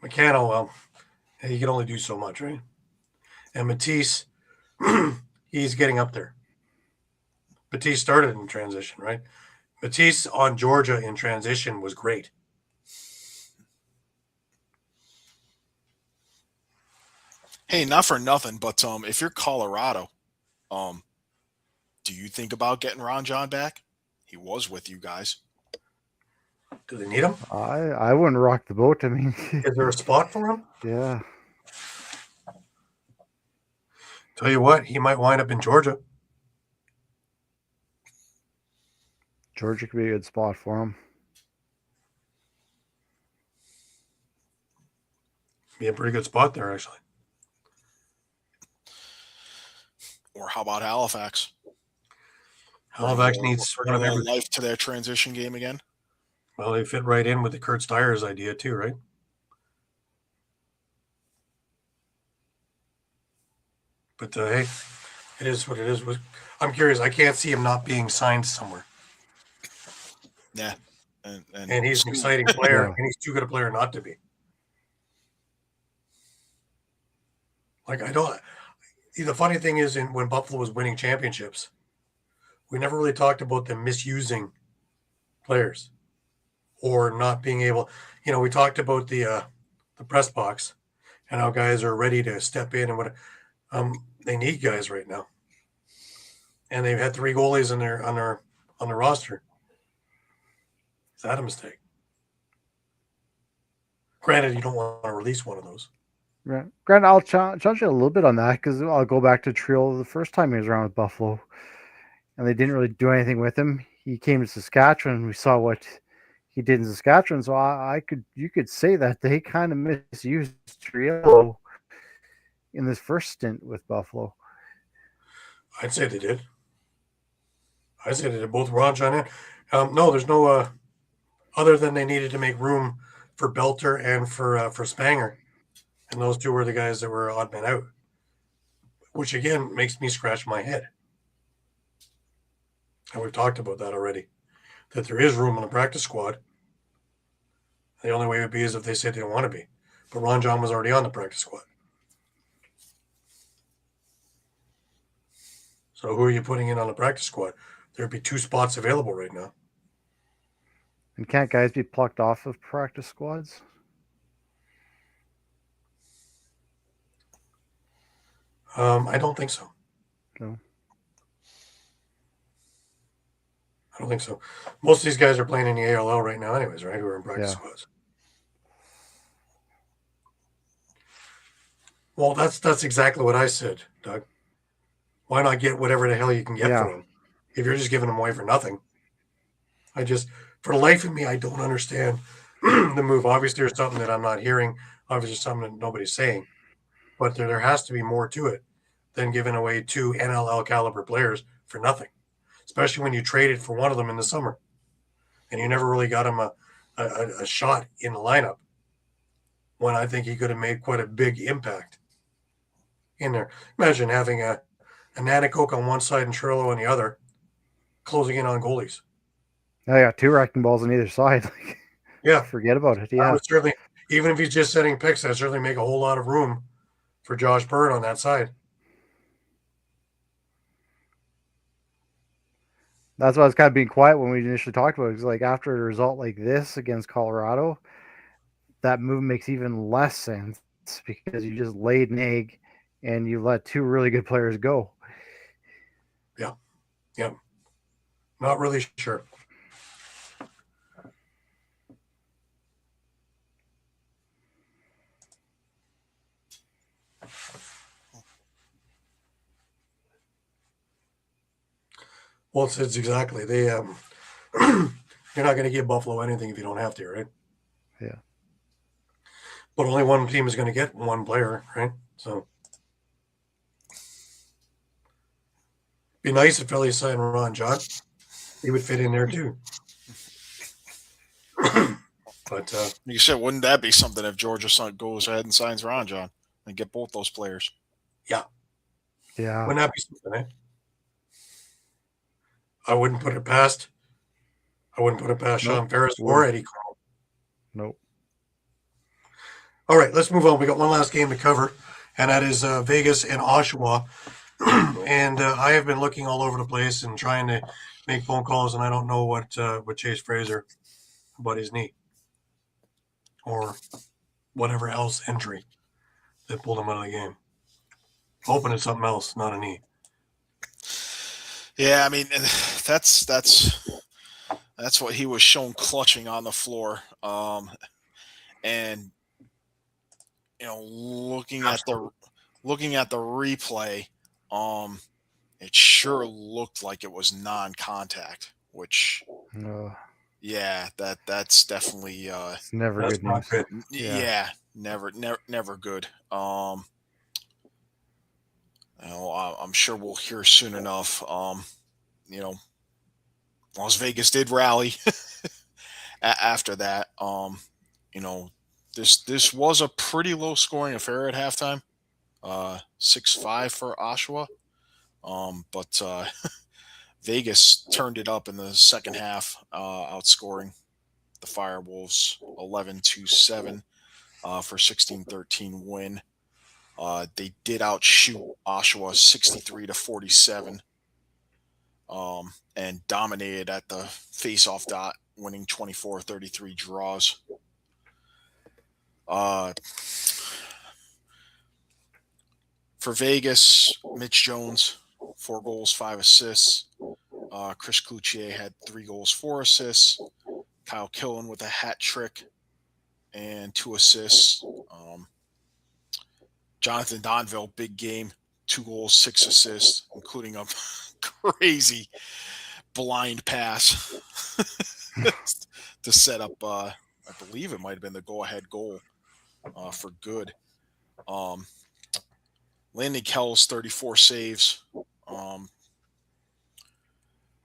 McCannell, well, he can only do so much, right? And Matisse, he's getting up there. Matisse started in transition, right? Matisse on Georgia in transition was great. Hey, not for nothing, but if you're Colorado, do you think about getting Ron John back? He was with you guys. Do they need him? I wouldn't rock the boat. I mean, Is there a spot for him? yeah. Tell you what, he might wind up in Georgia. Georgia could be a good spot for him. Be a pretty good spot there, actually. Or how about Halifax? Halifax needs one of Bring everything. life to their transition game again. Well, they fit right in with the Kurt Steyer's idea too, right? But hey, it is what it is. I'm curious. I can't see him not being signed somewhere. Yeah. And he's an exciting player, Yeah. and he's too good a player not to be. Like, I don't. The funny thing is, when Buffalo was winning championships, we never really talked about them misusing players or not being able. You know, we talked about the press box and how guys are ready to step in and what. They need guys right now, and they've had 3 goalies on their roster. Is that a mistake? Granted, you don't want to release one of those. Right. Grant, I'll challenge you a little bit on that because I'll go back to Trill the first time he was around with Buffalo, and they didn't really do anything with him. He came to Saskatchewan, and we saw what he did in Saskatchewan. So you could say that they kind of misused Trill in this first stint with Buffalo. I'd say they did. I'd say they did both Ron John and no, there's no other than they needed to make room for Belter and for Spanger. And those 2 were the guys that were odd men out, which again makes me scratch my head. And we've talked about that already, that there is room on the practice squad. The only way it would be is if they said they don't want to be. But Ron John was already on the practice squad. So who are you putting in on the practice squad? There'd be 2 spots available right now. And can't guys be plucked off of practice squads? I don't think so. No. I don't think so. Most of these guys are playing in the ALL right now anyways, right? Who are in practice Yeah. squads. Well, that's exactly what I said, Doug. Why not get whatever the hell you can get Yeah. for them? If you're just giving them away for nothing. For the life of me, I don't understand the move. Obviously, there's something that I'm not hearing. Obviously, there's something that nobody's saying. But there has to be more to it than giving away 2 NLL caliber players for nothing, especially when you traded for one of them in the summer and you never really got him a shot in the lineup when I think he could have made quite a big impact in there. Imagine having a Nanakoke on one side and Trillo on the other, closing in on goalies. Now you got 2 wrecking balls on either side. Yeah. Forget about it. I Yeah. would certainly, even if he's just setting picks, that certainly make a whole lot of room for Josh Bird on that side. That's why I was kind of being quiet when we initially talked about it. Because like after a result like this against Colorado, that move makes even less sense because you just laid an egg and you let 2 really good players go. Yeah. Not really sure. Well, it's exactly. They you're not going to give Buffalo anything if you don't have to, right? Yeah. But only one team is going to get one player, right? So Be nice if Philly signed Ron John. He would fit in there too. But You said, wouldn't that be something if Georgia goes ahead and signs Ron John and get both those players? Yeah. Wouldn't that be something, eh? I wouldn't put it past Sean Ferris or Eddie Carl. Nope. All right, let's move on. We got one last game to cover, and that is Vegas and Oshawa. And I have been looking all over the place and trying to make phone calls, and I don't know what Chase Fraser about his knee or whatever else injury that pulled him out of the game. Hoping it's something else, not a knee. Yeah, I mean, that's what he was shown clutching on the floor. And you know, looking at the replay, it sure looked like it was non-contact, which yeah, that's definitely it's never that's good not news. good. Yeah, never good. You know, I'm sure we'll hear soon enough. You know, Las Vegas did rally after that. You know, this was a pretty low scoring affair at halftime. 6-5 for Oshawa. But Vegas turned it up in the second half, outscoring the Firewolves 11-7 for 16-13 win. They did outshoot Oshawa 63-47, and dominated at the face-off dot, winning 24-33 draws. For Vegas, Mitch Jones, 4 goals, 5 assists. Chris Cloutier had 3 goals, 4 assists. Kyle Killen with a hat trick and 2 assists. Jonathan Donville, big game, 2 goals, 6 assists, including a crazy blind pass to set up, I believe it might have been the go-ahead goal for good. Landon Kells, 34 saves.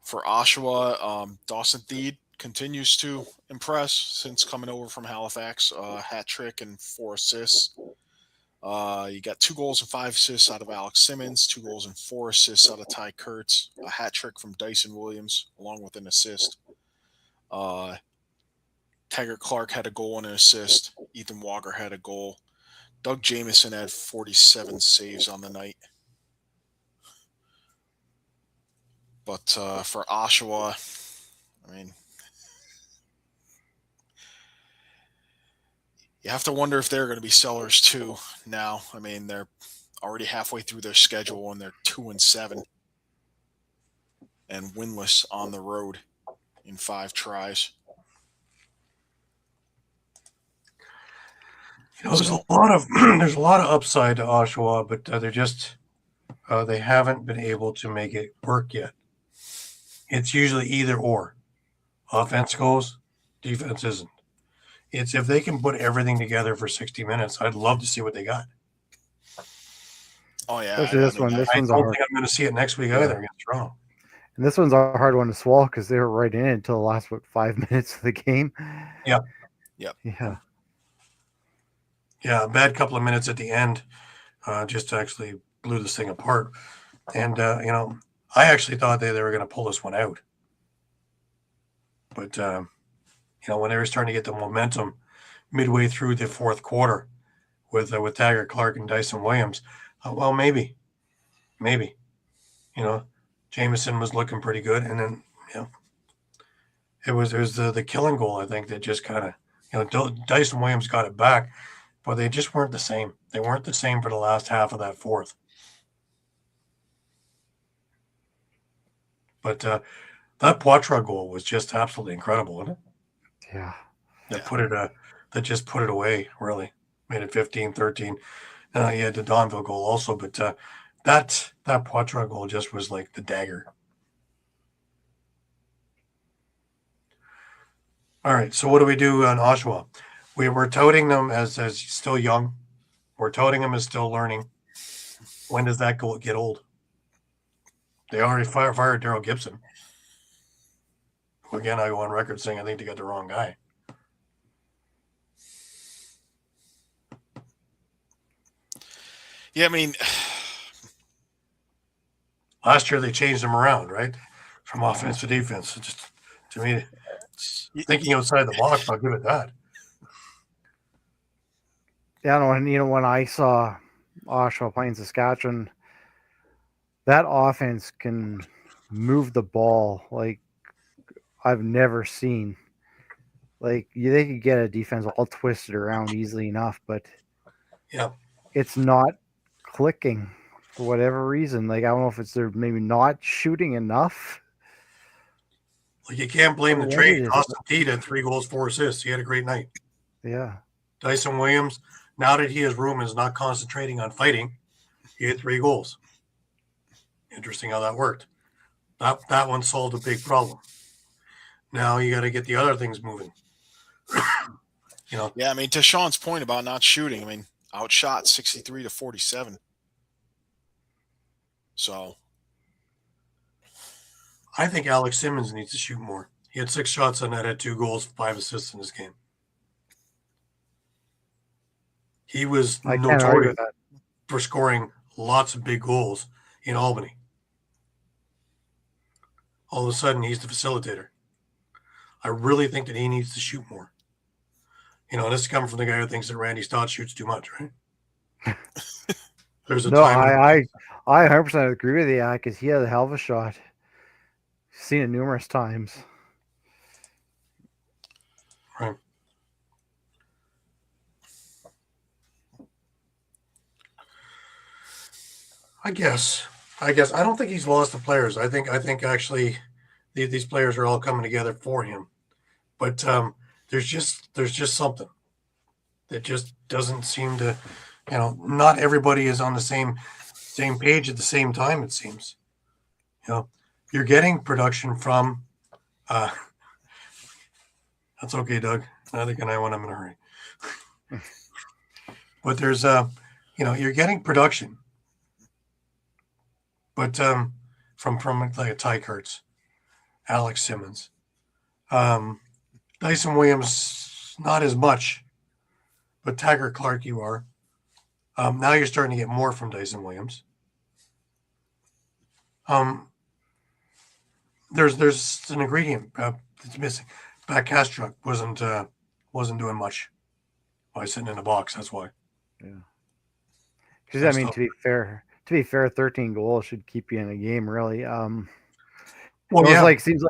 For Oshawa, Dawson Theed continues to impress since coming over from Halifax. Hat trick and 4 assists. You got 2 goals and 5 assists out of Alex Simmons, 2 goals and 4 assists out of Ty Kurtz, a hat trick from Dyson Williams, along with an assist. Taggart Clark had a goal and an assist. Ethan Walker had a goal. Doug Jamieson had 47 saves on the night. But for Oshawa, I mean, you have to wonder if they're going to be sellers too now. I mean, they're already halfway through their schedule and they're 2-7 and winless on the road in 5 tries. You know, there's a lot of upside to Oshawa, but they're just they haven't been able to make it work yet. It's usually either or. Offense goes, defense isn't. It's if they can put everything together for 60 minutes, I'd love to see what they got. Oh yeah, Especially this one. This I one's don't hard. think I'm going to see it next week either against Toronto. And this one's a hard one to swallow because they were right in it until the last 5 minutes of the game. Yep. Yeah. Yeah, a bad couple of minutes at the end just actually blew this thing apart. And, you know, I actually thought they were going to pull this one out. But, you know, when they were starting to get the momentum midway through the fourth quarter with Taggart Clark and Dyson Williams, well, maybe. You know, Jameson was looking pretty good. And then, you know, it was the killing goal, I think, that just kind of, you know, Dyson Williams got it back. But they just weren't the same. They weren't the same for the last half of that fourth. But that Poitras goal was just absolutely incredible, wasn't it? Yeah. That just put it away, really. Made it 15-13. You had the Donville goal also, but that Poitras goal just was like the dagger. All right, so what do we do on Oshawa? We were touting them as still young. We're touting them as still learning. When does that get old? They already fired Daryl Gibson. Again, I go on record saying I think they got the wrong guy. Yeah, I mean, last year they changed him around, right, from offense to defense. It just to me, thinking outside the box, I'll give it that. Yeah, when I saw Oshawa playing Saskatchewan, that offense can move the ball like I've never seen. Like they could get a defense all twisted around easily enough, but yeah, it's not clicking for whatever reason. Like I don't know if it's they're maybe not shooting enough. Like you can't blame the trade. Austin Teed had 3 goals, 4 assists. He had a great night. Yeah. Dyson Williams, now that he has room, is not concentrating on fighting. He had 3 goals. Interesting how that worked. That one solved a big problem. Now you got to get the other things moving. Yeah, I mean, to Sean's point about not shooting, I mean, outshot 63 to 47. So I think Alex Simmons needs to shoot more. He had 6 shots on net, had 2 goals, 5 assists in this game. He was notorious for scoring lots of big goals in Albany. All of a sudden, he's the facilitator. I really think that he needs to shoot more. This is coming from the guy who thinks that Randy Stott shoots too much, right? There's a time. I 100% agree with you, because he had a hell of a shot. Seen it numerous times. Right. I guess I don't think he's lost the players. I think actually these players are all coming together for him. But there's just something that just doesn't seem to, not everybody is on the same page at the same time, it seems. You're getting production from that's okay, Doug. I think I when I'm in a hurry. But there's you're getting production. But from like a Ty Kurtz, Alex Simmons, Dyson Williams, not as much, but Taggart Clark, you are. Now you're starting to get more from Dyson Williams. There's an ingredient that's missing. Back Kostiuk wasn't doing much by sitting in the box. That's why. Yeah. Because I mean, to be fair, 13 goals should keep you in a game, really. Well, yeah. Seems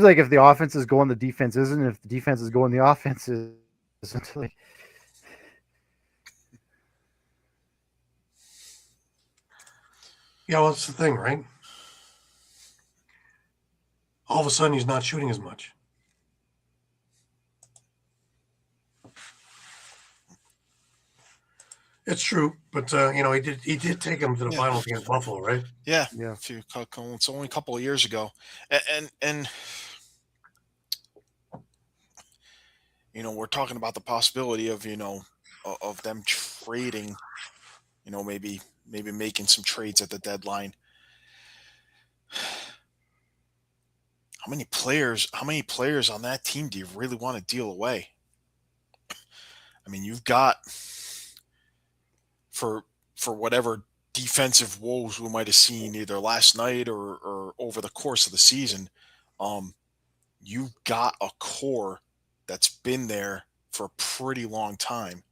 like if the offense is going, the defense isn't. If the defense is going, the offense isn't. Like, yeah, well, that's the thing, right? All of a sudden, he's not shooting as much. It's true, but he did take him to the finals against Buffalo, right? Yeah. It's only a couple of years ago, and we're talking about the possibility of of them trading, maybe making some trades at the deadline. How many players on that team do you really want to deal away? I mean, you've got for whatever defensive woes we might have seen either last night or over the course of the season, you've got a core that's been there for a pretty long time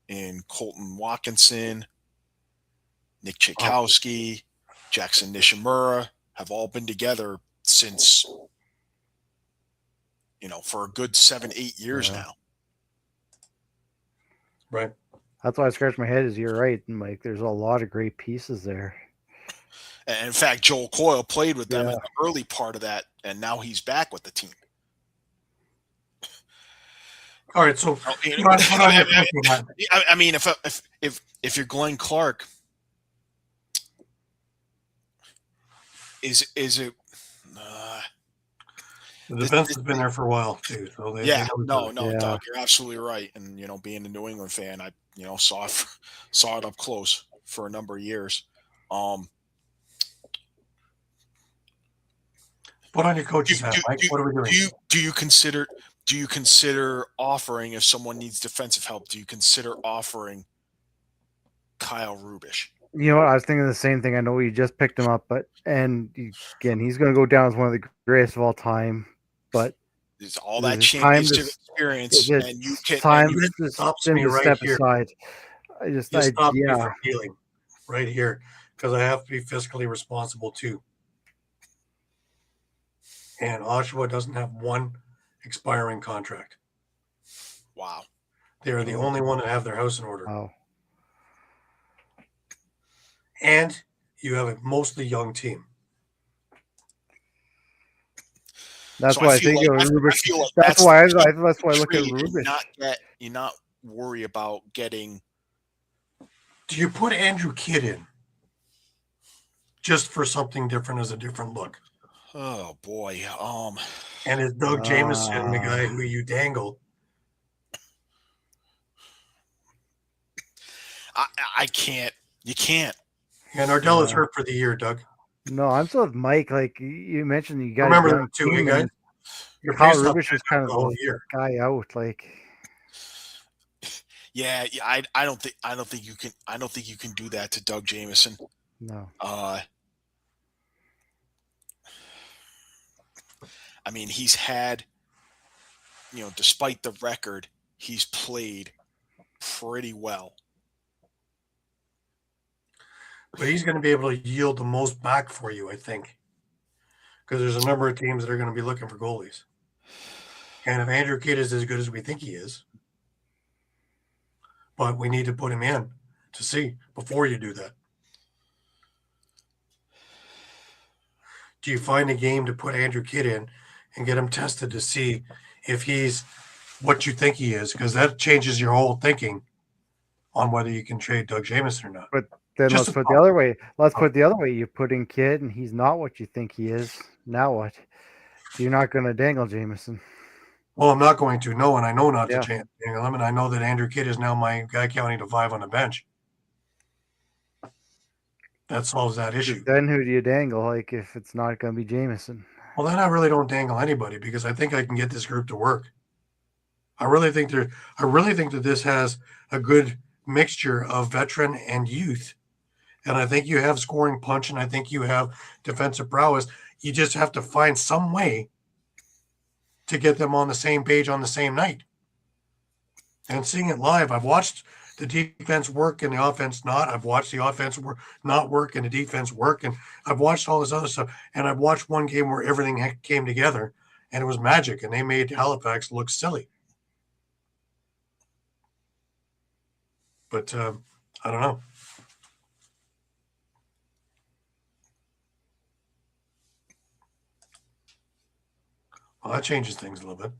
in Colton Watkinson, Nick Tchaikovsky, Jackson Nishimura have all been together since, for a good 7-8 years now. Right. That's why I scratch my head. Is you're right, Mike. There's a lot of great pieces there. And in fact, Joel Coyle played with them in the early part of that, and now he's back with the team. All right, so I mean, if you're Glenn Clark, is it? The defense has been there for a while too. So Doug, you're absolutely right. And being a New England fan, I saw it up close for a number of years. Put on your coach's hat, Mike. What are we doing? Do you consider offering, if someone needs defensive help, do you consider offering Kyle Rubish? You know what? I was thinking the same thing. I know you just picked him up, again, he's going to go down as one of the greatest of all time. But It's all that it's time championship experience, and you can. Time and you, to stops him me to right step here. aside. You stop me from feeling right here because I have to be fiscally responsible too. And Oshawa doesn't have one expiring contract. wow. They are the only one that have their house in order. Wow. And you have a mostly young team. That's So why I I feel think like- of I Rubish. feel like That's why I look at Trade and Rubish. you not worry about getting. Do you put Andrew Kidd in just for something different as a different look? Oh boy. And is Doug Jamieson the guy who you dangle? I can't. You can't. And Ardell is hurt for the year, Doug. No, I'm still with Mike. Like you mentioned, you got Remember that too, eh, guys? Your Kyle faceoff Rubish is kind of the whole the year. guy out. Like, Yeah. I don't think you can do that to Doug Jamieson. no. I mean, he's had, despite the record, he's played pretty well. But he's going to be able to yield the most back for you, I think. Because there's a number of teams that are going to be looking for goalies. And if Andrew Kidd is as good as we think he is, but we need to put him in to see before you do that. Do you find a game to put Andrew Kidd in and get him tested to see if he's what you think he is? Because that changes your whole thinking on whether you can trade Doug Jamieson or not. But then Just let's a put thought. the other way. Let's put the other way. You put in Kidd, and he's not what you think he is. Now what? You're not going to dangle Jamieson. Well, I'm not going to. No, and I know not Yeah. to dangle him, and I know that Andrew Kidd is now my guy counting to 5 on the bench. That solves that issue. Then who do you dangle? Like if it's not going to be Jamieson. Well, then I really don't dangle anybody because I think I can get this group to work. I really think that this has a good mixture of veteran and youth. And I think you have scoring punch and I think you have defensive prowess. You just have to find some way to get them on the same page on the same night. And seeing it live, I've watched the defense work and the offense not. I've watched the offense not work and the defense work. And I've watched all this other stuff. And I've watched one game where everything came together and it was magic. And they made Halifax look silly. But I don't know. Well, that changes things a little bit.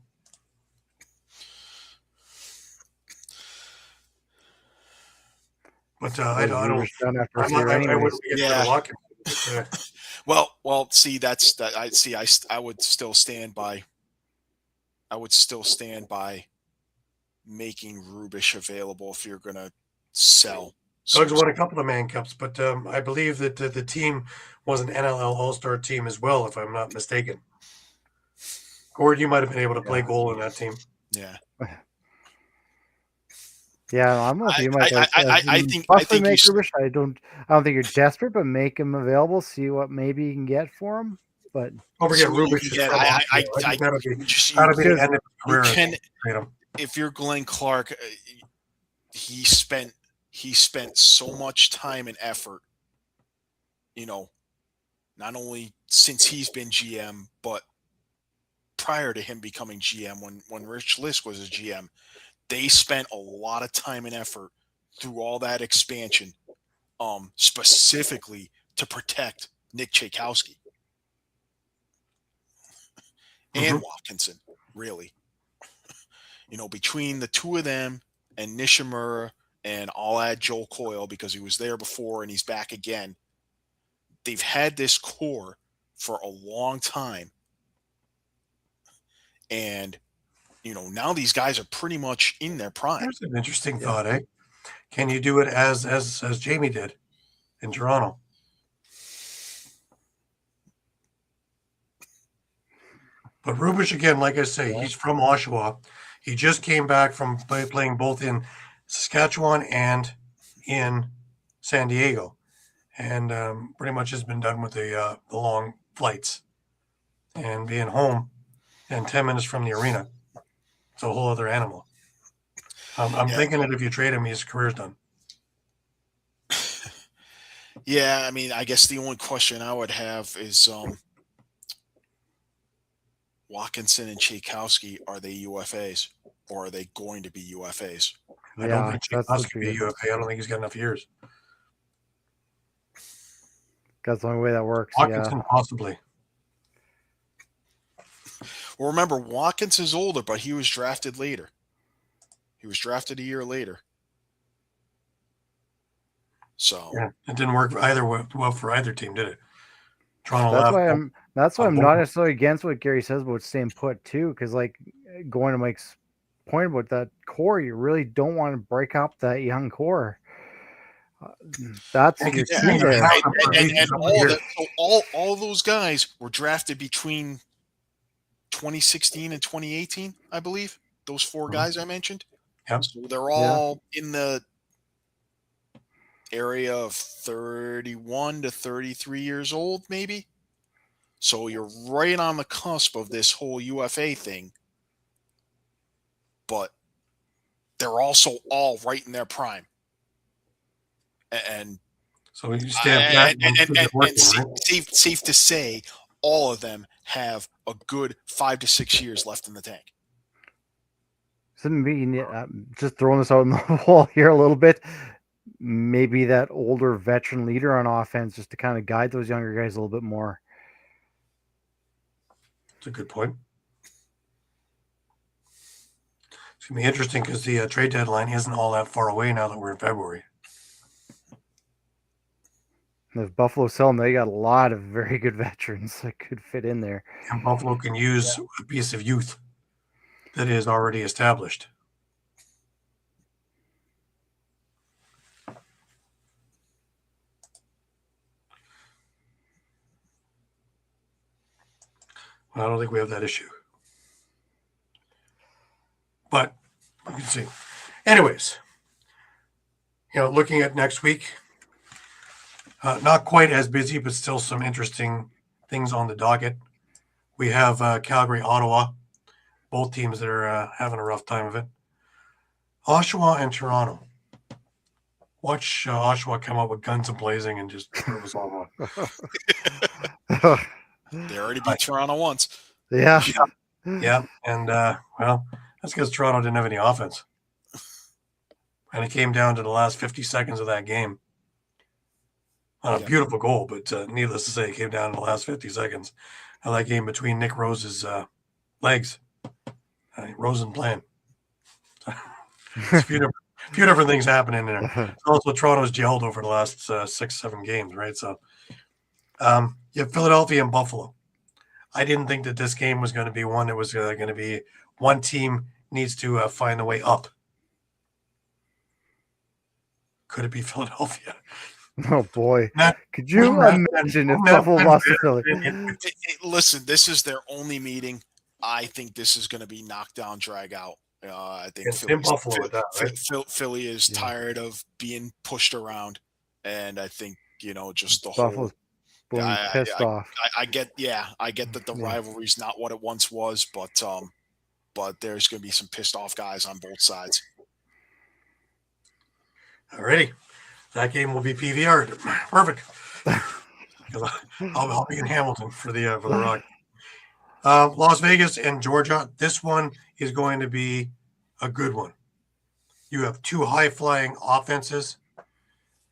But I don't. Rubish done after I'm this year not, I anyways. wouldn't get Yeah. to walking. Well, see, that's that. I would still stand by. I would still stand by making Rubish available if you're going to sell. Doug's won a couple of man cups, but I believe that the team was an NLL All-Star team as well, if I'm not mistaken. Gord, you might have been able to play goal in that team. Yeah. Yeah, I'm with you, Mike. I think make Rubish. I don't think you're desperate, but make him available. See what maybe you can get for him. But Don't forget So Rubish. yeah, That'll be just- the end of his you career. can, Trade him. if you're Glenn Clark, he spent so much time and effort, not only since he's been GM, but prior to him becoming GM, when Rich Lisk was a GM, they spent a lot of time and effort through all that expansion, specifically to protect Nick Tchaikovsky and Watkinson, really. Between the two of them and Nishimura, and I'll add Joel Coyle because he was there before and he's back again. They've had this core for a long time. And, now these guys are pretty much in their prime. Here's an interesting thought, eh? Can you do it as Jamie did in Toronto? But Rubish, again, like I say, he's from Oshawa. He just came back from playing both in Saskatchewan and in San Diego, and pretty much has been done with the long flights and being home and 10 minutes from the arena. It's a whole other animal. I'm thinking that if you trade him, his career's done. Yeah, I mean, I guess the only question I would have is Watkinson and Tchaikovsky, are they UFAs or are they going to be UFAs? I don't think that's Chikos could be a UFA. I don't think he's got enough years. That's the only way that works. Watkinson, possibly. Well, remember, Watkins is older, but he was drafted later. He was drafted a year later. So Yeah, it didn't work well for either team, did it? Toronto That's why I'm not necessarily against what Gary says about staying put too, because like going to Mike's point about that core, you really don't want to break up that young core. That's your key there. And all those guys were drafted between 2016 and 2018, I believe. Those four guys I mentioned. Yep. So they're all in the area of 31 to 33 years old, maybe. So you're right on the cusp of this whole UFA thing. But they're also all right in their prime. And so you stand back safe to say all of them have a good 5 to 6 years left in the tank. Just throwing this out in the wall here a little bit. Maybe that older veteran leader on offense just to kind of guide those younger guys a little bit more. That's a good point. It's going to be interesting because the trade deadline isn't all that far away now that we're in February. If Buffalo sell them, they got a lot of very good veterans that could fit in there. And Buffalo can use a piece of youth that is already established. I don't think we have that issue. But we can see. Anyways, looking at next week, not quite as busy, but still some interesting things on the docket. We have Calgary, Ottawa, both teams that are having a rough time of it. Oshawa and Toronto. Watch Oshawa come up with guns blazing and just prove us all wrong. They already beat Toronto once. Yeah. And, well, that's because Toronto didn't have any offense. And it came down to the last 50 seconds of that game. A beautiful goal, but needless to say, it came down to the last 50 seconds of that game between Nick Rose's legs. Rosen playing. It's a few different things happening there. Also, Toronto's gelled over the last 6-7 games, right? So you have Philadelphia and Buffalo. I didn't think that this game was going to be one that was going to be one team needs to find a way up. Could it be Philadelphia? Oh boy! Could you imagine if Buffalo lost to Philly? Listen, this is their only meeting. I think this is going to be knockdown, drag out. I think Philly is tired of being pushed around, and I think just the Buffalo's pissed off. I get that the rivalry's not what it once was, but there's going to be some pissed off guys on both sides. Alrighty. That game will be PVR'd. Perfect. I'll be in Hamilton for the Rock. Las Vegas and Georgia. This one is going to be a good one. You have two high-flying offenses.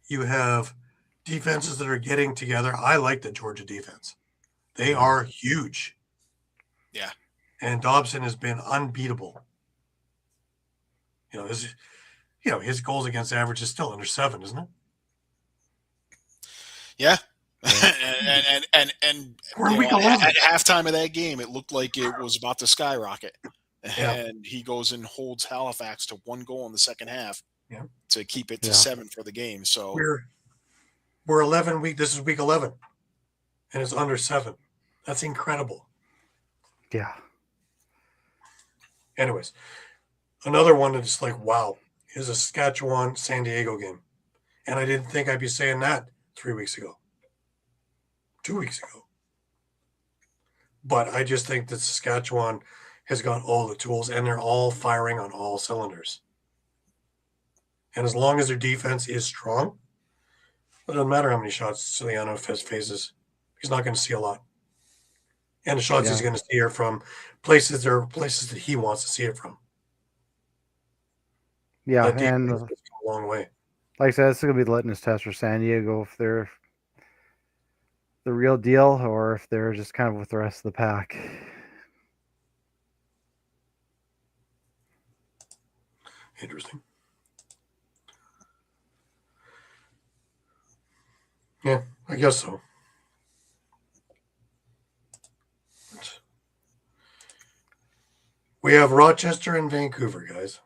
You have defenses that are getting together. I like the Georgia defense. They are huge. Yeah. And Dobson has been unbeatable. His goals against average is still under 7, isn't it? Yeah. and at halftime of that game, it looked like it was about to skyrocket. And he goes and holds Halifax to 1 goal in the second half to keep it to 7 for the game. So we're 11 week. This is week 11, and it's under 7. That's incredible. Yeah. Anyways, another one that's like, wow, is a Saskatchewan San Diego game. And I didn't think I'd be saying that 3 weeks ago, 2 weeks ago. But I just think that Saskatchewan has got all the tools and they're all firing on all cylinders. And as long as their defense is strong, it doesn't matter how many shots Ciliano faces. He's not going to see a lot. And the shots he's going to see are from places that he wants to see it from. Yeah, That and defense has come a long way. like I said, it's going to be the litmus test for San Diego if they're the real deal or if they're just kind of with the rest of the pack. Interesting. Yeah, I guess so. We have Rochester and Vancouver, guys.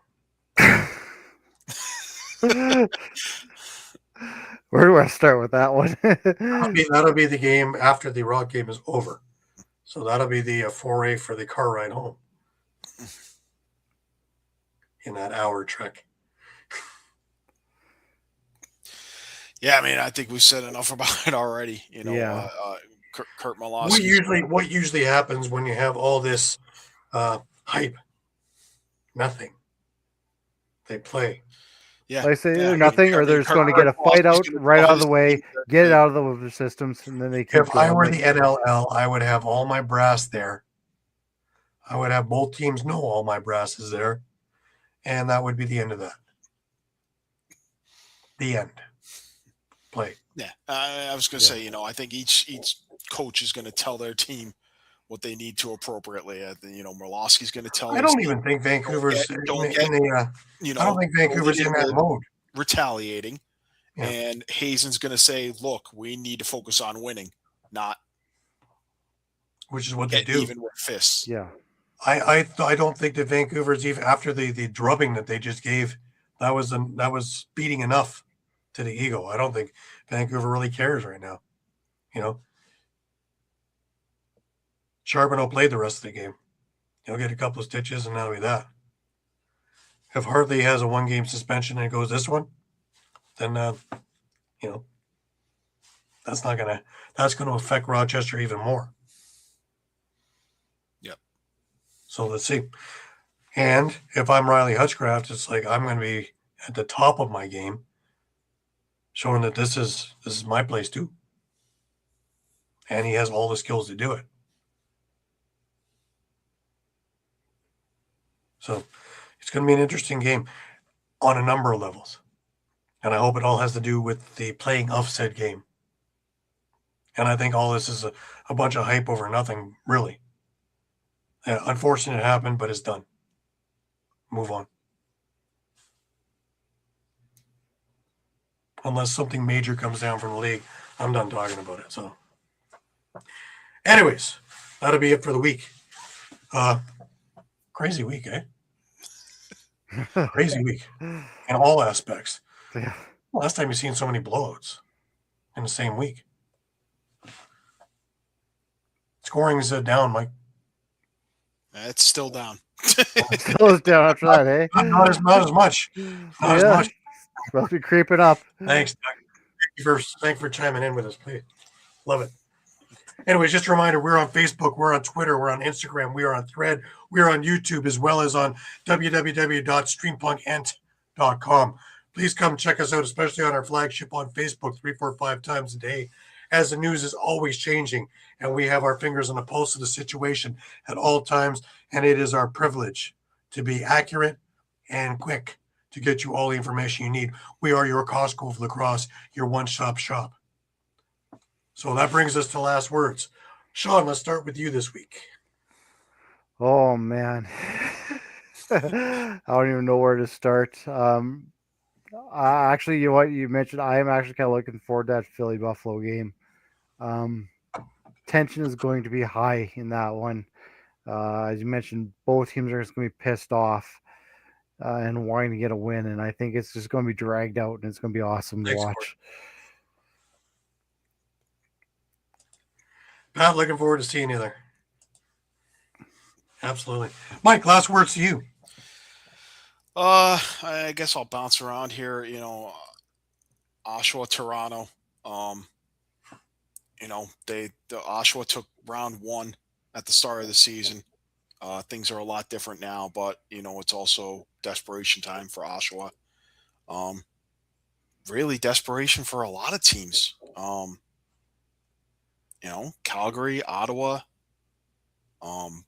Where do I start with that one? That'll be the game after the Rock game is over. So that'll be the foray for the car ride home in that hour trek. Yeah, I mean, I think we've said enough about it already. You know, Yeah. Kurt Malosky. What usually happens when you have all this hype? Nothing. They play. Yeah, Like I say, yeah, either I mean, nothing I or mean, they're just Kurt going to get a fight out Malosky's gonna right tell out of the his way, team that get it they- out of the systems, and then they keep If I going. were the NLL, I would have all my brass there. I would have both teams know all my brass is there. And that would be the end of that. The end. Play. Yeah, I was going to say, you know, I think each coach is going to tell their team what they need to appropriately. You know, Malosky's going to tell. I don't even think Vancouver's don't get you know. I don't think Vancouver's in that mode. Retaliating, Yeah. and Hazen's going to say, "Look, we need to focus on winning, not Which is what they get do. even with fists." Yeah. I don't think that Vancouver's even after the drubbing that they just gave, that was beating enough to the ego. I don't think Vancouver really cares right now. You know, Charbonneau played the rest of the game. He'll get a couple of stitches and that'll be that. If Hartley has a 1-game suspension and it goes this one, then you know, that's gonna affect Rochester even more. Yep. So let's see. And if I'm Riley Hutchcraft, it's like I'm going to be at the top of my game, showing that this is my place too. And he has all the skills to do it. So it's going to be an interesting game on a number of levels. And I hope it all has to do with the playing of said game. And I think all this is a bunch of hype over nothing, really. Yeah, unfortunate it happened, but it's done. Move on. Unless something major comes down from the league, I'm done talking about it. So, anyways, that'll be it for the week. Crazy week, eh? Crazy week in all aspects. Yeah. Last time you've seen so many blowouts in the same week. Scoring is down, Mike. It's still down. Still is down after that, eh? Not as much. Not as much. Must be creeping up. Thanks, Doug. Thank you for chiming in with us, please. Love it. Anyways, just a reminder, we're on Facebook, we're on Twitter, we're on Instagram, we are on Thread, we're on YouTube, as well as on www.streampunkentertainment.com. Please come check us out, especially on our flagship on Facebook 3, 4, 5 times a day, as the news is always changing, and we have our fingers on the pulse of the situation at all times, and it is our privilege to be accurate and quick to get you all the information you need. We are your Costco of Lacrosse, your one-stop shop. So that brings us to last words. Shawn, let's start with you this week. Oh man. I don't even know where to start. Actually, you know what you mentioned, I am actually kind of looking forward to that Philly Buffalo game. Tension is going to be high in that one. As you mentioned, both teams are just going to be pissed off and wanting to get a win, and I think it's just going to be dragged out, and it's going to be awesome to watch. Not looking forward to seeing you there. Absolutely. Mike, last words to you. I guess I'll bounce around here. Oshawa, Toronto. The Oshawa took round 1 at the start of the season. Things are a lot different now, but it's also desperation time for Oshawa. Really desperation for a lot of teams. Calgary, Ottawa,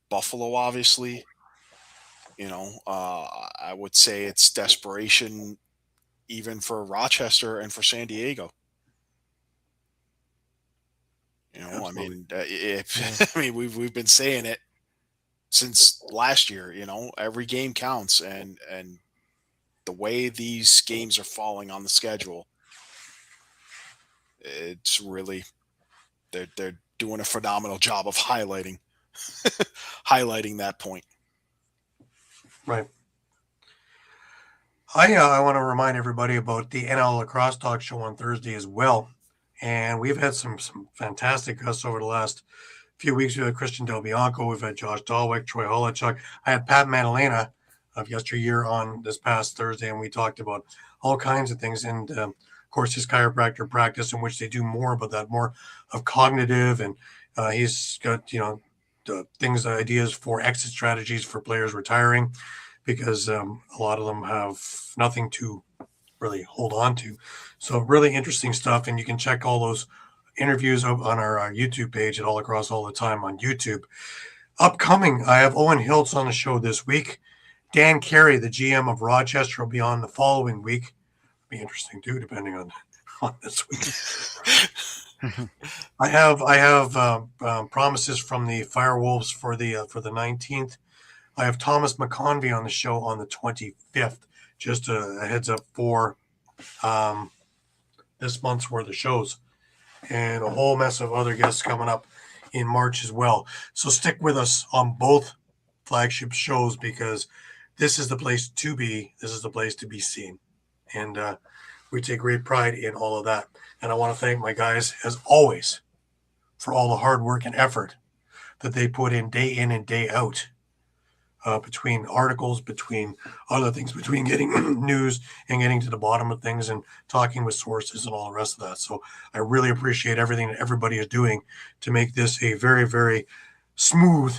Buffalo, obviously. I would say it's desperation even for Rochester and for San Diego. Absolutely. We've been saying it since last year. Every game counts, and the way these games are falling on the schedule, it's really they're doing a phenomenal job of highlighting that point. Right. I want to remind everybody about the NL Lacrosse Talk Show on Thursday as well. And we've had some fantastic guests over the last few weeks. We had Christian Del Bianco. We've had Josh Dahlwick, Troy Holochuk. I had Pat Madalena of yesteryear on this past Thursday, and we talked about all kinds of things. And, of course, his chiropractor practice, in which they do more about that, more of cognitive. And he's got, ideas for exit strategies for players retiring, because a lot of them have nothing to really hold on to. So really interesting stuff. And you can check all those interviews on our YouTube page at All Across All the Time on YouTube. Upcoming, I have Owen Hiltz on the show this week. Dan Carey, the GM of Rochester, will be on the following week. Be interesting too, depending on this week. I have promises from the Firewolves for the 19th. I have Thomas McConvey on the show on the 25th. Just a heads up for this month's worth of shows, and a whole mess of other guests coming up in March as well. So stick with us on both flagship shows, because this is the place to be. This is the place to be seen. And we take great pride in all of that. And I want to thank my guys, as always, for all the hard work and effort that they put in and day out, between articles, between other things, between getting news and getting to the bottom of things and talking with sources and all the rest of that. So I really appreciate everything that everybody is doing to make this a very, very smooth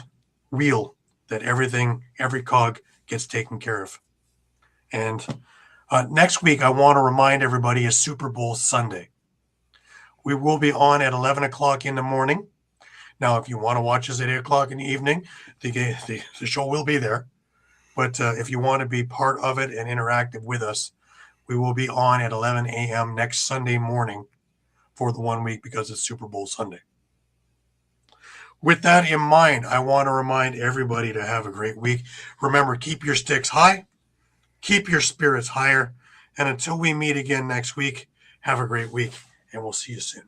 wheel, that every cog gets taken care of. And next week, I want to remind everybody, is Super Bowl Sunday. We will be on at 11 o'clock in the morning. Now, if you want to watch us at 8 o'clock in the evening, the show will be there. But if you want to be part of it and interactive with us, we will be on at 11 a.m. next Sunday morning for the 1 week, because it's Super Bowl Sunday. With that in mind, I want to remind everybody to have a great week. Remember, keep your sticks high, keep your spirits higher, and until we meet again next week, have a great week, and we'll see you soon.